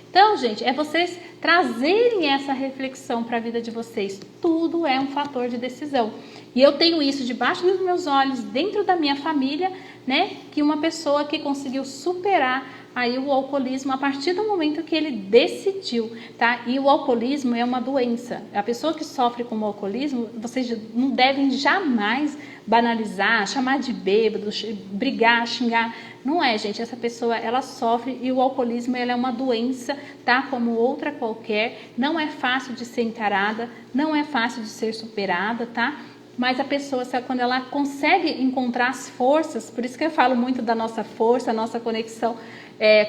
Speaker 1: Então, gente, é vocês trazerem essa reflexão para a vida de vocês. Tudo é um fator de decisão. E eu tenho isso debaixo dos meus olhos, dentro da minha família, né? Que uma pessoa que conseguiu superar aí o alcoolismo a partir do momento que ele decidiu, tá? E o alcoolismo é uma doença. A pessoa que sofre com o alcoolismo, vocês não devem jamais banalizar, chamar de bêbado, brigar, xingar. Não é, gente. Essa pessoa, ela sofre e o alcoolismo ela é uma doença, tá? Como outra qualquer. Não é fácil de ser encarada, não é fácil de ser superada, tá? Mas a pessoa, quando ela consegue encontrar as forças, por isso que eu falo muito da nossa força, a nossa conexão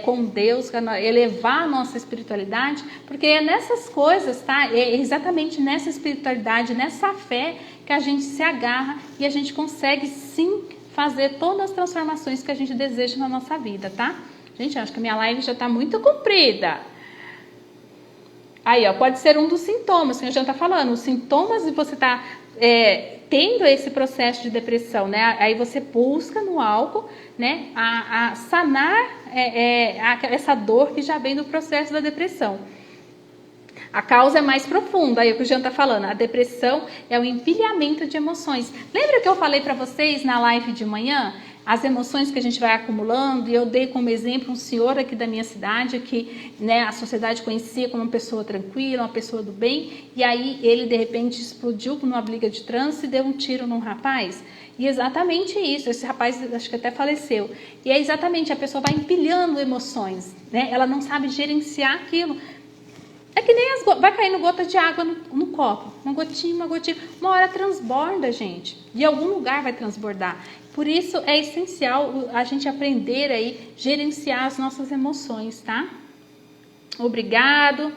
Speaker 1: com Deus, elevar a nossa espiritualidade, porque é nessas coisas, tá? É exatamente nessa espiritualidade, nessa fé que a gente se agarra e a gente consegue sim fazer todas as transformações que a gente deseja na nossa vida, tá? Gente, acho que a minha live já tá muito comprida. Aí, ó, pode ser um dos sintomas, que a gente tá falando, os sintomas de você tá tendo esse processo de depressão, né? Aí você busca no álcool, né, a sanar essa dor que já vem do processo da depressão. A causa é mais profunda, aí é o que o Jean está falando. A depressão é o empilhamento de emoções. Lembra que eu falei para vocês na live de manhã? As emoções que a gente vai acumulando, e eu dei como exemplo um senhor aqui da minha cidade, que, né, a sociedade conhecia como uma pessoa tranquila, uma pessoa do bem, e aí ele de repente explodiu numa briga de trânsito e deu um tiro num rapaz. E exatamente isso, esse rapaz acho que até faleceu. E é exatamente, a pessoa vai empilhando emoções, né? Ela não sabe gerenciar aquilo. É que nem vai caindo gota de água no copo, uma gotinha, uma hora transborda, gente. De algum lugar vai transbordar. Por isso é essencial a gente aprender aí gerenciar as nossas emoções, tá? Obrigado.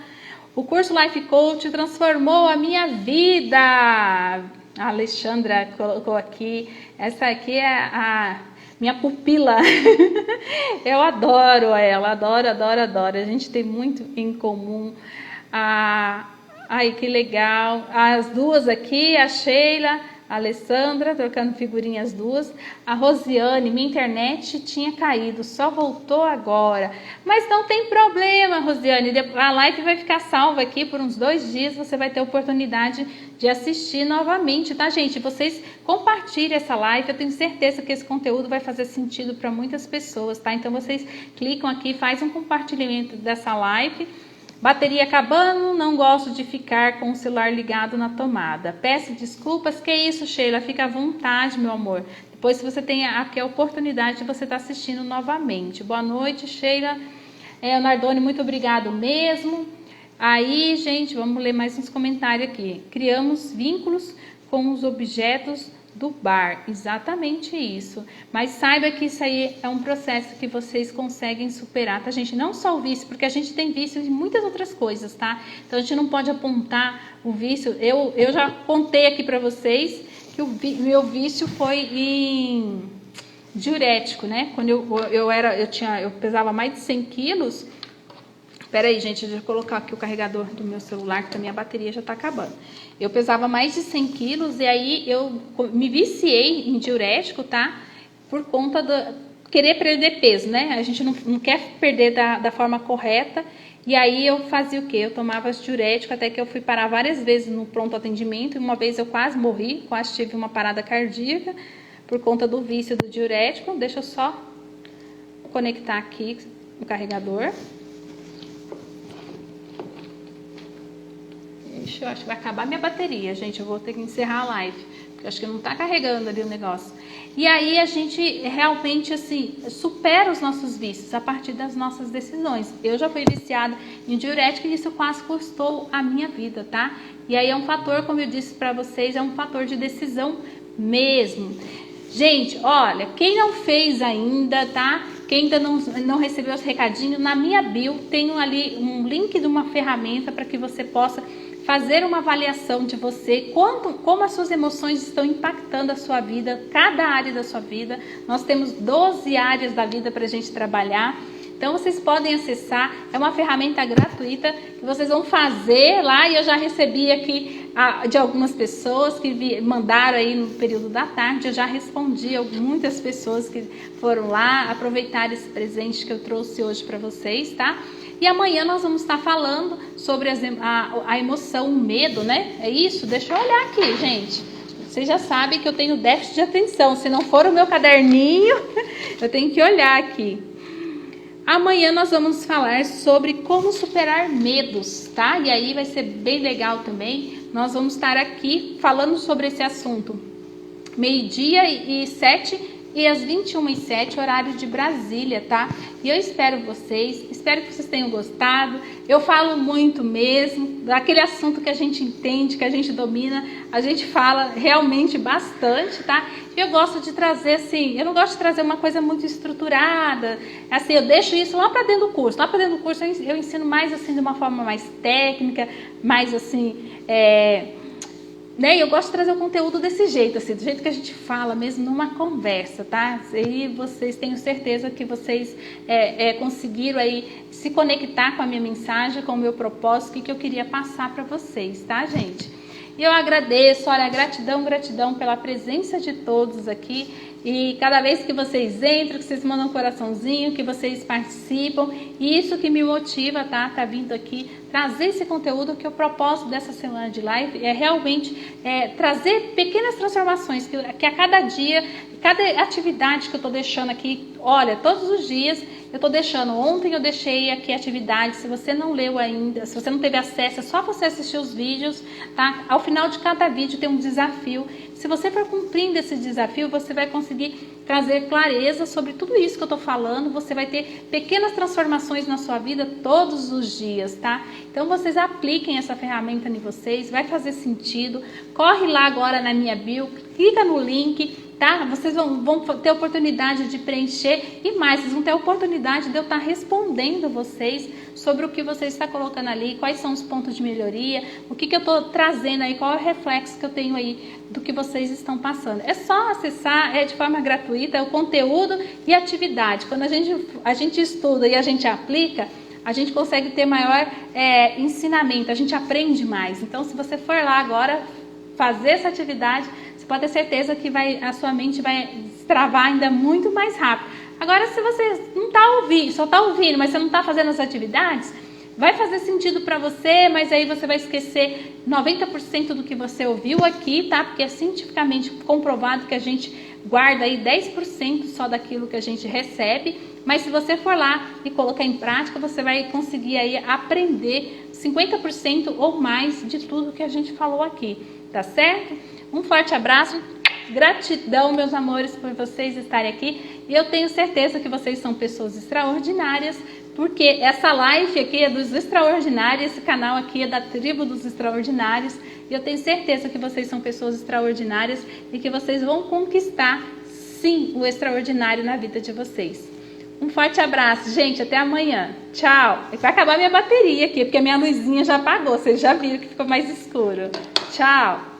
Speaker 1: O curso Life Coach transformou a minha vida. A Alexandra colocou aqui. Essa aqui é a minha pupila. Eu adoro ela, adoro. A gente tem muito em comum. Ai, que legal. As duas aqui, a Sheila, a Alessandra, trocando figurinhas duas. A Rosiane, minha internet tinha caído, só voltou agora. Mas não tem problema, Rosiane. A live vai ficar salva aqui por uns 2 dias. Você vai ter oportunidade de assistir novamente, tá, gente? Vocês compartilhem essa live. Eu tenho certeza que esse conteúdo vai fazer sentido para muitas pessoas, tá? Então, vocês clicam aqui, faz um compartilhamento dessa live. Bateria acabando, não gosto de ficar com o celular ligado na tomada. Peço desculpas, que isso, Sheila? Fica à vontade, meu amor. Depois, se você tem aqui a oportunidade de você estar assistindo novamente. Boa noite, Sheila. O Nardoni, muito obrigado mesmo. Aí, gente, vamos ler mais uns comentários aqui. Criamos vínculos com os objetos do bar, exatamente isso. Mas saiba que isso aí é um processo que vocês conseguem superar, tá, gente? Não só o vício, porque a gente tem vício em muitas outras coisas, tá? Então a gente não pode apontar o vício. Eu já apontei aqui para vocês que o meu vício foi em diurético, né? Quando eu pesava mais de 100 quilos. Espera aí, gente, deixa eu colocar aqui o carregador do meu celular, que também a bateria já tá acabando. Eu pesava mais de 100 quilos e aí eu me viciei em diurético, tá? Por conta do querer perder peso, né? A gente não quer perder da forma correta. E aí eu fazia o quê? Eu tomava diurético até que eu fui parar várias vezes no pronto atendimento. E uma vez eu quase morri, quase tive uma parada cardíaca por conta do vício do diurético. Deixa eu só conectar aqui o carregador. Eu acho que vai acabar minha bateria, gente. Eu vou ter que encerrar a live, porque eu acho que não tá carregando ali o negócio. E aí a gente realmente, assim, supera os nossos vícios a partir das nossas decisões. Eu já fui viciada em diurético e isso quase custou a minha vida, tá? E aí é um fator, como eu disse pra vocês, é um fator de decisão mesmo. Gente, olha, quem não fez ainda, tá? Quem ainda não recebeu os recadinhos, na minha bio tem ali um link de uma ferramenta para que você possa fazer uma avaliação de você, como as suas emoções estão impactando a sua vida, cada área da sua vida. Nós temos 12 áreas da vida para a gente trabalhar. Então vocês podem acessar, é uma ferramenta gratuita que vocês vão fazer lá, e eu já recebi aqui de algumas pessoas que mandaram aí no período da tarde. Eu já respondi a muitas pessoas que foram lá aproveitar esse presente que eu trouxe hoje para vocês, tá? E amanhã nós vamos estar falando sobre a emoção, o medo, né? É isso? Deixa eu olhar aqui, gente. Vocês já sabem que eu tenho déficit de atenção. Se não for o meu caderninho, eu tenho que olhar aqui. Amanhã nós vamos falar sobre como superar medos, tá? E aí vai ser bem legal também. Nós vamos estar aqui falando sobre esse assunto. 12h07 e às 21h07, horário de Brasília, tá? E eu espero que vocês tenham gostado. Eu falo muito mesmo, daquele assunto que a gente entende, que a gente domina, a gente fala realmente bastante, tá? E eu gosto de trazer, assim, eu não gosto de trazer uma coisa muito estruturada, assim, eu deixo isso lá para dentro do curso. Lá para dentro do curso eu ensino mais, assim, de uma forma mais técnica, mais, assim, né? Eu gosto de trazer o conteúdo desse jeito, assim, do jeito que a gente fala mesmo numa conversa, tá? E vocês, tenho certeza que vocês conseguiram aí se conectar com a minha mensagem, com o meu propósito, que eu queria passar para vocês, tá, gente? E eu agradeço, olha, gratidão pela presença de todos aqui. E cada vez que vocês entram, que vocês mandam um coraçãozinho, que vocês participam, e isso que me motiva, tá? Tá vindo aqui trazer esse conteúdo, que o propósito dessa semana de live é realmente trazer pequenas transformações, que a cada dia, cada atividade que eu tô deixando aqui, olha, todos os dias eu tô deixando. Ontem eu deixei aqui atividade, se você não leu ainda, se você não teve acesso, é só você assistir os vídeos, tá? Ao final de cada vídeo tem um desafio. Se você for cumprindo esse desafio, você vai conseguir trazer clareza sobre tudo isso que eu tô falando. Você vai ter pequenas transformações na sua vida todos os dias, tá? Então vocês apliquem essa ferramenta em vocês, vai fazer sentido. Corre lá agora na minha bio, clica no link, tá? Vocês vão ter oportunidade de preencher e mais, vocês vão ter a oportunidade de eu estar respondendo vocês sobre o que você está colocando ali, quais são os pontos de melhoria, o que eu estou trazendo aí, qual é o reflexo que eu tenho aí do que vocês estão passando. É só acessar, é de forma gratuita, é o conteúdo e atividade. Quando a gente estuda e a gente aplica, a gente consegue ter maior ensinamento, a gente aprende mais. Então, se você for lá agora fazer essa atividade, você pode ter certeza que a sua mente vai destravar ainda muito mais rápido. Agora, se você não está ouvindo, só está ouvindo, mas você não está fazendo as atividades, vai fazer sentido para você, mas aí você vai esquecer 90% do que você ouviu aqui, tá? Porque é cientificamente comprovado que a gente guarda aí 10% só daquilo que a gente recebe, mas se você for lá e colocar em prática, você vai conseguir aí aprender 50% ou mais de tudo que a gente falou aqui, tá certo? Um forte abraço, gratidão, meus amores, por vocês estarem aqui, e eu tenho certeza que vocês são pessoas extraordinárias, porque essa live aqui é dos extraordinários, esse canal aqui é da tribo dos extraordinários, e eu tenho certeza que vocês são pessoas extraordinárias e que vocês vão conquistar, sim, o extraordinário na vida de vocês. Um forte abraço, gente, até amanhã. Tchau. Vai acabar minha bateria aqui, porque a minha luzinha já apagou, vocês já viram que ficou mais escuro. Tchau.